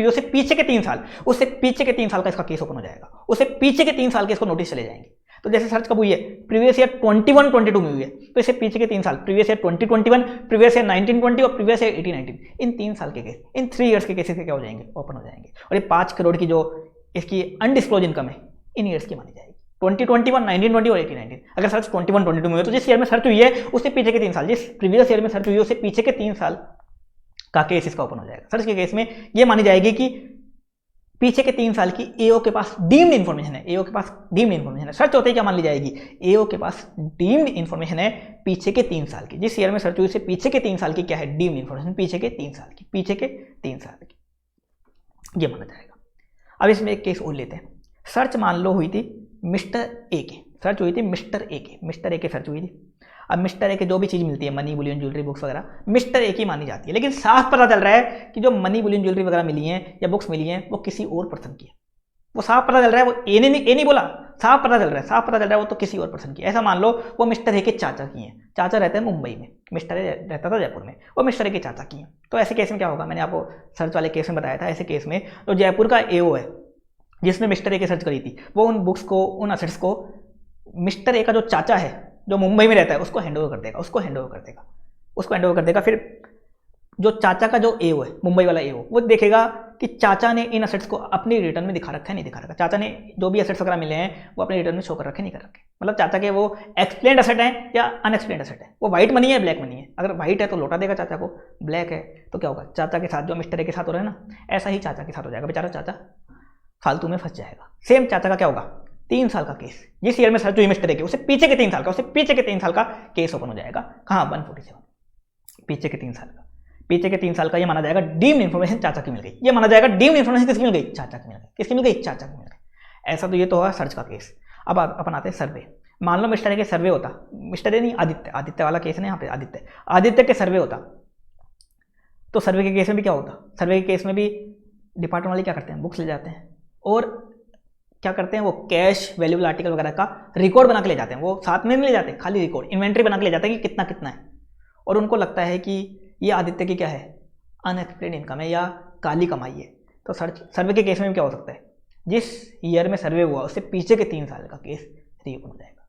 उससे पीछे के 3 साल, उससे पीछे के 3 साल का इसका केस ओपन हो जाएगा, उससे पीछे के 3 साल के इसको नोटिस चले जाएंगे। तो जैसे सर्च कब हुई है? प्रीवियस ईयर 21-22 में हुई है, तो इससे पीछे के 3 साल, प्रीवियस ईयर 2021, प्रीवियस ईयर 19-20 और प्रीवियस ईयर 18-19, इन 3 साल के केस, इन 3 ईयर्स के केसेस क्या हो जाएंगे? ओपन हो जाएंगे। और ये 5 करोड़ की जो इसकी अनडिस्क्लोज इनकम है इन ईयर्स की मानी जाएगी, 2021, 19-20 और 18-19। अगर सर्च 21-22 में हुई तो जिस ईयर में सर्च हुई है उससे पीछे के 3 साल, जिस प्रीवियस ईयर में सर्च हुई है उससे पीछे के 3 साल का केस इसका ओपन हो जाएगा। सर्च के केस में ये मानी जाएगी कि पीछे के 3 साल की एओ के पास डीम्ड इन्फॉर्मेशन है, एओ के पास डीम्ड इन्फॉर्मेशन है। सर्च होते ही क्या मान ली जाएगी? एओ के पास डीम्ड इन्फॉर्मेशन है पीछे के 3 साल की, जिस ईयर में सर्च हुई से पीछे के 3 साल की क्या है? डीम्ड इन्फॉर्मेशन पीछे के 3 साल की, पीछे के 3 साल की, ये माना जाएगा। अब इसमें एक केस और लेते हैं। सर्च मान लो हुई थी मिस्टर ए के, सर्च हुई थी मिस्टर ए के सर्च हुई थी। अब मिस्टर ए के जो भी चीज़ मिलती है, मनी बुलियन ज्वेलरी बुक्स वगैरह, मिस्टर ए की मानी जाती है। लेकिन साफ पता चल रहा है कि जो मनी बुलियन ज्वेलरी वगैरह मिली हैं या बुक्स मिली हैं वो किसी और पर्सन की है। वो साफ पता चल रहा है, वो ए नहीं बोला, साफ पता चल रहा है वो तो किसी और पर्सन की। ऐसा मान लो वो मिस्टर ए के चाचा की हैं, चाचा रहते हैं मुंबई में, मिस्टर ए रहता था जयपुर में, वो मिस्टर ए के चाचा की हैं। तो ऐसे केस में क्या होगा? मैंने आपको सर्च वाले केस में बताया था। ऐसे केस में जो जयपुर का एओ है जिसने मिस्टर ए की सर्च करी थी, वो उन बुक्स को, उन असेट्स को मिस्टर ए का जो चाचा है जो मुंबई में रहता है उसको हैंड ओवर कर देगा। फिर जो चाचा का जो एओ है, मुंबई वाला एओ, वो देखेगा कि चाचा ने इन असेट्स को अपनी रिटर्न में दिखा रखा है, नहीं दिखा रखा। चाचा ने जो भी असेट्स वगैरह मिले हैं वो अपने रिटर्न में शो कर रखे, नहीं कर रखे। मतलब चाचा के वो एक्सप्लेन्ड असेट है या अनएक्सप्लेन्ड असेट है, वो व्हाइट मनी है ब्लैक मनी है। अगर व्हाइट है तो लौटा देगा चाचा को, ब्लैक है तो क्या होगा? चाचा के साथ जो मिस्टर ए के साथ हो रहा है ना, ऐसा ही चाचा के साथ हो जाएगा। बेचारा चाचा फालतू में फंस जाएगा। सेम चाचा का क्या होगा? 3 साल का केस, जिस ईयर में सर्च हुई मिस्टर ए के उससे पीछे के 3 साल का केस ओपन हो जाएगा। कहाँ? 147, पीछे के 3 साल का ये माना जाएगा डीम्ड इन्फॉर्मेशन चाचा की मिल गई। ये माना जाएगा डीम्ड इन्फॉर्मेशन किसकी मिल गई? चाचा की मिल गई। किसकी मिल गई? चाचा की मिल गई। ऐसा तो ये तो होगा सर्च का केस। अब अपन आते हैं सर्वे। मान लो मिस्टर ए के सर्वे होता, मिस्टर ए नहीं, आदित्य वाला केस है ना यहाँ पे, आदित्य के सर्वे होता, तो सर्वे के केस में भी क्या होता? सर्वे के केस में भी डिपार्टमेंट वाले क्या करते हैं? बुक्स ले जाते हैं और क्या करते हैं? वो कैश, वैल्यूएबल आर्टिकल वगैरह का रिकॉर्ड बना के ले जाते हैं। वो साथ में नहीं ले जाते, खाली रिकॉर्ड, इन्वेंट्री बना के ले जाते हैं कि कितना कितना है। और उनको लगता है कि ये आदित्य की क्या है? अनएक्सप्लेन्ड इनकम है या काली कमाई है। तो सर्वे के केस में क्या हो सकता है, जिस ईयर में सर्वे हुआ उससे पीछे के 3 साल का केस रीओपन हो जाएगा।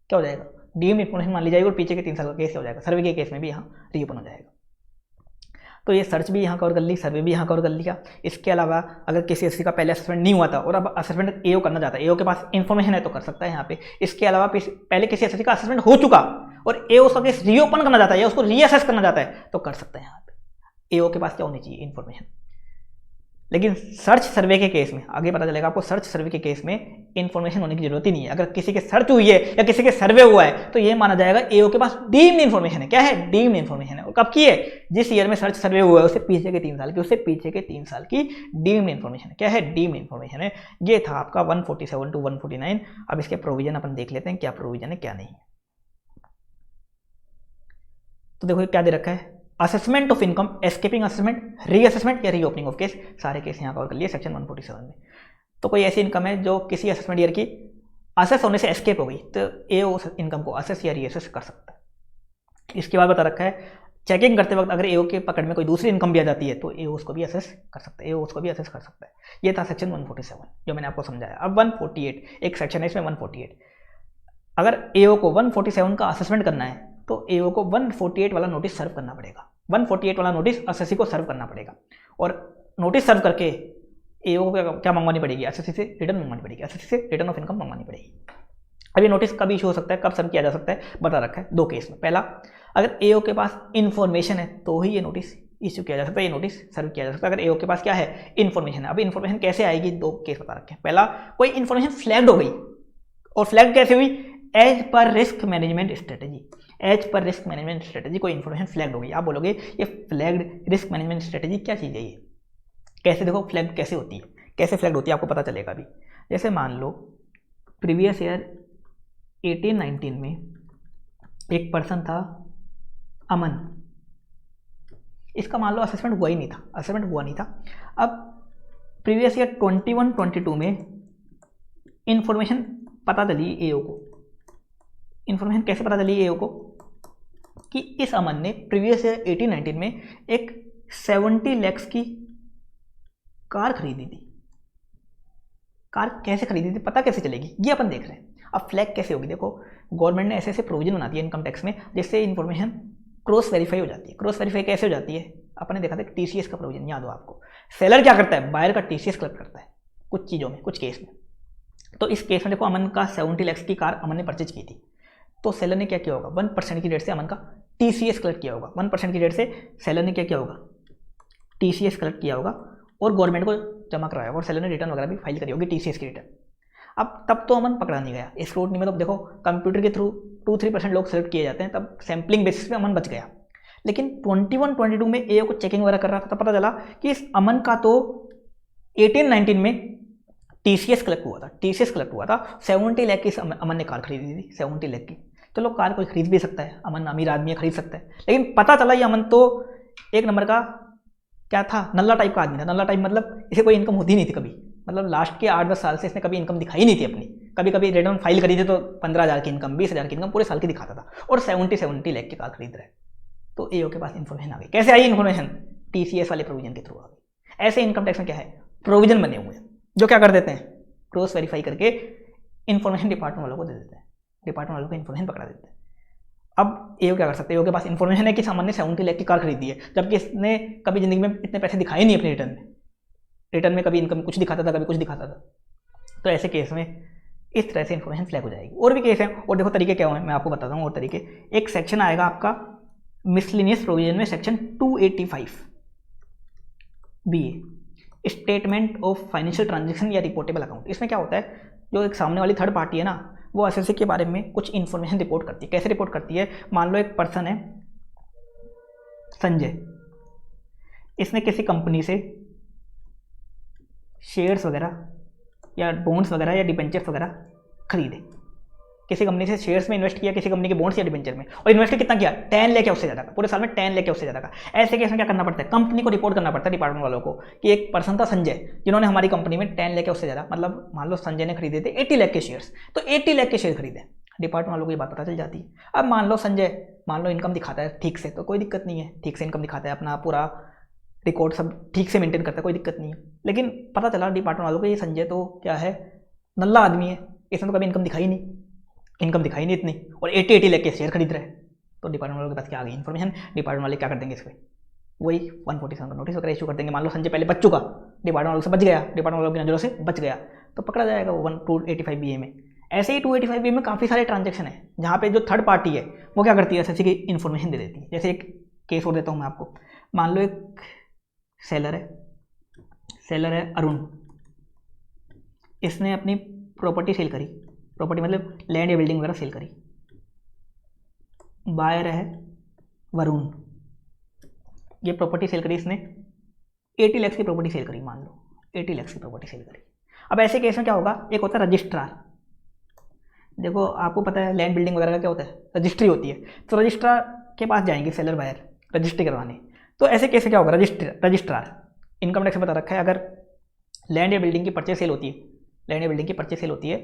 क्या हो जाएगा, डीम्ड इन्फॉर्मेशन मान ली जाएगी और पीछे के 3 साल का केस हो जाएगा। सर्वे के केस में भी यहाँ रीओपन हो जाएगा। तो ये सर्च भी यहाँ कवर कर ली, सर्वे भी यहाँ कवर कर लिया। इसके अलावा अगर किसी एससी का पहले असेसमेंट नहीं हुआ था और अब असेसमेंट एओ करना चाहता है, एओ के पास इन्फॉर्मेशन है तो कर सकता है यहाँ पे। इसके अलावा पहले किसी एससी का असेसमेंट हो चुका और एओ उसका केस रीओपन करना चाहता है या उसको रीअसेस करना चाहता है तो कर सकता है यहाँ पे। एओ के पास क्या होनी चाहिए, इन्फॉर्मेशन। लेकिन सर्च सर्वे के केस में आगे पता चलेगा आपको, सर्च सर्वे के केस में इन्फॉर्मेशन होने की जरूरत ही नहीं है। अगर किसी के सर्च हुई है या किसी के सर्वे हुआ है तो ये माना जाएगा एओ के पास डीम्ड इन्फॉर्मेशन है। क्या है, डीम्ड इन्फॉर्मेशन है। और कब की है, जिस ईयर में सर्च सर्वे हुआ है उससे पीछे के 3 साल की, उससे पीछे के 3 साल की डीम्ड इन्फॉर्मेशन है। क्या है, डीम्ड इन्फॉर्मेशन है। ये था आपका 147 to 149। अब इसके प्रोविजन अपन देख लेते हैं, क्या प्रोविजन है क्या नहीं। तो देखो क्या दे रखा है, assessment of income, escaping assessment, reassessment या रीओपनिंग ऑफ केस, सारे केस यहाँ कवर कर लिए सेक्शन 147 में। तो कोई ऐसी इनकम है जो किसी असेसमेंट ईयर की असेस होने से एस्केप हो गई तो ए उस इनकम को असेस या रीअसेस कर सकता है। इसके बाद बता रखा है चेकिंग करते वक्त अगर एओ के पकड़ में कोई दूसरी इनकम भी आ जाती है तो एओ उसको भी असेस कर सकता है, एओ उसको भी असेस कर सकता है। ये था सेक्शन 147 जो मैंने आपको समझाया। अब 148 एक सेक्शन है इसमें 148। अगर एओ को 147 का असेसमेंट करना है तो एओ को 148 वाला नोटिस सर्व करना पड़ेगा। 148 वाला नोटिस एसएससी को सर्व करना पड़ेगा और नोटिस सर्व करके एओ को क्या मंगवानी पड़ेगी, एसएससी से रिटर्न मंगवानी पड़ेगी, एसएससी से रिटर्न ऑफ इनकम मंगवानी पड़ेगी। अब ये नोटिस कब इशू हो सकता है, कब सर्व किया जा सकता है, बता रखा है 2 केस में। पहला, अगर एओ के पास इन्फॉर्मेशन है तो ही ये नोटिस इशू किया जा सकता है, ये नोटिस सर्व किया जा सकता है। अगर एओ के पास क्या है, इन्फॉर्मेशन है। अब इन्फॉर्मेशन कैसे आएगी, 2 केस बता रखे हैं। पहला, कोई इन्फॉर्मेशन फ्लैग्ड हो गई और फ्लैग कैसे हुई, as per risk management strategy. As per risk management strategy कोई इन्फॉर्मेशन फ्लैग्ड हो गई। आप बोलोगे ये फ्लैग्ड रिस्क मैनेजमेंट स्ट्रेटेजी क्या चीज़ है, ये कैसे, देखो फ्लैग्ड कैसे होती है, कैसे फ्लैग्ड होती है आपको पता चलेगा अभी। जैसे मान लो प्रीवियस ईयर 18-19 में एक पर्सन था अमन, इसका मान लो असेसमेंट हुआ ही नहीं था, असेसमेंट हुआ नहीं था। अब प्रीवियस ईयर 21-22 में इंफॉर्मेशन पता चली एओ को। इंफॉर्मेशन कैसे पता चली एओ को कि इस अमन ने प्रीवियस ईयर 18-19 में एक 70 लाख की कार खरीदी थी। कार कैसे खरीदी थी, पता कैसे चलेगी, ये अपन देख रहे हैं। अब फ्लैग कैसे होगी, देखो गवर्नमेंट ने ऐसे ऐसे प्रोविजन बना दिया इनकम टैक्स में जिससे इन्फॉर्मेशन क्रॉस वेरीफाई हो जाती है। क्रॉस वेरीफाई कैसे हो जाती है, अपन ने देखा था टीसीएस का प्रोविजन याद हो आपको। सेलर क्या करता है, बायर का टीसीएस कलेक्ट करता है कुछ चीज़ों में, कुछ केस में। तो इस केस में देखो अमन का 70 लाख की कार अमन ने परचेज की थी, तो सेलर ने क्या किया होगा, 1% की रेट से अमन का टीसीएस कलेक्ट किया होगा। 1% की रेट से सेलर ने क्या किया होगा, टीसीएस कलेक्ट किया होगा और गवर्नमेंट को जमा कराया होगा और सेलर ने रिटर्न वगैरह भी फाइल करी होगी टीसीएस की रिटर्न। अब तब तो अमन पकड़ा नहीं गया स्क्रूटनी में, तो देखो कंप्यूटर के थ्रू 2-3% लोग सेलेक्ट किए जाते हैं, तब सैम्पलिंग बेसिस पे अमन बच गया। लेकिन 21-22 में एओ को चेकिंग वगैरह कर रहा था, तब पता चला कि इस अमन का तो 18-19 में टीसीएस कलेक्ट हुआ था, टीसीएस कलेक्ट हुआ था 70 लाख की अमन ने कार खरीदी थी, 70 लाख की। चलो कार कोई खरीद भी सकता है, अमन अमीर आदमी खरीद सकता है, लेकिन पता चला ये अमन तो एक नंबर का क्या था, नल्ला टाइप का आदमी था। नल्ला टाइप मतलब इसे कोई इनकम होती नहीं थी कभी, मतलब लास्ट के 8-10 साल से इसने कभी इनकम दिखाई नहीं थी अपनी। कभी कभी रिटर्न फाइल करी थी तो 15,000 की इनकम, 20,000 की इनकम पूरे साल की दिखाता था, और 70 लाख की कार खरीद रहा है। तो एओ के पास इन्फॉर्मेशन आ गई। कैसे आई इन्फॉर्मेशन, टीसीएस वाले प्रोविजन के थ्रू आ गई। ऐसे इनकम टैक्स में क्या है, प्रोविजन बने हुए हैं जो क्या कर देते हैं, क्रॉस वेरीफाई करके इन्फॉर्मेशन डिपार्टमेंट वालों को दे देते हैं, डिपार्टमेंट वालों को इन्फॉर्मेशन पकड़ा देते हैं। अब एओ क्या कर सकते हैं, एओ के पास इन्फॉर्मेशन है कि सामान ने 70 लाख की कार खरीदी है, जबकि इसने कभी जिंदगी में इतने पैसे दिखाए नहीं अपने रिटर्न में। रिटर्न में कभी इनकम कुछ दिखाता था, कभी कुछ दिखाता था। तो ऐसे केस में इस तरह से इन्फॉर्मेशन फ्लैग हो जाएगी। और भी केस हैं, और देखो तरीके क्या हैं मैं आपको बताता हूँ और तरीके। एक सेक्शन आएगा आपका मिसलिनियस प्रोविजन में, section 285 B, statement of financial transaction या रिपोर्टेबल अकाउंट। इसमें क्या होता है, जो एक सामने वाली थर्ड पार्टी है ना, वो एसएससी के बारे में कुछ इन्फॉर्मेशन रिपोर्ट करती है। कैसे रिपोर्ट करती है, मान लो एक पर्सन है संजय, इसने किसी कंपनी से शेयर्स वगैरह या बॉन्ड्स वगैरह या डिबेंचर्स वगैरह खरीदे। किसी कंपनी से शेयर्स में इन्वेस्ट किया, किसी कंपनी के बॉन्ड्स या डिबेंचर में, और इन्वेस्ट कितना किया, 10 लाख या उससे ज़्यादा का, पूरे साल में 10 लाख या उससे ज़्यादा का। ऐसे केस में क्या करना पड़ता है, कंपनी को रिपोर्ट करना पड़ता है डिपार्टमेंट वालों को कि एक पर्सन था संजय जिन्होंने हमारी कंपनी में 10 लाख या उससे ज़्यादा, मतलब मान लो संजय ने खरीदे थे 80 लाख के शेयर्स, तो 80 लाख के शेयर खरीदे। डिपार्टमेंट वालों को ये बात पता चल जाती है। अब मान लो संजय इनकम दिखाता है ठीक से, तो कोई दिक्कत नहीं है, ठीक से इनकम दिखाता है, अपना पूरा रिकॉर्ड सब ठीक से मेंटेन करता है, कोई दिक्कत नहीं है। लेकिन पता चला डिपार्टमेंट वालों को ये संजय तो क्या है, नल्ला आदमी है, इसने तो कभी इनकम दिखाई नहीं इतनी, और 80 लाख के शेयर खरीद रहा है। तो डिपार्टमेंट वालों के पास क्या आ गई इन्फॉर्मेशन, डिपार्टमेंट वाले क्या कर देंगे इस पर, वही 147 का नोटिस वगैरह इशू कर देंगे। मान लो संजय पहले बच चुका, डिपार्टमेंट वालों से बच गया, डिपार्टमेंट वालों की नजरों से बच गया, तो पकड़ा जाएगा वो 285 में। ऐसे ही 285 में काफ़ी सारे ट्रांजेक्शन है जहाँ पे जो थर्ड पार्टी है वो क्या करती है, एसएससी की इन्फॉर्मेशन दे देती है। जैसे एक केस और देता हूँ मैं आपको, मान लो एक सेलर है अरुण, इसने अपनी प्रॉपर्टी सेल करी, प्रॉपर्टी मतलब लैंड या बिल्डिंग वगैरह सेल करी। बायर है वरुण, ये प्रॉपर्टी सेल करी इसने, 80 लाख की प्रॉपर्टी सेल करी, मान लो 80 लाख की प्रॉपर्टी सेल करी। अब ऐसे केस में क्या होगा, एक होता है रजिस्ट्रार, देखो आपको पता है लैंड बिल्डिंग वगैरह का क्या होता है, रजिस्ट्री होती है, तो रजिस्ट्रार के पास जाएंगे सेलर बायर रजिस्ट्री करवाने। तो ऐसे केस में क्या होगा, रजिस्ट्रार इनकम टैक्स में बता रखा है, अगर लैंड या बिल्डिंग की परचेज सेल होती है, लैंड या बिल्डिंग की परचेज सेल होती है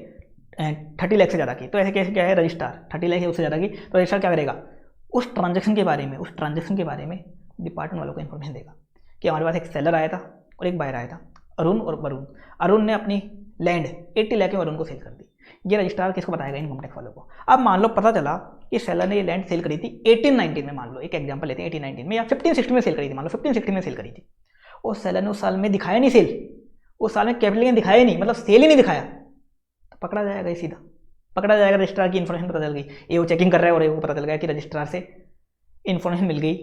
30 लाख से ज़्यादा की, तो ऐसे केस क्या है, रजिस्ट्रार 30 लाख या उससे ज़्यादा की, तो रजिस्ट्रार क्या करेगा, उस ट्रांजेक्शन के बारे में डिपार्टमेंट वालों को इन्फॉर्मेशन देगा कि हमारे पास एक सेलर आया था और एक बायर आया था, अरुण और वरुण। अरुण ने अपनी लैंड 80 लाख में वरुण को सेल कर दी, ये रजिस्ट्रार किसको बताएगा, इनकम टैक्स वालों को। अब मान लो पता चला कि सेलर ने ये लैंड सेल करी थी 18-19 में, मान लो एक एग्जांपल लेते हैं 18-19 में या 15-16 में सेल करी थी, मान लो 15-16 में सेल करी थी, और सेलर ने उस साल में दिखाया नहीं सेल, उस साल में कैपिटल गेन दिखाया नहीं, मतलब सेल ही नहीं दिखाया, तो पकड़ा जाएगा, सीधा पकड़ा जाएगा। रजिस्ट्रार की इन्फॉर्मेशन पता चल गई, ये वो चेकिंग कर रहा है और ये वो पता चल गया कि रजिस्ट्रार से इन्फॉर्मेशन मिल गई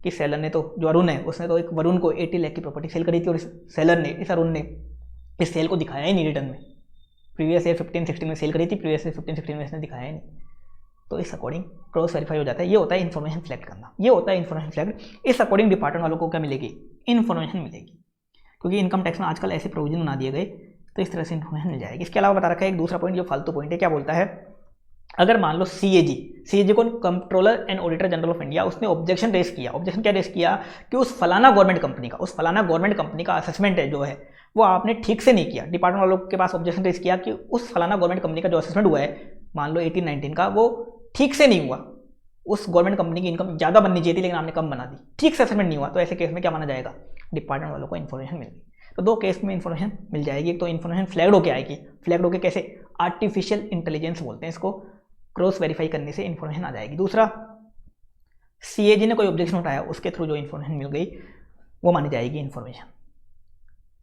कि सेलर ने तो, जो अरुण है उसने तो एक वरुण को 80 लाख की प्रॉपर्टी सेल करी थी, और इस सेलर ने, इस अरुण ने इस सेल को दिखाया ही नहीं रिटर्न में, प्रीवियस ईयर 15-16 में सेल करी थी, प्रीवियस ईयर 15-16 में इसने दिखाया ही नहीं, तो इस अकॉर्डिंग क्रॉस वेरीफाई हो जाता है। ये होता है इन्फॉर्मेशन सेलेक्ट करना, ये होता है इन्फॉर्मेशन सेलेक्ट। इस अकॉर्डिंग डिपार्टमेंट वालों को क्या मिलेगी, इन्फॉर्मेशन मिलेगी, क्योंकि इनकम टैक्स में आजकल ऐसे प्रोविजन बना दिए गए, तो इस तरह से इन्फॉर्मेशन मिल जाएगी। इसके अलावा बता रखा है एक दूसरा पॉइंट जो फालतू पॉइंट है, क्या बोलता है, अगर मान लो सीएजी को controller and auditor general of India, उसने ऑब्जेक्शन रेस किया, ऑब्जेक्शन क्या रेस किया कि उस फलाना गवर्नमेंट कंपनी का असेसमेंट है जो है वो आपने ठीक से नहीं किया। डिपार्टमेंट वालों के पास ऑब्जेक्शन रेस किया कि उस फलाना गवर्नमेंट कंपनी का जो असेसमेंट हुआ है, मान लो 18-19 का, वो ठीक से नहीं हुआ, उस गवर्नमेंट कंपनी की इनकम ज़्यादा बननी चाहिए थी लेकिन आपने कम बना दी, ठीक से असेसमेंट नहीं हुआ, तो ऐसे केस में क्या माना जाएगा, डिपार्टमेंट वालों को इन्फॉर्मेशन मिल गई। तो दो केस में इन्फॉर्मेशन मिल जाएगी, एक तो इन्फॉर्मेशन फ्लैग्ड होकर आएगी, फ्लैग्ड होकर कैसे, आर्टिफिशियल इंटेलिजेंस बोलते हैं इसको, क्रॉस वेरीफाई करने से इन्फॉर्मेशन आ जाएगी। दूसरा, सीएजी ने कोई ऑब्जेक्शन उठाया, उसके थ्रू जो इन्फॉर्मेशन मिल गई वो मानी जाएगी इन्फॉर्मेशन,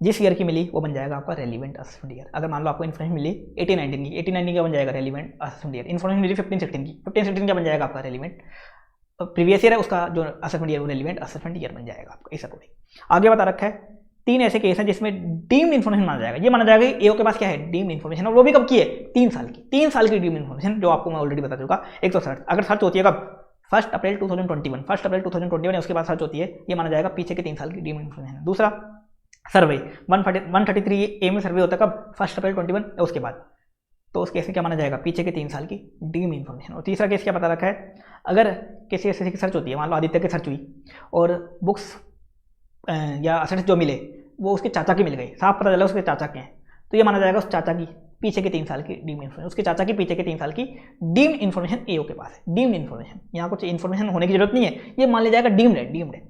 जिस ईयर की मिली वो बन जाएगा आपका रेलिवेंट असेसमेंट ईयर। अगर मान लो आपको इन्फॉर्मेशन मिली 18-19 की क्या बन जाएगा, रेलिवेंट असेसमेंट ईयर। इन्फॉर्मेशन मिली 15-16 की, 15-16 क्या बन जाएगा आपका, रेलिवेंट प्रीवियस ईयर है उसका जो असेसमेंट ईयर वो रेलिवेंट असेसमेंट ईयर बन जाएगा आपका, इस अकॉर्डिंग। आगे बता रखा है 3 ऐसे केस हैं जिसमें डीम्ड इन्फॉर्मेशन माना जाएगा। ये माना जाएगा एओ के पास क्या है, डीम्ड इन्फॉर्मेशन, और वो भी कब की है, 3 साल की, 3 साल की डीम्ड इन्फॉर्मेशन, जो आपको मैं ऑलरेडी बता चुका। 160 अगर सर्च होती है कब, 1 अप्रैल 2021 है, उसके बाद सर्च होती है, ये माना जाएगा पीछे के 3 साल की डीम्ड इन्फॉर्मेशन। दूसरा, सर्वे 133A में सर्वे होता है कब, 1 अप्रैल 2021 उसके बाद, तो उस केस में क्या माना जाएगा, पीछे के 3 साल की डीम्ड इन्फॉर्मेशन। और तीसरा केस क्या बता रखा है, अगर किसी एसएससी की सर्च होती है, मान लो आदित्य की सर्च हुई और बुक्स या असेट्स जो मिले वो उसके चाचा की मिल गई, साफ पता चला उसके चाचा के हैं, तो ये माना जाएगा उस चाचा की पीछे के 3 साल की डीम्ड इन्फॉर्मेशन, उसके चाचा की पीछे के 3 साल की डीम्ड इन्फॉर्मेशन एओ के पास है। डीम्ड इन्फॉर्मेशन, यहाँ कुछ इन्फॉर्मेशन होने की जरूरत नहीं है, ये मान लिया जाएगा डीम्ड है।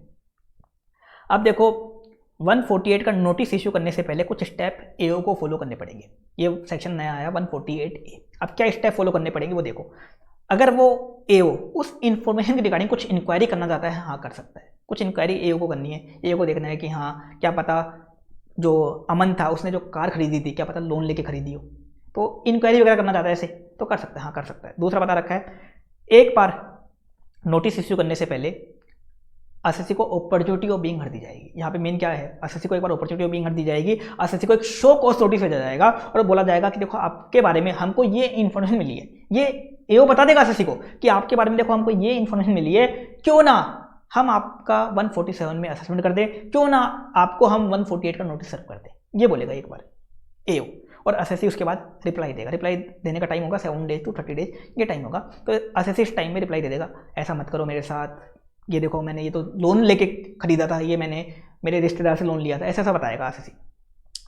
अब देखो 148 का नोटिस इशू करने से पहले कुछ स्टेप एओ को फॉलो करने पड़ेंगे, ये सेक्शन नया आया 148A। अब क्या स्टेप फॉलो करने पड़ेंगे वो देखो, अगर वो एओ उस इन्फॉर्मेशन के रिगार्डिंग कुछ इंक्वायरी करना चाहता है, हाँ कर सकता है, कुछ इंक्वायरी एओ को करनी है, एओ को देखना है कि हाँ क्या पता जो अमन था उसने जो कार खरीदी थी क्या पता लोन लेके खरीदी हो, तो इंक्वायरी वगैरह करना चाहता है ऐसे तो कर सकता है, हाँ कर सकता है। दूसरा बता रखा है, एक बार नोटिस इश्यू करने से पहले एसएससी को अपॉर्चुनिटी ऑफ बीइंग हट दी जाएगी। यहाँ पे मेन क्या है, एसएससी को एक बार अपॉर्चुनिटी ऑफ बीइंग हट दी जाएगी, एसएससी को एक शो कॉज नोटिस भेजा जाएगा और बोला जाएगा कि देखो आपके बारे में हमको ये इन्फॉर्मेशन मिली है, ये एओ बता देगा एसएससी को कि आपके बारे में देखो हमको ये इन्फॉर्मेशन मिली है, क्यों ना हम आपका 147 में असेसमेंट कर दें, क्यों ना आपको हम 148 का नोटिस सर्व कर दें, ये बोलेगा एक बार एओ, और एसएससी उसके बाद रिप्लाई देगा। रिप्लाई देने का टाइम होगा 7 डेज to 30 डेज, ये टाइम होगा, तो एसएससी इस टाइम में रिप्लाई दे देगा, ऐसा मत करो मेरे साथ, ये देखो मैंने ये तो लोन लेके खरीदा था, ये मैंने मेरे रिश्तेदार से लोन लिया था, ऐसा बताएगा एसएससी।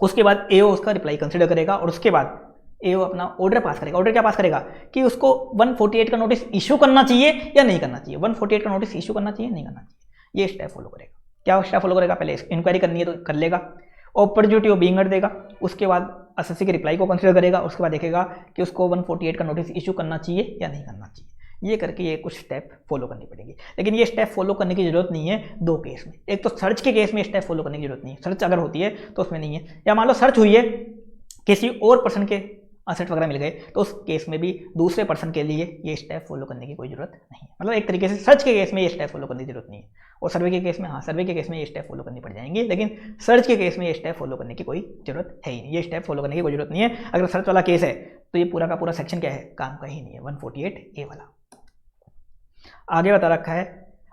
उसके बाद एओ उसका रिप्लाई कंसिडर करेगा और उसके बाद एओ अपना ऑर्डर पास करेगा। ऑर्डर क्या पास करेगा कि उसको 148 का नोटिस इशू करना चाहिए या नहीं करना चाहिए, 148 का नोटिस इशू करना चाहिए नहीं करना चाहिए, ये स्टेप फॉलो करेगा। क्या स्टेप फॉलो करेगा, पहले इंक्वायरी करनी है तो कर लेगा, अपॉर्चुनिटी ऑफ बीइंग हर्ड देगा, उसके बाद एसएससी के रिप्लाई को कंसीडर करेगा, उसके बाद देखेगा कि उसको 148 का नोटिस इशू करना चाहिए या नहीं करना चाहिए। ये करके ये कुछ स्टेप फॉलो करनी पड़ेगी। लेकिन ये स्टेप फॉलो करने की जरूरत नहीं है दो केस में। एक तो सर्च के केस में स्टेप फॉलो करने की जरूरत नहीं है, सर्च अगर होती है तो उसमें नहीं है, या मान लो सर्च हुई है किसी और पर्सन के असेट वगैरह मिल गए तो उस केस में भी दूसरे पर्सन के लिए ये स्टेप फॉलो करने की कोई जरूरत नहीं है। मतलब एक तरीके से सर्च के केस में ये स्टेप फॉलो करने की जरूरत नहीं है, और सर्वे के केस में हाँ, सर्वे के केस में ये स्टेप फॉलो करनी पड़ जाएंगी, लेकिन सर्च के केस में ये स्टेप फॉलो करने की कोई जरूरत है ही नहीं। ये स्टेप फॉलो करने की कोई जरूरत नहीं है। अगर सर्च वाला केस है तो ये पूरा का पूरा सेक्शन क्या है, काम का ही नहीं है, 148A वाला। आगे बता रखा है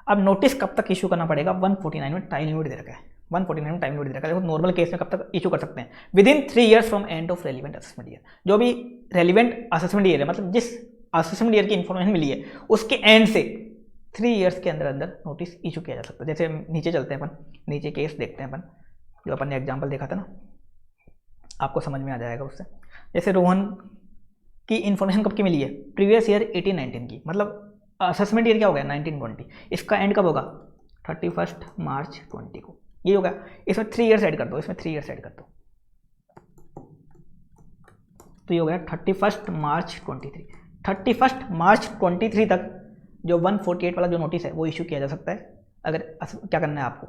अब नोटिस कब तक इशू करना पड़ेगा, 149 में टाइम लिमिट दे रखा है, 149 में टाइम लिमिट दे रखा है। देखो नॉर्मल केस में कब तक इशू कर सकते हैं, with in 3 years from end of relevant assessment year. जो भी रेलिवेंट असेसमेंट ईयर है, मतलब जिस असेसमेंट ईयर की इन्फॉर्मेशन मिली है उसके एंड से 3 ईयर्स के अंदर अंदर नोटिस इशू किया जा सकता है। जैसे नीचे चलते हैं अपन, नीचे केस देखते हैं अपन, जो अपन ने एग्जाम्पल देखा था ना, आपको समझ में आ जाएगा उससे। जैसे रोहन की इन्फॉर्मेशन कब की मिली है, प्रीवियस ईयर 18-19 की, मतलब असेसमेंट ईयर क्या हो गया 19-20, इसका एंड कब होगा 31 मार्च 20 को, ये होगा। इसमें 3 ईयर्स ऐड कर दो, इसमें 3 ईयर्स ऐड कर दो, तो ये हो गया 31 मार्च 23। 31 मार्च 23 तक जो 148 वाला जो नोटिस है वो इशू किया जा सकता है। अगर क्या करना है आपको,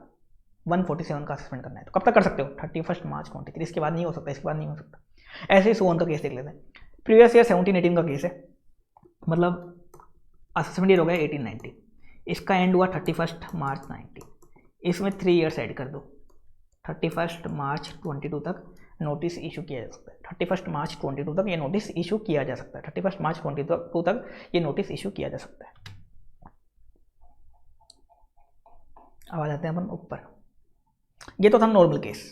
147 का असेसमेंट करना है तो कब तक कर सकते हो, 31 मार्च 23, इसके बाद नहीं हो सकता, इसके बाद नहीं हो सकता। ऐसे ही सोहन का केस देख लेते हैं, प्रीवियस ईयर 17-18 का केस है, मतलब असेसमेंट ईयर हो गया 18-19, इसका एंड हुआ 31 मार्च 19, इसमें 3 ईयर्स ऐड कर दो, 31 मार्च 22 तक नोटिस इशू किया जा सकता है। 31 मार्च 22 तक ये नोटिस इशू किया जा सकता है, 31 मार्च 22 तक ये नोटिस इशू किया जा सकता है। अब आ जाते हैं अपन ऊपर, ये तो था नॉर्मल केस।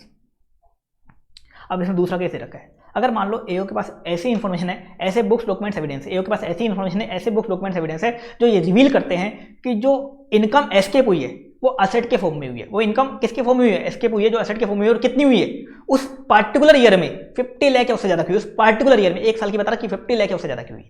अब इसमें दूसरा केस दे रखा है, अगर मान लो एओ के पास ऐसी इन्फॉर्मेशन है, ऐसे बुक्स डॉक्यूमेंट्स एविडेंस, एओ के पास ऐसी इन्फॉर्मेशन है, ऐसे बुक्स डॉक्यूमेंट्स एविडेंस है जो ये रिवील करते हैं कि जो इनकम एस्केप हुई है वो असेट के फॉर्म में हुई है। वो इनकम किसके फॉर्म में हुई है, एस्केप हुई है, जो असेट के फॉर्म में हुई है, और कितनी हुई है उस पार्टिकुलर ईयर में, 50 लाख या उससे ज्यादा की हुई, उस पार्टिकुलर ईयर में, एक साल की बता रहा कि 50 लाख या उससे ज्यादा की हुई।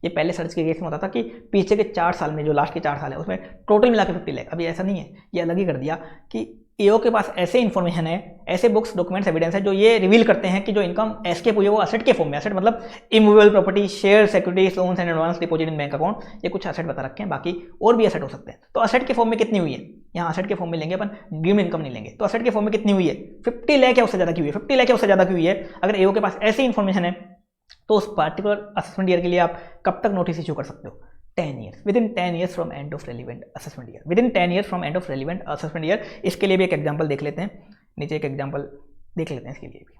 ये पहले सर्च के केस में होता था कि पीछे के 4 साल में, जो लास्ट के 4 साल है उसमें टोटल मिला के 50 लाख। अभी ऐसा नहीं है, ये अलग ही कर दिया कि एओ के पास ऐसे इन्फॉर्मेशन है, ऐसे बुक्स डॉक्यूमेंट्स एविडेंस है जो ये रिवील करते हैं कि जो इनकम एस्केप हुई है वो असेट के फॉर्म में, असेट मतलब immovable property, share, securities, loans and advance deposit in bank account, ये कुछ असेट बता रखे हैं, बाकी और भी असेट हो सकते हैं। तो असेट के फॉर्म में कितनी हुई है, यहाँ असेट के फॉर्म में लेंगे अपन, ड्रीम इनकम नहीं लेंगे। तो असेट के फॉर्म में कितनी हुई है, 50 लाख या उससे ज्यादा की हुई है, 50 लाख या उससे ज्यादा की हुई है। अगर एओ के पास ऐसी इन्फॉर्मेशन है तो उस पार्टिकुलर असेसमेंट ईयर के लिए आप कब तक नोटिस इशू कर सकते हो, 10 years, with in 10 years from end of relevant assessment year, with in 10 years from end of relevant assessment year. इसके लिए भी एक एग्जांपल देख लेते हैं, नीचे एक एग्जांपल देख लेते हैं इसके लिए भी।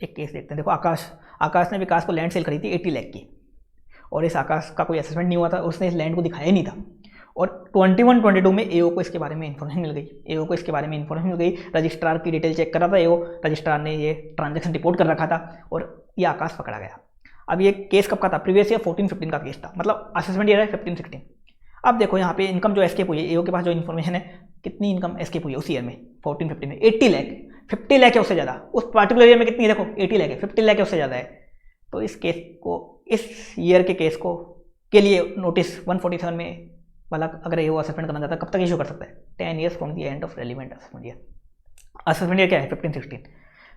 एक केस देखते हैं, देखो आकाश ने विकास को लैंड सेल खरीदी 80 लाख की, और इस आकाश का कोई असेसमेंट नहीं हुआ था, उसने इस लैंड को दिखाया नहीं था, और 21-22 में एओ को इसके बारे में इन्फॉर्मेशन मिल गई, एओ को इसके बारे में इन्फॉर्मेशन मिल गई, रजिस्ट्रार की डिटेल चेक कर रहा था एओ, रजिस्ट्रार ने ये ट्रांजैक्शन रिपोर्ट कर रखा था, और ये आकाश पकड़ा गया। अब ये केस कब का था, प्रीवियस ईयर 14-15 का केस था, मतलब असेसमेंट ईयर है 15-16। अब देखो यहाँ पे इनकम जो एस्केप हुई है, एओ के पास जो इन्फॉर्मेशन है, कितनी इनकम एस्केप हुई है उस ईयर में, 14-15 में 80 लाख, 50 लाख है उससे ज़्यादा, उस पार्टिकुलर ईयर में कितनी है, देखो 80 लाख है, 50 लाख है उससे ज़्यादा है। तो इस केस को, इस ईयर के केस को के लिए नोटिस 147 में वाला अगर एओ असेसमेंट करना चाहता है कब तक इशू कर सकता है, 10 years from the end of relevant assessment year. Assessment year क्या है 15-16,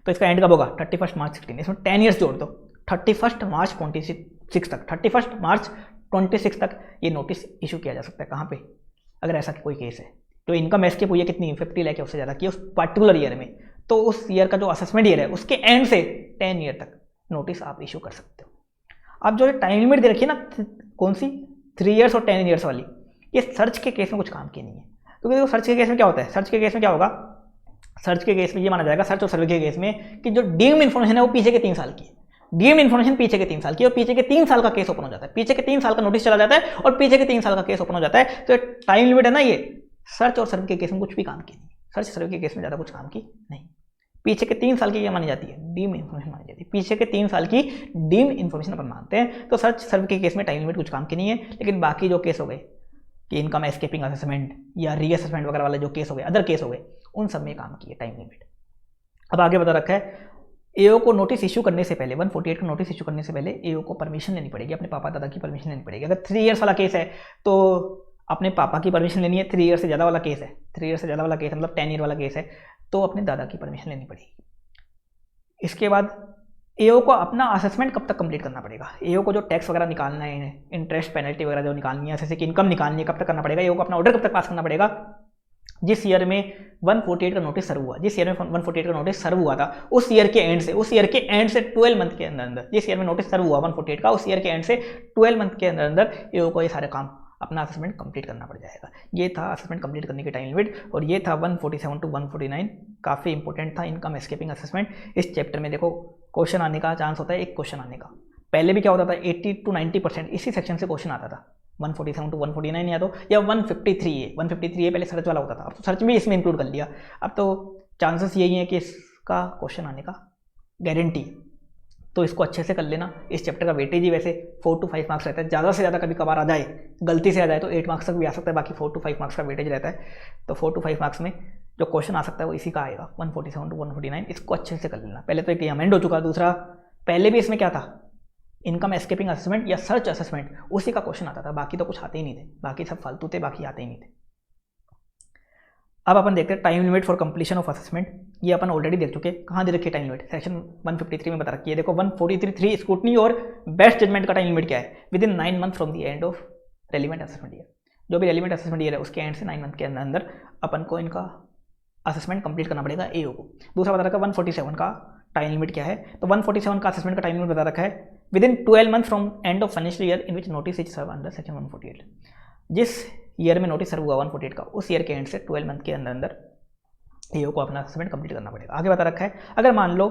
तो इसका एंड कब होगा 31 मार्च 16, इसमें 10 ईयर्स जोड़ दो, 31 मार्च 26 तक, 31 मार्च 26 तक ये नोटिस इशू किया जा सकता है। कहाँ पे, अगर ऐसा कोई केस है तो इनकम एस्केप हुई है कितनी, 50 लाख या उससे ज़्यादा की उस पार्टिकुलर ईयर में, तो उस ईयर का जो असेसमेंट ईयर है उसके एंड से 10 ईयर तक नोटिस आप इशू कर सकते हो। अब जो टाइम लिमिट दे रखी है ना, कौन सी, 3 ईयर्स और 10 ईयर्स वाली, ये सर्च के केस में कुछ काम की नहीं है। क्योंकि देखो सर्च के केस में क्या होता है, सर्च के केस में क्या होगा, सर्च के केस में ये माना जाएगा, सर्च और सर्वे के केस में, कि जो डीम्ड इन्फॉर्मेशन है वो पीछे के 3 साल की है, डीम्ड इन्फॉर्मेशन पीछे के 3 साल की, और पीछे के 3 साल का केस ओपन हो जाता है, पीछे के 3 साल का नोटिस चला जाता है और पीछे के 3 साल का केस ओपन हो जाता है। तो टाइम लिमिट है ना, ये सर्च और सर्वे के केस में कुछ भी काम की नहीं, सर्च सर्वे के केस में ज़्यादा कुछ काम की नहीं। पीछे के 3 साल की ये मानी जाती है, डीम्ड इन्फॉर्मेशन मानी जाती है, पीछे के 3 साल की डीम्ड इन्फॉर्मेशन अपन मानते हैं। तो सर्च सर्वे के केस में टाइम लिमिट कुछ काम की नहीं है, लेकिन बाकी जो केस हो गए कि इनकम एस्केपिंग असेसमेंट या रीअसेसमेंट वगैरह वाले जो केस हो गए, अदर केस हो गए, उन सब में काम की है टाइम लिमिट। अब आगे बता रखा है, एओ को नोटिस इशू करने से पहले, 148 को नोटिस इशू करने से पहले एओ को परमिशन लेनी पड़ेगी, अपने पापा दादा की परमिशन लेनी पड़ेगी। अगर 3 ईयर्स वाला केस है तो अपने पापा की परमिशन लेनी है, 3 ईयर से ज़्यादा वाला केस है, 3 ईयर से ज़्यादा वाला केस है मतलब 10 ईयर वाला केस है, तो अपने दादा की परमिशन लेनी पड़ेगी। इसके बाद एओ को अपना असेसमेंट कब तक कंप्लीट करना पड़ेगा, एओ को जो टैक्स वगैरह निकालना है, इंटरेस्ट पेनल्टी वगैरह जो निकालनी है, एसएससी की इनकम निकालनी है, कब तक करना पड़ेगा, एओ को अपना ऑर्डर कब तक पास करना पड़ेगा, जिस ईयर में 148 का नोटिस सर्व हुआ, जिस ईयर में 148 का नोटिस सर्व हुआ था उस ईयर के एंड से, उस ईयर के एंड से 12 मंथ के अंदर अंदर, जिस ईयर में नोटिस सर्व हुआ 148 का, उस ईयर के एंड से 12 मंथ के अंदर अंदर एओ को ये सारे काम अपना असेसमेंट कंप्लीट करना पड़ जाएगा। ये था असेसमेंट कंप्लीट करने की टाइम लिमिट, और ये था 147 टू 149, काफ़ी इंपॉर्टेंट था इनकम एस्केपिंग असेसमेंट। इस चैप्टर में देखो क्वेश्चन आने का चांस होता है, एक क्वेश्चन आने का। पहले भी क्या होता था 80 टू 90% इसी सेक्शन से क्वेश्चन आता था, 147 टू 149 या तो या 153 पहले सर्च वाला होता था, अब तो सर्च भी इसमें इंक्लूड कर लिया। अब तो चांसेस यही है कि इसका क्वेश्चन आने का गारंटी, तो इसको अच्छे से कर लेना। इस चैप्टर का वेटेज ही वैसे 4 टू 5 मार्क्स रहता है, ज़्यादा से ज़्यादा कभी कभार आ जाए, गलती से आ जाए तो 8 मार्क्स तक भी आ सकता है, बाकी 4 टू 5 मार्क्स का वेटेज रहता है। तो 4 टू 5 मार्क्स में जो क्वेश्चन आ सकता है वो इसी का आएगा, 147 टू 149, इसको अच्छे से कर लेना। पहले तो एक अमेंड हो चुका, दूसरा पहले भी इसमें क्या था, इनकम एस्केपिंग असेसमेंट या सर्च असेसमेंट, उसी का क्वेश्चन आता था, बाकी तो कुछ आते ही नहीं थे, बाकी सब फालतू थे, बाकी आते ही नहीं थे। अब अपन देखते हैं time limit for completion of assessment. ये अपन ऑलरेडी देख चुके हैं, कहाँ दे रखी है टाइम लिमिट, सेक्शन 153 में बता रखी है। देखो 143 स्क्रूटनी और बेस्ट जजमेंट का टाइम लिमिट क्या है, with in 9 month from the end of relevant assessment year. जो भी रेलिवेंट असेसमेंट ईयर है उसके एंड से 9 मंथ के अंदर अंदर अपन को इनका असेसमेंट कंप्लीट करना पड़ेगा एओ को। दूसरा बता रखा है 147 का टाइम लिमिट क्या है, तो 147 का असेसमेंट का टाइम लिमिट बता रखा है within 12 month from end of financial year in which notice is serve under section 148। जिस ईयर में नोटिस सर्व हुआ 148 का, उस ईयर के एंड से 12 मंथ के अंदर अंदर एओ को अपना असेसमेंट कंप्लीट करना पड़ेगा। आगे बता रखा है, अगर मान लो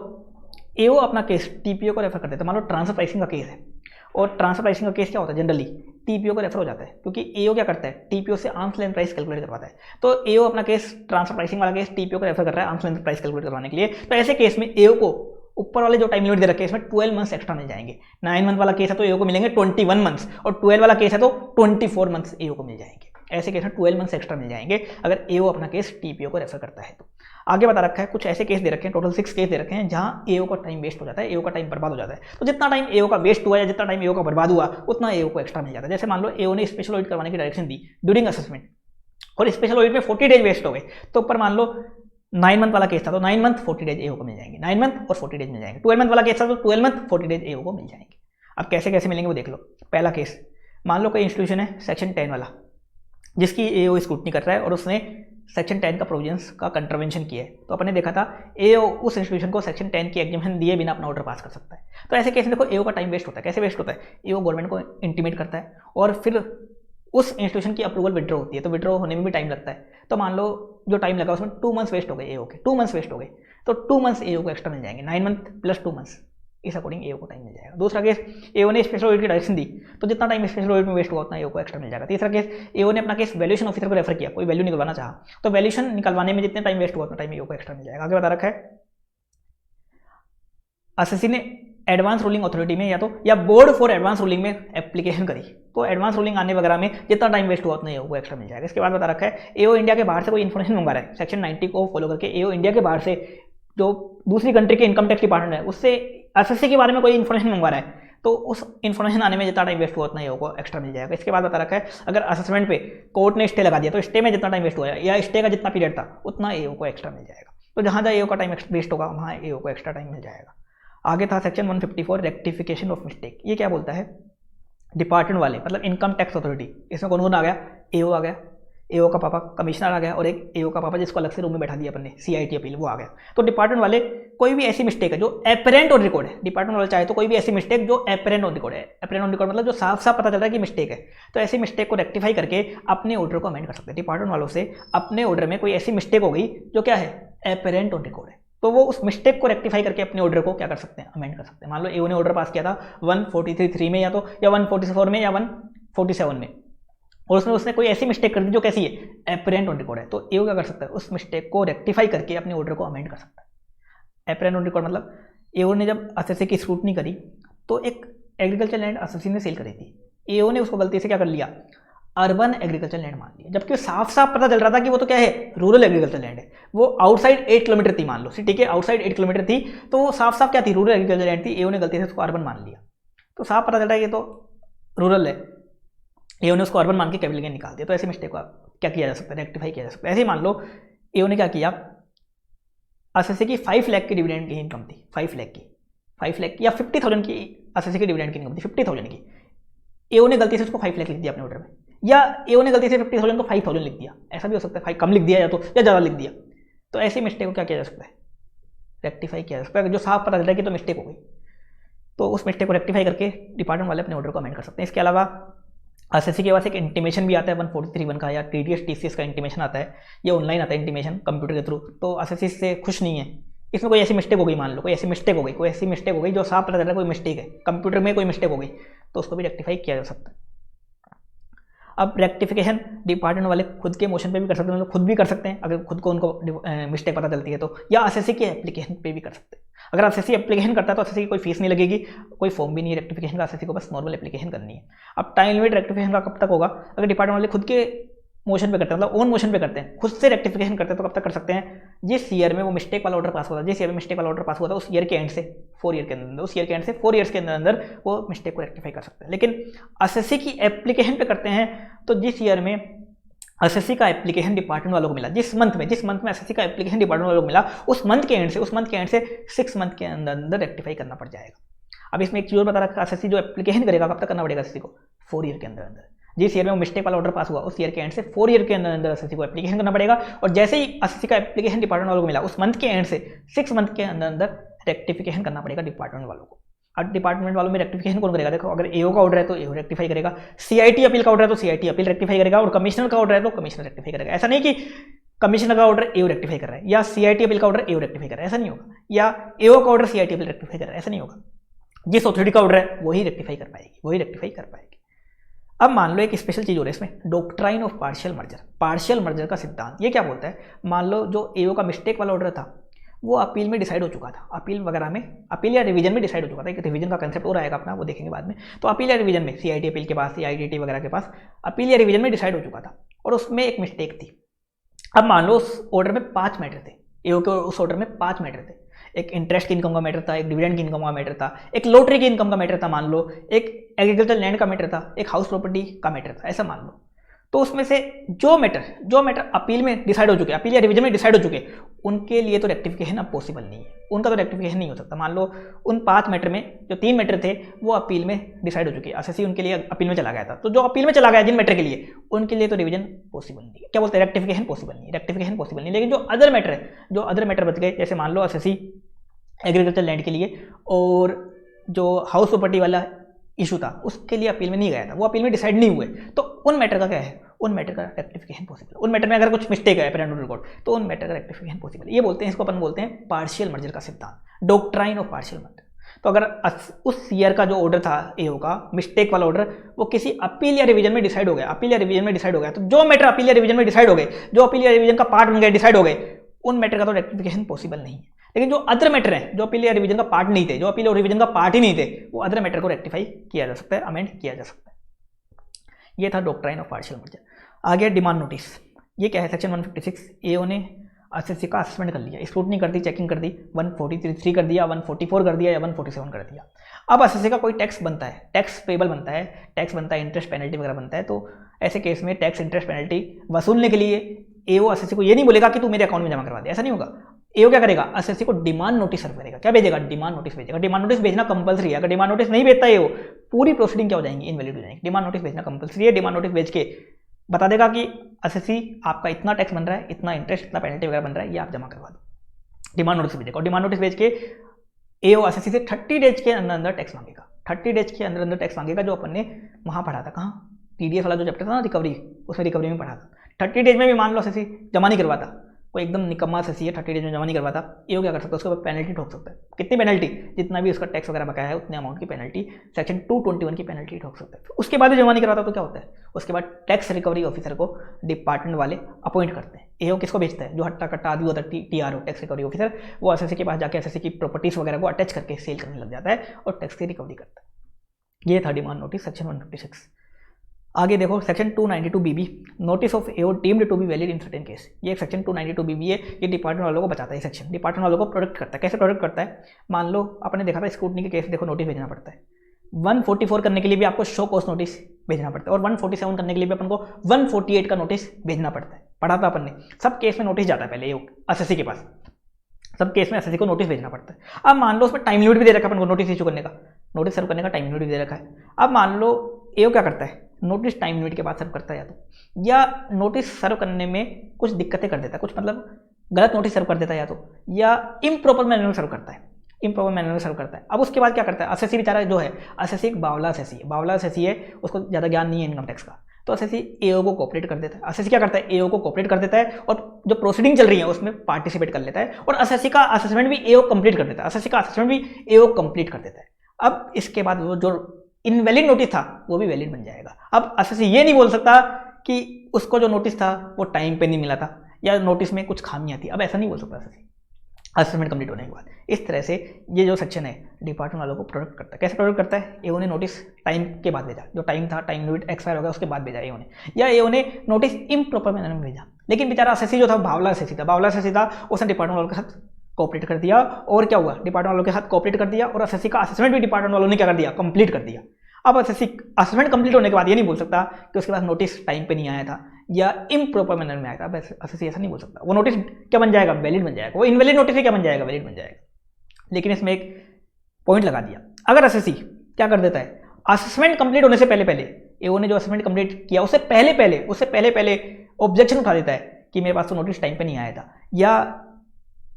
एओ अपना केस टीपीओ को रेफर करते हैं, तो मान लो ट्रांसफर प्राइसिंग का केस है, और ट्रांसफर प्राइसिंग का केस क्या होता है, जनरली टीपीओ को रेफर हो जाता है, क्योंकि एओ क्या करता है, टीपीओ से आर्म्स लेंथ प्राइस कैलकुलेट करवाता है। तो एओ अपना केस ट्रांसफर प्राइसिंग वाला केस टीपीओ को रेफर कर रहा है आर्म्स लेंथ प्राइस कैलकुलेट करवाने के लिए। तो ऐसे केस में एओ को ऊपर वाले जो टाइम लिमिट दे रखे हैं इसमें 12 मंथ्स एक्स्ट्रा मिल जाएंगे। 9 मंथ वाला केस है तो एओ को मिलेंगे 21 मंथ्स, और 12 वाला केस है तो 24 मंथ्स एओ को मिल जाएंगे। ऐसे केस में 12 मंथ्स एक्स्ट्रा मिल जाएंगे अगर एओ अपना केस टीपीओ को रेफर करता है तो। आगे बता रखा है कुछ ऐसे केस दे रखे हैं, टोटल 6 केस दे रखे हैं जहां एओ का टाइम वेस्ट हो जाता है, एओ का टाइम बर्बाद हो जाता है। तो जितना टाइम एओ का वेस्ट हुआ या जितना टाइम एओ का बर्बाद हुआ उतना एओ को एक्स्ट्रा मिल जाता है। जैसे मान लो एओ ने स्पेशल ऑडिट करवाने की डायरेक्शन दी ड्यूरिंग असेसमेंट, और स्पेशल ऑडिट में 40 डेज वेस्ट हो गए, तो ऊपर मान लो 9 मंथ वाला केस था तो 9 मंथ 40 डेज एओ को मिल जाएंगे, 9 मंथ और 40 डेज मिल जाएंगे। 12 मंथ वाला केस था तो 12 मंथ 40 डेज एओ को मिल जाएंगे। अब कैसे कैसे मिलेंगे वो देख लो। पहला केस, मान लो कोई इंस्टीट्यूशन है सेक्शन 10 वाला जिसकी एओ स्क्रूटनी कर रहा है और उसने सेक्शन 10 का प्रोविजंस का कंट्रवेंशन किया है, तो अपने देखा था एओ उस इंस्टीट्यूशन को सेक्शन 10 की एग्जामिशन दिए बिना अपना ऑर्डर पास कर सकता है। तो ऐसे केस में देखो एओ का टाइम वेस्ट होता है। कैसे वेस्ट होता है, एओ गवर्नमेंट को इंटीमेट करता है और फिर उस इंस्टीट्यूशन की अप्रूवल विड्रॉ होती है, तो विड्रॉ होने में भी टाइम लगता है। तो मान लो जो टाइम लगा उसमें 2 मंथ्स वेस्ट हो गए एओ के, 2 मंथ्स वेस्ट हो गए, तो 2 मंथ्स एओ को एक्स्ट्रा मिल जाएंगे, 9 मंथ प्लस 2 मंथ्स, इस अकॉर्डिंग एओ को टाइम मिल जाएगा। दूसरा केस, एओ ने स्पेशल ऑडिट की डायरेक्शन दी तो जितना टाइम स्पेशल ऑडिट में वेस्ट हुआ उतना एओ को एक्स्ट्रा मिल जाएगा। तीसरा केस, एओ ने अपना केस वैल्यूएशन ऑफिसर को रेफर किया, कोई वैल्यू निकलवाना चाहा, तो वैल्यूएशन निकलवाने में जितने टाइम वेस्ट हुआ उतना टाइम एओ को एक्स्ट्रा मिल जाएगा। आगे बता रखा है, एसएससी ने एडवांस रूलिंग अथॉरिटी में या बोर्ड फॉर एडवांस रूलिंग में एप्लीकेशन करी, तो एडवांस रूलिंग आने वगैरह में जितना टाइम वेस्ट हुआ उतना एओ को एक्स्ट्रा मिल जाएगा। इसके बाद बता रखा है, एओ इंडिया के बाहर से कोई इन्फॉर्मेशन मंगा रहा है, सेक्शन 90 को फॉलो करके एओ इंडिया के बाहर से जो दूसरी कंट्री के इनकम टैक्स डिपार्टमेंट है उससे एसएससी के बारे में कोई इन्फॉर्मेशन मंगवा रहा है, तो उस इन्फॉर्मेशन आने में जितना टाइम वेस्ट हुआ उतना एओ को एक्स्ट्रा मिल जाएगा। इसके बाद बता रखा है, अगर असेसमेंट पे कोर्ट ने स्टे लगा दिया तो स्टे में जितना टाइम वेस्ट हुआ या स्टे का जितना पीरियड था उतना एओ को एक्स्ट्रा मिल जाएगा। तो जहाँ जहाँ एओ का टाइम वेस्ट होगा वहाँ एओ को एक्स्ट्रा टाइम मिल जाएगा। आगे था सेक्शन 154 रेक्टिफिकेशन ऑफ मिस्टेक। ये क्या बोलता है, डिपार्टमेंट वाले मतलब इनकम टैक्स अथॉरिटी, इसमें कौन कौन आ गया, एओ आ गया, एओ का पापा कमिश्नर आ गया, और एक एओ का पापा जिसको अलग से रूम में बैठा दिया अपन ने, सीआईटी अपील, वो आ गया। तो डिपार्टमेंट वाले कोई भी ऐसी मिस्टेक है जो एपरेंट ऑन रिकॉर्ड है, डिपार्टमेंट वाले चाहे तो कोई भी ऐसी मिस्टेक जो एपरेंट ऑन रिकॉर्ड है, एपरेंट ऑन रिकॉर्ड मतलब जो साफ साफ पता चल रहा है कि मिस्टेक है, तो ऐसी मिस्टेक को रेक्टिफाई करके अपने ऑर्डर को अमेंड कर सकते हैं। डिपार्टमेंट वालों से अपने ऑर्डर में कोई ऐसी मिस्टेक हो गई जो क्या है, एपरेंट ऑन रिकॉर्ड है, तो वो उस मिस्टेक को रेक्टिफाई करके अपने ऑर्डर को क्या कर सकते हैं, अमेंड कर सकते हैं। मान लो एओ ने ऑर्डर पास किया था 143 में या 144 में या 147 में, और उसने कोई ऐसी मिस्टेक कर दी जो कैसी है, एपरेंट ऑन रिकॉर्ड है, तो एओ क्या कर सकता है, उस मिस्टेक को रेक्टिफाई करके अपने ऑर्डर को अमेंड कर सकता है। एपरेंट ऑन रिकॉर्ड मतलब एओ ने जब एसएससी की स्क्रूटनी करी तो एक एग्रीकल्चर लैंड एसएससी ने सेल करी थी, एओ ने उसको गलती से क्या कर लिया, अर्बन एग्रीकल्चर लैंड मान लिया, जबकि साफ साफ पता चल रहा था कि वो तो क्या है, रूरल एग्रीकल्चर लैंड है। वो आउटसाइड 8 किलोमीटर थी, मान लो सिटी के आउटसाइड 8 किलोमीटर थी, तो वो साफ साफ क्या थी, रूरल एग्रीकल्चर लैंड थी। एओ ने गलती से उसको अर्बन मान लिया, तो साफ पता चल रहा है ये तो रूरल है। एओ ने उसको अर्बन मान के कैपिटल गेन निकाल दिया। तो ऐसे मिस्टेक को क्या किया जा सकता है, रेक्टिफाई किया जा सकता है। ऐसे ही मान लो एओ ने क्या किया, एसएससी की 5 लाख की डिविडेंड की इनकम थी, 5 लाख की या 50,000 की एसएससी की डिविडेंड की इनकम थी, 50,000 की। एओ ने गलती से उसको 5 लाख लिख दिया अपने ऑर्डर में, या एओ ने गलती से 50,000 को 5,000 लिख दिया, ऐसा भी हो सकता है, कम लिख दिया या ज़्यादा लिख दिया। तो ऐसे मिस्टेक को क्या किया जा सकता है, रेक्टिफाई किया जा सकता है। जो साफ पता चल रहा है कि तो मिस्टेक हो गई, तो उस मिस्टेक को रेक्टिफाई करके डिपार्टमेंट वाले अपने ऑर्डर को अमेंड कर सकते हैं। इसके अलावा एसएससी के पास एक इंटीमेशन भी आता है 143(1) का, या टीडीएस टीसीएस का इंटीमेशन आता है, ये ऑनलाइन आता है इंटीमेशन कंप्यूटर के थ्रू। तो एसएससी से खुश नहीं है, इसमें कोई ऐसी मिस्टेक हो गई, मान लो कोई ऐसी मिस्टेक हो गई जो साफ पता चल रहा है कोई मिस्टेक है, कंप्यूटर में कोई मिस्टेक हो गई, तो उसको भी रेक्टिफाई किया जा सकता है। अब रेक्टिफिकेशन डिपार्टमेंट वाले खुद के मोशन पे भी कर सकते हैं, मतलब खुद भी कर सकते हैं अगर खुद को उनको मिस्टेक पता चलती है तो, या एसएससी के एप्लीकेशन पे भी कर सकते हैं। अगर एसएससी एप्लीकेशन करता है तो एसएससी की कोई फीस नहीं लगेगी, कोई फॉर्म भी नहीं है रेक्टिफिकेशन का, एसएससी को बस नॉर्मल एप्लीकेशन करनी है। अब टाइम लिमिट रेक्टिफिकेशन का कब तक होगा, अगर डिपार्टमेंट वाले खुद के मोशन पे करते हैं, मतलब ओन मोशन पे करते हैं, खुद से रेक्टिफिकेशन करते हैं, तो कब तक कर सकते हैं, जिस ईयर में वो मिस्टेक वाला ऑर्डर पास हुआ था, जिस ईयर में मिस्टेक वाला ऑर्डर पास हुआ था उस ईयर के एंड से 4 ईयर के अंदर, उस ईयर के एंड से 4 ईयर्स के अंदर वो मिस्टेक को रेक्टिफाई कर सकते हैं। लेकिन एसएससी की एप्लीकेशन पे करते हैं तो जिस ईयर में एसएससी का एप्लीकेशन डिपार्टमेंट वालों को मिला, जिस मंथ में एसएससी का एप्लीकेशन डिपार्टमेंट वालों को मिला, उस मंथ के एंड से 6 मंथ के अंदर रेक्टिफाई करना पड़ जाएगा। अब इसमें एक चीज और बता रखा है, एसएससी जो एप्लीकेशन करेगा कब तक करना पड़ेगा एसएससी को, 4 ईयर के अंदर। जिस ईयर में वो मिस्टेक वाला ऑर्डर पास हुआ उस ईयर के एंड से 4 ईयर के अंदर एसएससी को एप्लीकेशन करना पड़ेगा, और जैसे ही एसएससी का एप्लीकेशन डिपार्टमेंट वालों को मिला उस मंथ के एंड से 6 मंथ के अंदर रेक्टिफिकेशन करना पड़ेगा डिपार्टमेंट वालों को। अब डिपार्टमेंट वालों में रेक्टिफिकेशन कौन करेगा, देखो अगर एओ का ऑर्डर है तो एओ रेक्टिफाई करेगा, सीआईटी अपील का ऑर्डर है तो सीआईटी अपील रेक्टिफाई करेगा, और कमिश्नर का ऑर्डर है तो कमिश्नर रेक्टिफाई करेगा। ऐसा नहीं कि कमिश्नर का ऑर्डर एओ रेक्टिफाई कर रहा है या सीआईटी अपील का ऑर्डर एओ रेक्टिफाई कर रहा है, ऐसा नहीं होगा, या एओ का ऑर्डर सीआईटी अपील रेक्टिफाई कर रहा है, ऐसा नहीं होगा। जिस अथॉरिटी का ऑर्डर है वही रेक्टिफाई कर पाएगी। अब मान लो एक स्पेशल चीज हो रही है इसमें, डॉक्ट्राइन ऑफ पार्शियल मर्जर का सिद्धांत। ये क्या बोलता है, मान लो जो एओ का मिस्टेक वाला ऑर्डर था वो अपील में डिसाइड हो चुका था, अपील या रिवीजन में डिसाइड हो चुका था। एक रिवीजन का कंसेप्ट और आएगा अपना, वो देखेंगे बाद में। तो अपील या रिवीजन में सीआईटी अपील के पास या आईडीटी वगैरह के पास अपील या रिवीजन में डिसाइड हो चुका था, और उसमें एक मिस्टेक थी। अब मान लो उस ऑर्डर में 5 मैटर थे, एओ के उस ऑर्डर में 5 मैटर थे। एक इंटरेस्ट की इनकम का मैटर था, एक डिविडेंड की इनकम का मैटर था, एक लॉटरी की इनकम का मैटर था, मान लो एक एग्रीकल्चर लैंड का मैटर था, एक हाउस प्रॉपर्टी का मैटर था, ऐसा मान लो। तो उसमें से जो मैटर अपील में डिसाइड हो चुके, अपील या रिवीजन में डिसाइड हो चुके, उनके लिए तो रेक्टिफिकेशन अब पॉसिबल नहीं है, उनका तो रेक्टिफिकेशन नहीं हो सकता। मान लो उन 5 मैटर में जो 3 मैटर थे वो अपील में डिसाइड हो चुके, एसएससी उनके लिए अपील में चला गया था, तो जो अपील में चला गया जिन मैटर के लिए, उनके लिए तो रिवीजन पॉसिबल नहीं है। क्या बोलते हैं, रेक्टिफिकेशन पॉसिबल नहीं। लेकिन जो अदर मैटर बच गए, जैसे मान लो एसएससी एग्रीकल्चर लैंड के लिए और जो हाउस प्रॉपर्टी वाला इशू था उसके लिए अपील में नहीं गया था, वो अपील में डिसाइड नहीं हुए, तो उन मैटर का क्या है, उन मैटर का रेक्टिफिकेशन पॉसिबल। उन मैटर में अगर कुछ मिस्टेक है पेरेंटल रिकॉर्ड तो उन मैटर का रेक्टिफिकेशन पॉसिबल। ये बोलते हैं, इसको अपन बोलते हैं पार्शियल मर्जर का सिद्धांत, डॉक्ट्राइन ऑफ पार्शियल मर्जर। तो अगर उस ईयर का जो ऑर्डर था एओ का मिस्टेक वाला ऑर्डर, वो किसी अपील या रिवीजन में डिसाइड हो गया, तो जो मैटर अपील या रिवीजन में डिसाइड हो गए, जो अपील या रिवीजन का पार्ट बन गए, डिसाइड हो गए, उन मैटर का तो रेक्टिफिकेशन पॉसिबल नहीं है। लेकिन जो अदर मैटर हैं, जो अपील या रिवीजन का पार्ट नहीं थे, जो अपील और रिवीजन का पार्ट ही नहीं थे, वो अदर मैटर को रेक्टिफाई किया जा सकता है, अमेंड किया जा सकता है। ये था डॉक्ट्राइन ऑफ पार्शियल मर्जर। आगे डिमांड नोटिस, ये क्या है, सेक्शन 156। एओ ने एसएससी का असेसमेंट कर लिया, स्क्रूटनी कर दी, चेकिंग कर दी, 143 कर दिया, 144 कर दिया या 147 कर दिया। अब एसएससी का कोई टैक्स बनता है, टैक्स पेबल बनता है, इंटरेस्ट पेनल्टी वगैरह बनता है, तो ऐसे केस में टैक्स इंटरेस्ट पेनल्टी वसूलने के लिए एओ एसएससी को ये नहीं बोलेगा कि तू मेरे अकाउंट में जमा करवा दे, ऐसा नहीं होगा। एओ क्या करेगा, एसएससी को डिमांड नोटिस सर्व करेगा। क्या भेजेगा, डिमांड नोटिस भेजेगा। डिमांड नोटिस भेजना कंपलसरी है, अगर डिमांड नोटिस नहीं भेजता एओ, पूरी प्रोसीडिंग क्या हो जाएंगी, इनवैलिड हो जाएंगी। डिमांड नोटिस भेजना कंपलसरी है। डिमांड नोटिस भेज के बता देगा कि एसएससी आपका इतना टैक्स बन रहा है, इतना इंटरेस्ट, इतना पेनल्टी वगैरह बन रहा है, ये आप जमा करवा दो। डिमांड नोटिस भेजेगा, और डिमांड नोटिस भेज के एओ एसएससी से 30 डेज के अंदर टैक्स मांगेगा। 30 डेज के अंदर टैक्स मांगेगा, जो अपन ने वहाँ पढ़ा था, कहाँ, टीडीएस वाला जो चैप्टर था ना, रिकवरी, उसमें रिकवरी में पढ़ा था। 30 डेज में भी मान लो एसएससी जमा नहीं करवाता, कोई एकदम निकम्मा एसएससी है, 30 डेज में जमा नहीं करवाता, एओ क्या कर सकता है, उसके ऊपर पेनल्टी ठोक सकता है। कितनी पेनल्टी, जितना भी उसका टैक्स वगैरह बकाया है उतने अमाउंट की पेनल्टी, सेक्शन 221 की पेनल्टी ठोक सकता है। उसके बाद जमा नहीं करवाता तो क्या होता है, उसके बाद टैक्स रिकवरी ऑफिसर को डिपार्टमेंट वाले अपॉइंट करते हैं। एओ किसको भेजता है, जो हट्टा कट्टा आदमी होता है, टीआरओ, टैक्स रिकवरी ऑफिसर, वो एसएससी के पास जाके एसएससी की प्रॉपर्टीज वगैरह को अटैच करके सेल करने लग जाता है और टैक्स की रिकवरी करता है। ये था डिमांड नोटिस, सेक्शन 156। आगे देखो section 292 BB, notice of AO deemed to be valid in certain case. ये सेक्शन 292 बीबी है, ये डिपार्टमेंट वालों को बचाता है। सेक्शन डिपार्टमेंट वालों को प्रोटेक्ट करता है। कैसे प्रोटेक्ट करता है, मान लो आपने देखा था स्क्रूटनी के केस, देखो नोटिस भेजना पड़ता है। 144 करने के लिए भी आपको शो कॉज नोटिस भेजना पड़ता है, और 147 करने के लिए भी अपन को 148 का नोटिस भेजना पड़ता है। पढ़ा था अपन ने, सब केस में नोटिस जाता है पहले एसएससी के पास, सब केस में एसएससी को नोटिस भेजना पड़ता है। अब मान लो उसमें टाइम लिमिट भी दे रखा है अपन को, नोटिस इशू करने का, नोटिस सर्व करने का टाइम लिमिट भी दे रखा है। अब मान लो एओ क्या करता है, नोटिस टाइम लिमिट के बाद सर्व करता है, या नोटिस सर्व करने में कुछ दिक्कतें कर देता है, कुछ मतलब गलत नोटिस सर्व कर देता है, या इम्प्रॉपर मैनर में सर्व करता है, इम्प्रॉपर मैनर में सर्व करता है। अब उसके बाद क्या करता है, एसएससी बेचारा जो है, एसएससी एक बावला एसएससी है, उसको ज़्यादा ज्ञान नहीं है इनकम टैक्स का, तो एसएससी एओ को कोऑपरेट कर देता है। एसएससी क्या करता है, एओ को कोऑपरेट कर देता है, और जो प्रोसीडिंग चल रही है उसमें पार्टिसिपेट कर लेता है, और एसएससी का असेसमेंट भी एओ कंप्लीट कर देता है, एसएससी का असेसमेंट भी एओ कंप्लीट कर देता है। अब इसके बाद वो जो इनवैलिड नोटिस था वो भी वैलिड बन जाएगा। अब एसएससी ये नहीं बोल सकता कि उसको जो नोटिस था वो टाइम पे नहीं मिला था, या नोटिस में कुछ खामियां थी, अब ऐसा नहीं बोल सकता एसएससी असेसमेंट कंप्लीट होने के बाद। इस तरह से ये जो सेक्शन है डिपार्टमेंट वालों को प्रोटेक्ट करता है। कैसे प्रोटेक्ट करता है, एओ ने नोटिस टाइम के बाद भेजा, जो टाइम था, टाइम लिमिट एक्सपायर हो गया उसके बाद भेजा एओ ने, या एओ ने नोटिस इम्प्रॉपर मैनर में भेजा, लेकिन बेचारा एसएससी जो था बावला एसएससी था, उसने डिपार्टमेंट वालों के साथ कोऑपरेट कर दिया, और क्या हुआ, डिपार्टमेंट वालों के साथ कोऑपरेट कर दिया, और एसएससी का असेसमेंट भी डिपार्टमेंट वालों ने क्या कर दिया, कंप्लीट कर दिया। अब एसएससी असेसमेंट कंप्लीट होने के बाद ये नहीं बोल सकता कि उसके पास नोटिस टाइम पे नहीं आया था या इम्प्रॉपर मैनर में आया था। अब एसएससी ऐसा नहीं बोल सकता, वो नोटिस क्या बन जाएगा, वैलिड बन जाएगा, वो इनवैलिड नोटिस क्या बन जाएगा, वैलिड बन जाएगा। लेकिन इसमें एक पॉइंट लगा दिया, अगर एसएससी क्या कर देता है, असेसमेंट कंप्लीट होने से पहले एओ ने जो असेसमेंट कंप्लीट किया उससे पहले ऑब्जेक्शन उठा देता है कि मेरे पास तो नोटिस टाइम पे नहीं आया था या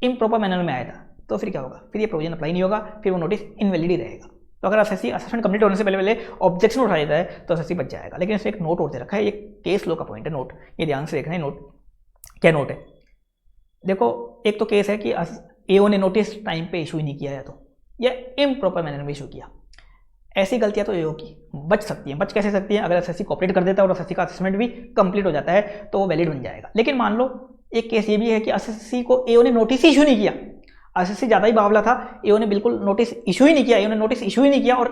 इम्प्रॉपर मैनर में आया था, तो फिर क्या होगा, फिर ये प्रोविजन अप्लाई नहीं होगा, फिर वो नोटिस इनवैलिड ही रहेगा। तो अगर एसएससी असेसमेंट कंप्लीट होने से पहले ऑब्जेक्शन उठा देता है तो एसएससी बच जाएगा। लेकिन इसमें एक नोट और दे रखा है, ये केस लो का पॉइंट है, नोट ये ध्यान से देखना है। नोट क्या नोट है, देखो एक तो केस है कि एओ ने नोटिस टाइम पे इशू ही नहीं किया, या इम्प्रॉपर मैनर में इशू किया। ऐसी गलतियां तो एओ की बच सकती हैं। बच कैसे सकती हैं, अगर एसएससी कोऑपरेट कर देता है और एसएससी का असेसमेंट भी कंप्लीट हो जाता है तो वो वैलिड बन जाएगा। लेकिन मान लो एक केस ये भी है कि एसएससी को एओ ने नोटिस इशू नहीं किया, एसएससी ज़्यादा ही बावला था, एओ ने बिल्कुल नोटिस इशू ही नहीं किया, और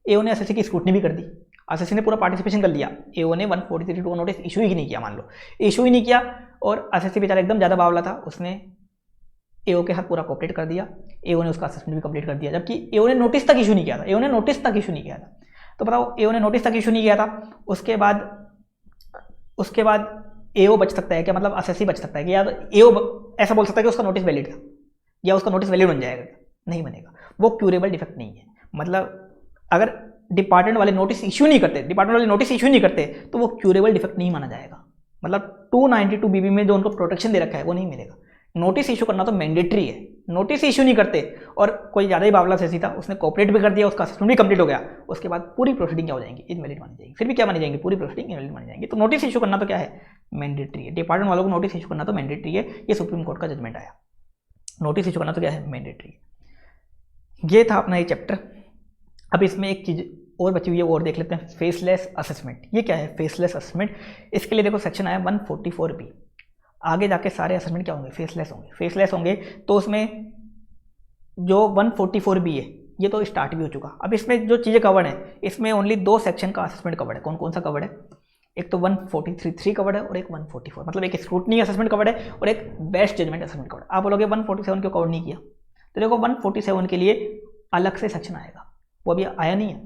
एओ ने एसएससी की स्क्रूटनी भी कर दी, एसएससी ने पूरा पार्टिसिपेशन कर लिया, एओ ने 143 को नोटिस इशू ही नहीं किया, मान लो इशू ही नहीं किया, और एसएससी बेचारा एकदम ज़्यादा बावला था, उसने एओ के साथ पूरा कोऑपरेट कर दिया, एओ ने उसका असेसमेंट भी कंप्लीट कर दिया, जबकि एओ ने नोटिस तक इशू नहीं किया था, तो बताओ एओ ने नोटिस तक इशू नहीं किया था, उसके बाद एओ बच सकता है क्या, मतलब एसएससी बच सकता है कि यार एओ ऐसा बोल सकता है कि उसका नोटिस वैलिड था या उसका नोटिस वैलिड बन जाएगा, नहीं बनेगा, वो क्यूरेबल डिफेक्ट नहीं है। मतलब अगर डिपार्टमेंट वाले नोटिस इशू नहीं करते तो वो क्यूरेबल डिफेक्ट नहीं माना जाएगा। मतलब 292 बीबी में जो उनको प्रोटेक्शन दे रखा है वो नहीं मिलेगा। नोटिस इशू करना तो मैंडेटरी है, नोटिस इशू नहीं करते और कोई ज़्यादा ही बावला सेसी था, उसने कोऑपरेट भी कर दिया, उसका असेसमेंट भी कंप्लीट हो गया, उसके बाद पूरी प्रोसीडिंग क्या हो जाएंगी, इनवैलिड मानी जाएगी। फिर भी क्या मानी जाएंगी, पूरी प्रोसीडिंग इनवैलिड मानी जाएंगी। तो नोटिस इशू करना तो क्या है, मैंडेटरी है। डिपार्टमेंट वालों को नोटिस इशू करना तो मैंडेटरी है, ये सुप्रीम कोर्ट का जजमेंट आया। नोटिस इशू करना तो क्या है, मैंडेटरी है। ये था अपना ये चैप्टर। अब इसमें एक चीज़ और बची हुई है, वो और देख लेते हैं, फेसलेस असेसमेंट। ये क्या है फेसलेस असेसमेंट, इसके लिए देखो सेक्शन आया 144B। आगे जाके सारे असेसमेंट क्या होंगे, फेसलेस होंगे। तो उसमें जो 144B है ये तो स्टार्ट भी हो चुका। अब इसमें जो चीज़ें कवर्ड है, इसमें ओनली 2 सेक्शन का असेसमेंट कवर्ड है। कौन कौन सा कवर्ड है, एक तो 143 कवर्ड है और एक 144, मतलब एक स्क्रूटनी असेसमेंट कवर्ड है और एक बेस्ट जजमेंट असेसमेंट कवर्ड। आप बोलोगे 147 क्यों कवर नहीं किया, तो देखो 147 के लिए अलग से सेक्शन आएगा, वो अभी आया नहीं है,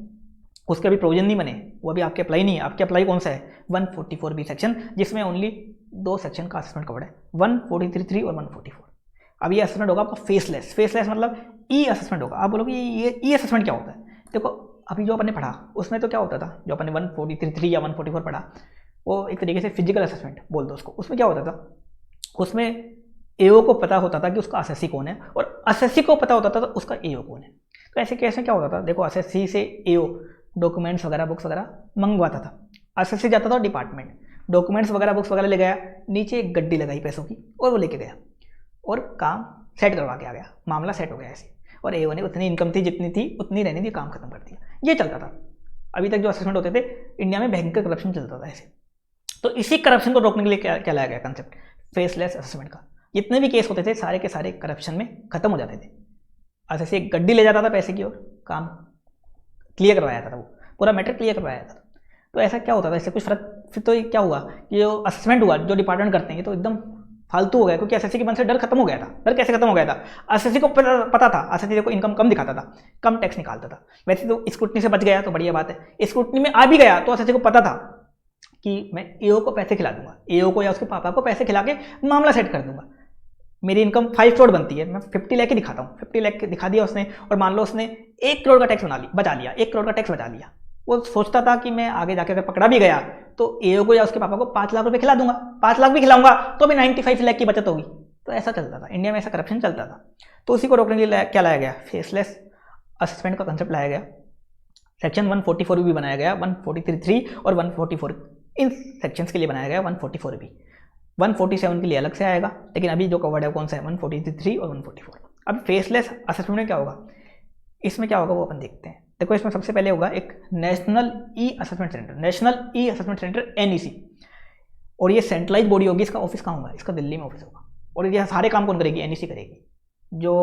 उसके अभी प्रोविजन नहीं बने, वो अभी आपके अप्लाई नहीं है। आपके अप्लाई कौन सा है, 144B सेक्शन, जिसमें ओनली 2 सेक्शन का असेसमेंट कवर्ड है, 143 और 144। अब ये असेसमेंट होगा आपका फेसलेस मतलब ई असेसमेंट होगा। आप बोलोगे ये ई असेसमेंट क्या होता है, देखो अभी जो अपन ने पढ़ा उसमें तो क्या होता था, जो अपन ने 143 या 144 पढ़ा, वो एक तरीके से फिजिकल असेसमेंट बोल दो उसको। उसमें क्या होता था, उसमें एओ को पता होता था कि उसका एसएससी कौन है और एसएससी को पता होता था उसका एओ कौन है। तो ऐसे केस में क्या होता था, देखो एसएससी से एओ डॉक्यूमेंट्स वगैरह बुक्स वगैरह मंगवाता था, एसएससी जाता था डिपार्टमेंट, डॉक्यूमेंट्स वगैरह बुक्स वगैरह ले गया, नीचे एक गड्डी लगाई पैसों की और वो लेके गया और काम सेट करवा के आ गया, मामला सेट हो गया ऐसे। और एओ ने उतनी इनकम थी जितनी थी उतनी रहने दी, काम खत्म कर दिया। ये चलता था अभी तक जो असेसमेंट होते थे इंडिया में, भयंकर करप्शन चलता था ऐसे। तो इसी करप्शन को रोकने के लिए क्या लाया गया कंसेप्ट, फेसलेस असेसमेंट का। जितने भी केस होते थे सारे के सारे करप्शन में खत्म हो जाते थे। ऐसे एक गड्डी ले जाता था पैसे की और काम क्लियर करवाया जाता था, वो पूरा मैटर क्लियर करवाया जाता था। तो ऐसा क्या होता था, इससे कुछ फर्क, फिर तो क्या हुआ कि जो असेसमेंट हुआ जो डिपार्टमेंट करते हैं ये तो एकदम फालतू हो गया, क्योंकि एसएससी के मन से डर खत्म हो गया था। डर कैसे खत्म हो गया था? एसएससी को पता था एसएससी को इनकम कम दिखाता था, कम टैक्स निकालता था। वैसे तो स्क्रूटनी से बच गया तो बढ़िया बात है, स्क्रूटनी में आ भी गया तो एसएससी को पता था कि मैं एओ को पैसे खिला दूंगा, एओ को या उसके पापा को पैसे खिला के मामला सेट कर दूंगा। मेरी इनकम 5 करोड़ बनती है, मैं 50 लाख ही दिखाता हूँ, 50 लाख दिखा दिया उसने, और मान लो उसने 1 करोड़ का टैक्स बचा लिया, 1 करोड़ का टैक्स बचा लिया। वो सोचता था कि मैं आगे जाके अगर पकड़ा भी गया तो एओ को या उसके पापा को 5 लाख रुपए खिला दूंगा, 5 लाख भी खिलाऊंगा तो भी 95 लाख की बचत होगी। तो ऐसा चलता था इंडिया में, ऐसा करप्शन चलता था। तो उसी को रोकने के लिए क्या लाया गया? फेसलेस असेसमेंट का कंसेप्ट लाया गया। सेक्शन 144 भी बनाया गया, 143 और 144 इन सेक्शंस के लिए बनाया गया। 144 भी 147 के लिए अलग से आएगा, लेकिन अभी जो कवर्ड है कौन सा है? 143 और 144। अब फेसलेस असेसमेंट में क्या होगा? इसमें क्या होगा वो अपन देखते हैं। देखो इसमें सबसे पहले होगा एक national e assessment centre, national e assessment centre NEC, और ये सेंट्रलाइज बॉडी होगी। इसका ऑफिस कहाँ होगा? इसका दिल्ली में ऑफिस होगा। और ये सारे काम कौन करेगी? एनईसी करेगी। जो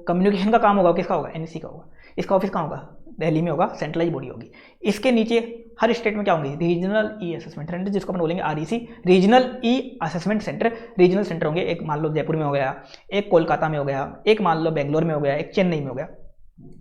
कम्युनिकेशन का काम होगा किसका होगा? एनईसी का होगा। इसका ऑफिस कहाँ होगा? दिल्ली में होगा, सेंट्रलाइज बॉडी होगी। इसके नीचे हर स्टेट में क्या होंगे? रीजनल ई असेसमेंट सेंटर, जिसको अपन बोलेंगे आरईसी, रीजनल ई असेसमेंट सेंटर। रीजनल सेंटर होंगे, एक मान लो जयपुर में हो गया, एक कोलकाता में हो गया, एक मान लो बेंगलोर में हो गया, एक चेन्नई में हो गया।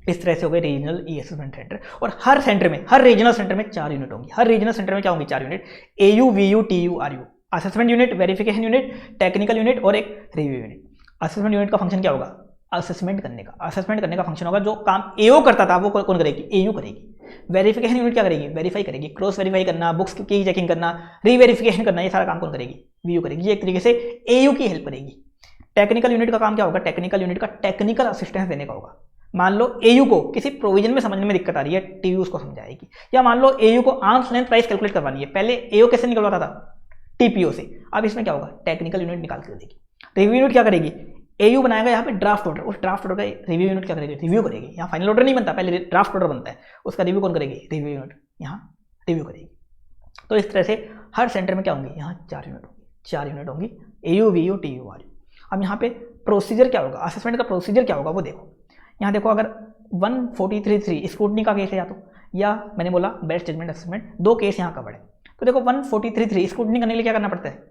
इस तरह से हो गए रीजनल ई असेसमेंट सेंटर। और हर सेंटर में, हर रीजनल सेंटर में 4 यूनिट होंगी। हर रीजनल सेंटर में क्या होंगी? 4 unit, AU, VU, TU, RU. Assessment unit, verification unit, technical unit और एक रिव्यू यूनिट। असेसमेंट यूनिट का फंक्शन क्या होगा? असेसमेंट करने का। असेसमेंट करने का फंक्शन होगा। जो काम एओ करता था वो कौन करेगी? एयू करेगी। वेरिफिकेशन यूनिट क्या करेगी? वेरीफाई करेगी, क्रॉस वेरीफाई करना, बुक्स की चेकिंग करना, रीवेरिफिकेशन करना, ये सारा काम कौन करेगी? वीयू करेगी। ये एक तरीके से एयू की हेल्प करेगी। टेक्निकल यूनिट का काम क्या होगा? टेक्निकल यूनिट का टेक्निकल असिस्टेंस देने का होगा। मान लो एयू को किसी प्रोविजन में समझने में दिक्कत आ रही है, टीयू उसको समझाएगी। या मान लो एयू को आर्म्स लेंथ प्राइस कैलकुलेट करवानी है, पहले एयू कैसे निकलवाता था? टीपीओ से। अब इसमें क्या होगा? टेक्निकल यूनिट निकाल के देगी। रिव्यू यूनिट क्या करेगी? एयू बनाएगा यहाँ पे ड्राफ्ट ऑर्डर, उस ड्राफ्ट ऑर्डर का रिव्यू यूनिट क्या करेगी? रिव्यू करेगी। यहाँ फाइनल ऑर्डर नहीं बनता, पहले ड्राफ्ट ऑर्डर बनता है, उसका रिव्यू कौन करेगी? रिव्यू यूनिट यहाँ रिव्यू करेगी। तो इस तरह से हर सेंटर में क्या होंगी? यहाँ 4 यूनिट होंगी, 4 यूनिट होंगी, एयू, वीयू, टीयू, आरयू। अब यहाँ पे प्रोसीजर क्या होगा? असेसमेंट का प्रोसीजर क्या होगा वो देखो। यहाँ देखो, अगर 143.3 स्क्रूटनी का केस है या मैंने बोला बेस्ट जजमेंट असेसमेंट, 2 केस यहाँ कवर्ड है। तो देखो 143.3 स्क्रूटनी करने के लिए क्या करना पड़ता है?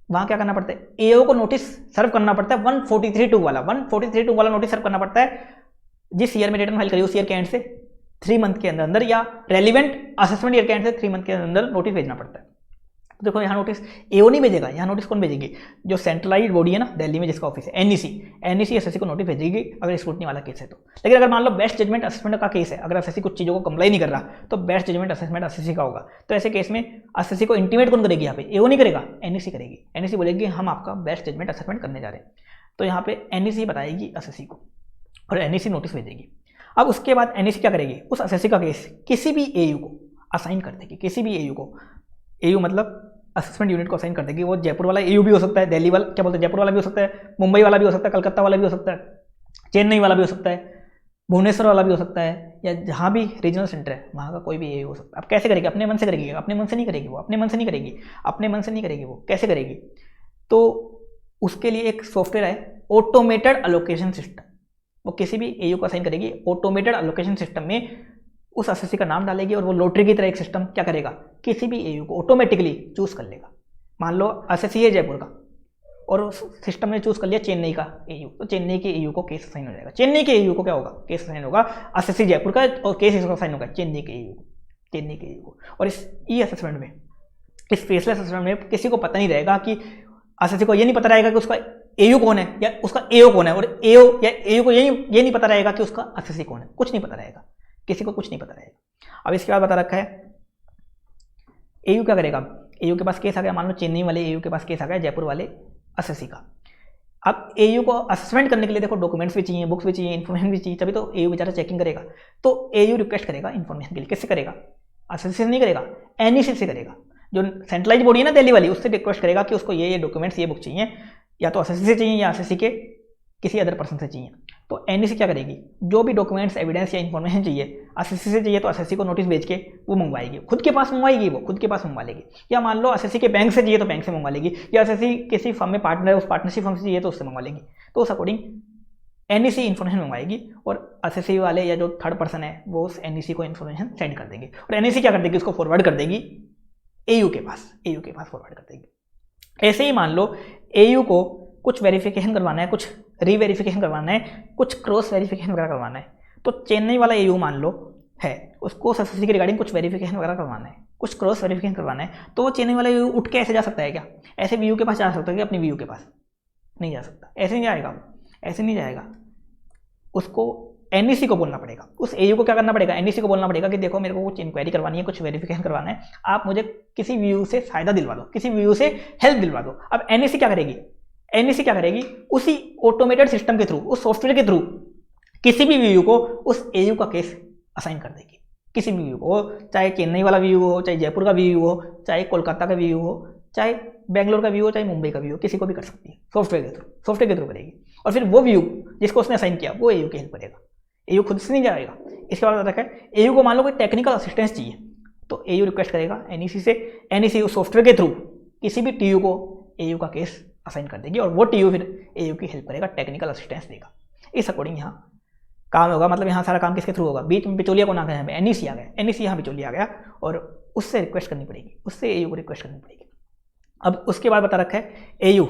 वहाँ क्या करना पड़ता है? एओ को नोटिस सर्व करना पड़ता है 143.2 वाला, 143.2 वाला नोटिस सर्व करना पड़ता है जिस ईयर में रिटर्न फाइल करी उस ईयर के एंड से 3 मंथ के अंदर या रेलिवेंट असेसमेंट ईयर के एंड से 3 मंथ के अंदर नोटिस भेजना पड़ता है। तो देखो यहाँ नोटिस एओ नहीं भेजेगा, यहाँ नोटिस कौन भेजेगी? जो सेंट्रलाइज बॉडी है ना दिल्ली में जिसका ऑफिस है, एनईसी, एनईसी एसएससी को नोटिस भेजेगी अगर स्क्रूटनी वाला केस है तो। लेकिन अगर मान लो बेस्ट जजमेंट असेसमेंट का केस है, अगर एसएससी कुछ चीज़ों को कंप्लाई नहीं कर रहा तो बेस्ट जजमेंट असेसमेंट एसएससी का होगा। तो ऐसे केस में एसएससी को इंटीमेट कौन करेगी? यहाँ पे एओ नहीं करेगा, एनईसी करेगी। एनईसी बोलेगी हम आपका बेस्ट जजमेंट असेसमेंट करने जा रहे हैं, तो यहाँ पे एनईसी बताएगी एसएससी को और एनईसी नोटिस भेजेगी। अब उसके बाद एनईसी क्या करेगी? उस एसएससी का केस किसी भी एयू को असाइन कर देगी, किसी भी एयू को, एयू मतलब असेसमेंट यूनिट को असाइन कर देगी। वो जयपुर वाला एयू भी हो सकता है, दिल्ली वाला क्या बोलते हैं जयपुर वाला भी हो सकता है, मुंबई वाला भी हो सकता है, कलकत्ता वाला भी हो सकता है, चेन्नई वाला भी हो सकता है, भुवनेश्वर वाला भी हो सकता है, या जहाँ भी रीजनल सेंटर है वहाँ का कोई भी एयू हो सकता है। अब कैसे करेगी? अपने मन से करेगी? अपने मन से नहीं करेगी वो, अपने मन से नहीं करेगी, अपने मन से नहीं करेगी वो। कैसे करेगी? तो उसके लिए एक सॉफ्टवेयर है ऑटोमेटेड एलोकेशन सिस्टम। वो किसी भी एयू को असाइन करेगी ऑटोमेटेड एलोकेशन सिस्टम में, उस एसएससी का नाम डालेगी और वो लॉटरी की तरह एक सिस्टम क्या करेगा? किसी भी एयू को ऑटोमेटिकली चूज कर लेगा। मान लो एसएससी है जयपुर का और उस सिस्टम ने चूज कर लिया चेन्नई का एयू, तो चेन्नई के एयू को केस असाइन हो जाएगा। चेन्नई के एयू को क्या होगा? केस असाइन होगा एसएससी जयपुर का और केस इसका असाइन होगा चेन्नई के एयू को, चेन्नई के एयू को। और इस ई असेसमेंट में, इस फेसलेस असेसमेंट में किसी को पता नहीं रहेगा कि एसएससी को ये नहीं पता रहेगा कि उसका एयू कौन है या उसका एओ कौन है, और एओ या एयू को ये नहीं पता रहेगा कि उसका एसएससी कौन है। कुछ नहीं पता रहेगा, किसी को कुछ नहीं पता रहेगा। अब इसके बाद बता रखा है एयू क्या करेगा? एयू के पास केस आ गया, मान लो चेन्नई वाले एयू के पास केस आ गया जयपुर वाले एसएससी का। अब एयू को असेसमेंट करने के लिए देखो डॉक्यूमेंट्स भी चाहिए, बुक्स भी चाहिए, इन्फॉर्मेशन भी चाहिए, तभी तो एयू बेचारा चेकिंग करेगा। तो एयू रिक्वेस्ट करेगा इन्फॉर्मेशन के लिए, किससे करेगा? एसएससी से नहीं करेगा, एनईसी से करेगा। जो सेंट्रलाइज बॉडी है ना दिल्ली वाली, उससे रिक्वेस्ट करेगा कि उसको ये डॉक्यूमेंट्स, ये बुक चाहिए, या तो एसएससी से चाहिए या एसएससी के किसी अदर पर्सन से चाहिए। तो एनईसी क्या करेगी? जो भी डॉक्यूमेंट्स, एविडेंस या इन्फॉर्मेशन चाहिए एसएससी से चाहिए तो एसएससी को नोटिस भेज के वो मंगवाएगी, खुद के पास मंगवाएगी, वो खुद के पास मंगवा लेगी। या मान लो एसएससी के बैंक से चाहिए तो बैंक से मंगवा लेगी, या एसएससी किसी फर्म में पार्टनर है उस पार्टनरशिप फर्म से चाहिए तो उससे मंगवा लेगी। तो उस अकॉर्डिंग एनईसी इन्फॉर्मेशन मंगवाएगी और एसएससी वाले या जो थर्ड पर्सन है वो उस एनईसी को इन्फॉर्मेशन सेंड कर देंगे और एनईसी क्या कर देगी? उसको फॉरवर्ड कर देगी एयू के पास, एयू के पास फॉरवर्ड कर देगी। ऐसे ही मान लो एयू को कुछ वेरिफिकेशन करवाना है, कुछ रीवेरिफिकेशन करवाना है, कुछ क्रॉस वेरिफिकेशन वगैरह करवाना है। तो चेन्नई वाला एयू मान लो है, उसको एसएससी के रिगार्डिंग कुछ वेरिफिकेशन वगैरह करवाना है, कुछ क्रॉस वेरिफिकेशन करवाना है, तो वो चेन्नई वाला एयू उठ के ऐसे जा सकता है क्या? ऐसे वीयू के पास जा सकता है क्या? अपनी वीयू के पास नहीं जा सकता, ऐसे नहीं जाएगा, ऐसे नहीं जाएगा। उसको एनईसी को बोलना पड़ेगा, उस एयू को क्या करना पड़ेगा? एनईसी को बोलना पड़ेगा कि देखो मेरे को कुछ इंक्वायरी करवानी है, कुछ वेरिफिकेशन करवाना है, आप मुझे किसी व्यू से फायदा दिलवा दो, किसी व्यू से हेल्प दिलवा दो। अब एनईसी क्या करेगी? एनईसी क्या करेगी? उसी ऑटोमेटेड सिस्टम के थ्रू, उस सॉफ्टवेयर के थ्रू किसी भी व्यू को उस एयू का केस असाइन कर देगी। किसी भी व्यू को, चाहे चेन्नई वाला व्यू हो, चाहे जयपुर का व्यू हो, चाहे कोलकाता का व्यू हो, चाहे बेंगलोर का व्यू हो, चाहे मुंबई का व्यू हो, किसी को भी कर सकती है सॉफ्टवेयर के थ्रू, सॉफ्टवेयर के थ्रू करेगी। और फिर वो व्यू जिसको उसने असाइन किया वो एयू की हेल्प करेगा, एयू खुद से नहीं जाएगा। इसके बाद रखा है एयू को मान लो कोई टेक्निकल असिस्टेंस चाहिए, तो एयू रिक्वेस्ट करेगा एनईसी से, एनईसी उस सॉफ्टवेयर के थ्रू किसी भी टीयू को एयू का केस असाइन कर देगी और वो टीयू फिर एयू की हेल्प करेगा, टेक्निकल असिस्टेंस देगा। इस अकॉर्डिंग यहाँ काम होगा। मतलब यहाँ सारा काम किसके थ्रू होगा? बीच में बिचौलिया कौन आ गया? यहाँ पे एनईसी आ गया, एनईसी यहाँ बिचौलिया आ गया और उससे रिक्वेस्ट करनी पड़ेगी, उससे एयू को रिक्वेस्ट करनी पड़ेगी। अब उसके बाद बता रखा है एयू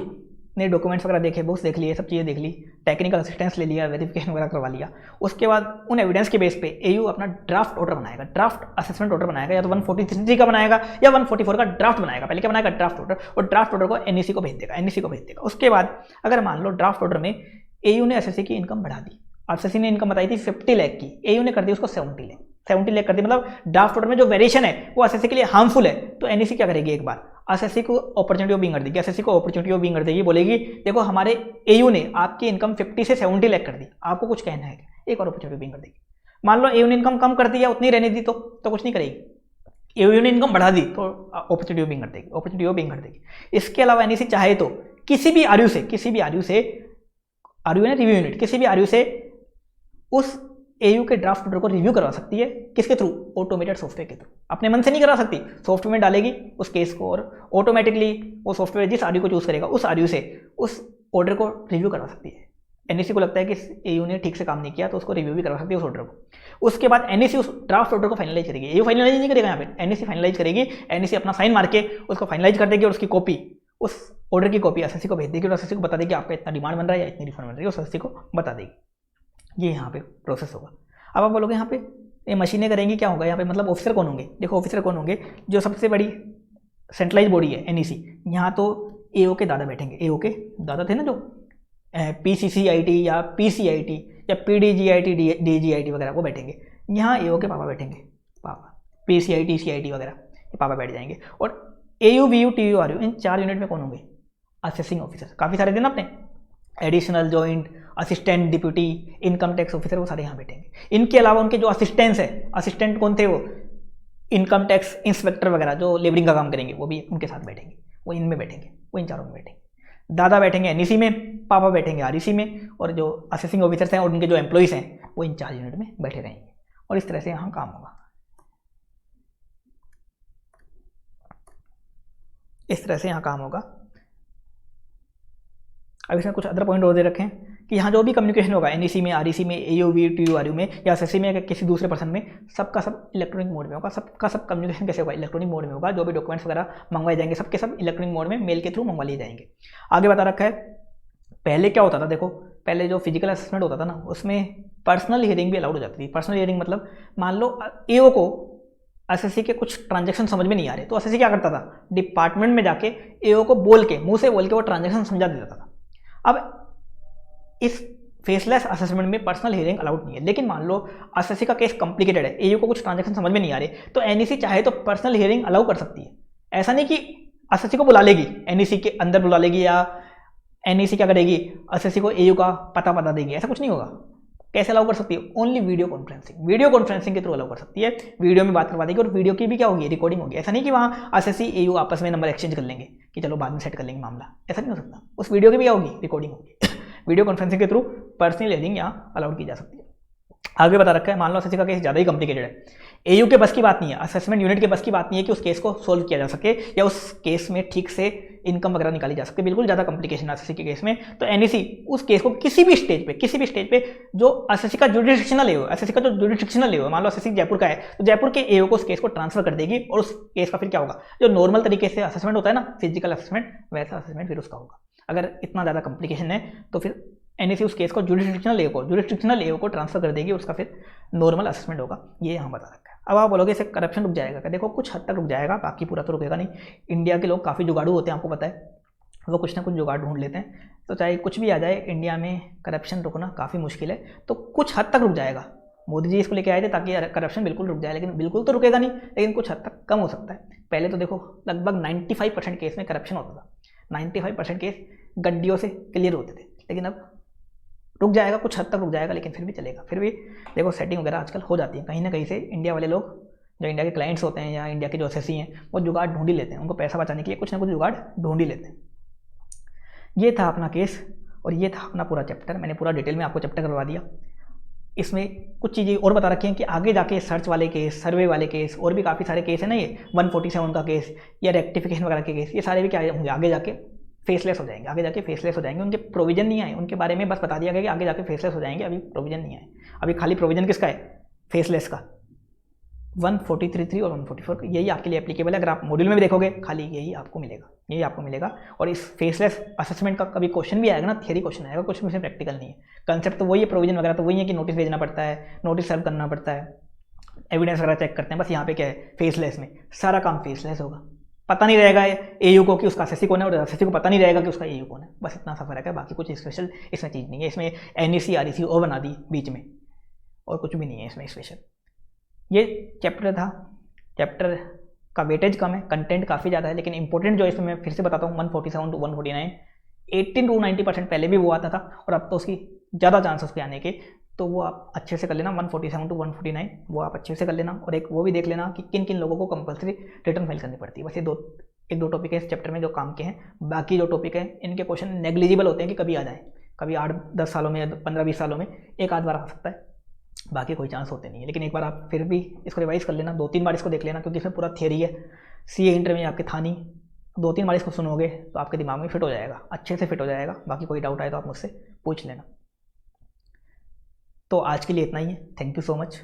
ने डॉक्यूमेंट्स वगैरह देखे, बुक्स देख लिए, सब चीज़ें देख ली, टेक्निकल असिस्टेंस ले लिया, वेरिफिकेशन वगैरह करवा लिया। उसके बाद उन एविडेंस के बेस पे एयू अपना ड्राफ्ट ऑर्डर बनाएगा, ड्राफ्ट असेसमेंट ऑर्डर बनाएगा, या तो 143 का बनाएगा या 144 का ड्राफ्ट बनाएगा। पहले क्या बनाएगा? ड्राफ्ट ऑर्डर, और ड्राफ्ट ऑर्डर को एनईसी को भेज देगा, एनईसी को भेज देगा। उसके बाद अगर मान लो ड्राफ्ट ऑर्डर में एयू ने एसएससी की इनकम बढ़ा दी, एसएससी ने इनकम बताई थी 50 लाख की, एयू ने कर दी उसको 70 लाख कर दी। मतलब ड्राफ्ट ऑर्डर में जो वेरिएशन है वो एसएससी के लिए हार्मफुल है, तो एनईसी क्या करेगी? एक बार एसएससी को अपॉर्चुनिटी ऑफ बीइंग कर देगी, एसएससी को अपॉर्चुनिटी ऑफ बीइंग कर देगी, बोलेगी देखो हमारे एयू ने आपकी इनकम 50 से 70 लाख कर दी, आपको कुछ कहना है? एक और अपॉर्चुनिटी ऑफ बीइंग कर देगी। मान लो एयू ने इनकम कम कर दी या उतनी रहने दी तो कुछ नहीं करेगी। एयू ने इनकम बढ़ा दी तो अपॉर्चुनिटी ऑफ बीइंग कर देगी, अपॉर्चुनिटी ऑफ बीइंग कर देगी। इसके अलावा एनईसी चाहे तो किसी भी आरयू से, आरयू है रिव्यू यूनिट, किसी भी आरयू से उस एयू के ड्राफ्ट ऑर्डर को रिव्यू करवा सकती है। किसके थ्रू? ऑटोमेटेड सॉफ्टवेयर के थ्रू। अपने मन से नहीं करा सकती, सॉफ्टवेयर में डालेगी उस केस को और ऑटोमेटिकली वो सॉफ्टवेयर जिस आरयू को चूज करेगा उस आरयू से उस ऑर्डर को रिव्यू करवा सकती है। एनईसी को लगता है कि एयू ने ठीक से काम नहीं किया तो उसको रिव्यू भी करवा सकती है उस ऑर्डर को। उसके बाद एनईसी उस ड्राफ्ट ऑर्डर को फाइनलाइज करेगी, एयू फाइनलाइज नहीं करेगा, यहाँ पे एनईसी फाइनलाइज करेगी। एनईसी अपना साइन मार के उसको फाइनलाइज कर देगी और उसकी कॉपी, उस ऑर्डर की कॉपी एसएससी को भेज देगी और एसएससी को बता देगी आपका इतना डिमांड बन रहा है या इतनी रिफंड बन रही है, उस एसएससी को बता देगी। ये यहाँ पे प्रोसेस होगा। अब आप बोलोगे यहाँ पे ये मशीनें करेंगी, क्या होगा यहाँ पे? मतलब ऑफिसर कौन होंगे? देखो ऑफिसर कौन होंगे? जो सबसे बड़ी सेंट्रलाइज बॉडी है एनईसी, यहाँ तो एओ के दादा बैठेंगे, एओ के दादा थे ना जो पीसीसीआईटी या पीसीआईटी या पीडीजीआईटी डीजीआईटी वगैरह वो बैठेंगे। यहाँ एओ के पापा बैठेंगे, पापा पीसीआईटी सीआईटी वगैरह ये पापा बैठ जाएंगे। और एयू वीयू टीयू आरयू इन 4 यूनिट में कौन होंगे? Assessing officer. काफ़ी सारे थे ना अपने, additional, joint, assistant, deputy, income tax officer, वो सारे यहाँ बैठेंगे। इनके अलावा उनके जो असिस्टेंट्स है, असिस्टेंट कौन थे? वो इनकम टैक्स इंस्पेक्टर वगैरह जो लेबरिंग का काम करेंगे वो भी उनके साथ बैठेंगे, वो इनमें बैठेंगे, वो इन चारों में बैठेंगे। दादा बैठेंगे एनईसी में, पापा बैठेंगे आरईसी में, और जो असेसिंग ऑफिसर्स हैं और उनके जो एम्प्लॉइज हैं वो इन 4 यूनिट में बैठे रहेंगे। और इस तरह से यहाँ काम होगा, इस तरह से यहाँ काम होगा। अब इसमें कुछ अदर पॉइंट और दे रखे हैं कि यहाँ जो भी कम्युनिकेशन होगा एनईसी में, आरईसी में, एयू वी टीयू आरयू में या एसएससी में या किसी दूसरे पर्सन में, सबका सब इलेक्ट्रॉनिक मोड में होगा। सबका सब कम्युनिकेशन कैसे होगा? इलेक्ट्रॉनिक मोड में होगा। जो भी डॉक्यूमेंट्स वगैरह मंगवाए जाएंगे सबके सब इलेक्ट्रॉनिक मोड में मेल के थ्रू मंगवा लिए जाएंगे। आगे बता रखा है पहले क्या होता था, देखो पहले जो फिजिकल असेसमेंट होता था ना उसमें पर्सनल हियरिंग भी अलाउड हो जाती थी। पर्सनल हियरिंग मतलब मान लो एओ को एसएससी के कुछ ट्रांजैक्शन समझ में नहीं आ रहे तो एसएससी क्या करता था? डिपार्टमेंट में जाके एओ को बोल के, मुंह से बोल के वो ट्रांजैक्शन समझा देता था। अब इस फेसलेस असेसमेंट में पर्सनल हियरिंग अलाउड नहीं है। लेकिन मान लो एसएससी का केस कॉम्प्लिकेटेड है, एयू को कुछ ट्रांजैक्शन समझ में नहीं आ रहे, तो एनईसी चाहे तो पर्सनल हियरिंग अलाउ कर सकती है। ऐसा नहीं कि एसएससी को बुला लेगी, एनईसी के अंदर बुला लेगी, या एनईसी क्या करेगी एसएससी को एयू का पता देगी, ऐसा कुछ नहीं होगा। कैसे अलाउ कर सकती है? Only video conferencing, video conferencing के थ्रू अलाउ कर सकती है। वीडियो में बात करवा देगी और वीडियो की भी क्या होगी? रिकॉर्डिंग होगी। ऐसा नहीं कि वहाँ एसएससी एयू आपस में नंबर एक्सचेंज कर लेंगे कि चलो बाद में सेट कर लेंगे मामला, ऐसा नहीं हो सकता। उस वीडियो की भी क्या होगी? रिकॉर्डिंग होगी। वीडियो कॉन्फ्रेंसिंग के थ्रू पर्सनल हियरिंग यहाँ अलाउड की जा सकती है। आगे बता रखा है मान लो एसएससी का केस ज़्यादा ही कॉम्प्लिकेटेड है, एयू के बस की बात नहीं है, असेसमेंट यूनिट के बस की बात नहीं है कि उस केस को सोल्व किया जा सके या उस केस में ठीक से इनकम वगैरह निकाली जा सके, बिल्कुल ज़्यादा कॉम्प्लिकेशन है एसएससी के केस में, तो एनईसी उस केस को किसी भी स्टेज पे जो एसएससी का जुडिशनल एओ, एसएससी का जो जुडिशनल एओ, मान लो एसएससी जयपुर का है तो जयपुर के एओ को उस केस को ट्रांसफर कर देगी और उस केस का फिर क्या होगा? जो नॉर्मल तरीके से असेसमेंट होता है ना, फिजिकल असेसमेंट, वैसा असेसमेंट फिर उसका होगा। अगर इतना ज़्यादा कॉम्प्लिकेशन है तो फिर एनएसी उस केस को जुरिस्डिक्शनल ए को ट्रांसफर कर देगी, उसका फिर नॉर्मल असेसमेंट होगा, ये यहाँ बता रखा है। अब आप बोलोगे इससे करप्शन रुक जाएगा क्या? देखो कुछ हद तक रुक जाएगा, बाकी पूरा तो रुकेगा नहीं। इंडिया के लोग काफ़ी जुगाड़ू होते हैं, आपको पता है, वो कुछ ना कुछ जुगाड़ ढूंढ लेते हैं। तो चाहे कुछ भी आ जाए, इंडिया में करप्शन रुकना काफ़ी मुश्किल है, तो कुछ हद तक रुक जाएगा। मोदी जी इसको लेके आए थे ताकि करप्शन बिल्कुल रुक जाए, लेकिन बिल्कुल तो रुकेगा नहीं, लेकिन कुछ हद तक कम हो सकता है। पहले तो देखो लगभग 95% केस में करप्शन होता था, 95% केस गड्डियों से क्लियर होते थे, लेकिन अब रुक जाएगा, कुछ हद तक रुक जाएगा, लेकिन फिर भी चलेगा। फिर भी देखो सेटिंग वगैरह आजकल हो जाती है, कहीं ना कहीं से इंडिया वाले लोग, जो इंडिया के क्लाइंट्स होते हैं या इंडिया के जो एसएससी हैं, वो जुगाड़ ढूंढ ही लेते हैं, उनको पैसा बचाने के लिए कुछ ना कुछ जुगाड़ ढूंढ ही लेते हैं। ये था अपना केस और ये था अपना पूरा चैप्टर। मैंने पूरा डिटेल में आपको चैप्टर करवा दिया। इसमें कुछ चीज़ें और बता रखी हैं कि आगे जाके सर्च वाले केस, सर्वे वाले केस, और भी काफ़ी सारे केस है ना, ये 147 का केस या रेक्टिफिकेशन वगैरह के केस, ये सारे भी क्या होंगे, आगे जाके फेसलेस हो जाएंगे, आगे जाके फेसलेस हो जाएंगे। उनके प्रोविजन नहीं आए, उनके बारे में बस बता दिया गया कि आगे जाके फेसलेस हो जाएंगे, अभी प्रोविजन नहीं आए। अभी खाली प्रोविजन किसका है? फेसलेस का। 143.3 और 144 यही आपके लिए एप्लीकेबल है। अगर आप मॉड्यूल में भी देखोगे खाली यही आपको मिलेगा, यही आपको मिलेगा। और इस फेसलेस असेसमेंट का कभी क्वेश्चन भी आएगा ना, थियरी क्वेश्चन आएगा, कुछ में प्रैक्टिकल नहीं है। कंसेप्ट तो वही है, प्रोविजन वगैरह तो वही है कि नोटिस भेजना पड़ता है, नोटिस सर्व करना पड़ता है, एविडेंस वगैरह चेक करते हैं, बस यहाँ पे क्या है, फेसलेस में सारा काम फेसलेस होगा। पता नहीं रहेगा एयू को कि उसका एसएससी कौन है, और एसएससी को पता नहीं रहेगा कि उसका एयू कौन है, बस इतना सा फर्क है। बाकी कुछ स्पेशल इसमें चीज़ नहीं है। इसमें एनईसी आरईसी और बना दी बीच में, और कुछ भी नहीं है इसमें स्पेशल। ये चैप्टर था, चैप्टर का वेटेज कम है, कंटेंट काफ़ी ज़्यादा है, लेकिन इंपॉर्टेंट जो इसमें मैं फिर से बताता हूँ 147 to 149, 18 to 90% पहले भी वो आता था, और अब तो उसकी ज़्यादा चांस उसके आने के, तो वो आप अच्छे से कर लेना। 147 to 149 वो आप अच्छे से कर लेना, और एक वो भी देख लेना कि किन किन लोगों को कंपलसरी रिटर्न फाइल करनी पड़ती है। बस ये एक दो टॉपिक है इस चैप्टर में जो काम के हैं। बाकी जो टॉपिक है इनके क्वेश्चन नेग्लिजिबल होते हैं कि कभी आ जाए, कभी 8-10 सालों में या 15-20 सालों में एक आध बार आ सकता है, बाकी कोई चांस होते नहीं है। लेकिन एक बार आप फिर भी इसको रिवाइज कर लेना, 2-3 बार इसको देख लेना, क्योंकि इसमें पूरा थियरी है। सीए इंटर में आपके था नहीं, 2-3 बार इसको सुनोगे तो आपके दिमाग में फिट हो जाएगा, अच्छे से फिट हो जाएगा। बाकी कोई डाउट आए तो आप मुझसे पूछ लेना। तो आज के लिए इतना ही है। Thank you so much.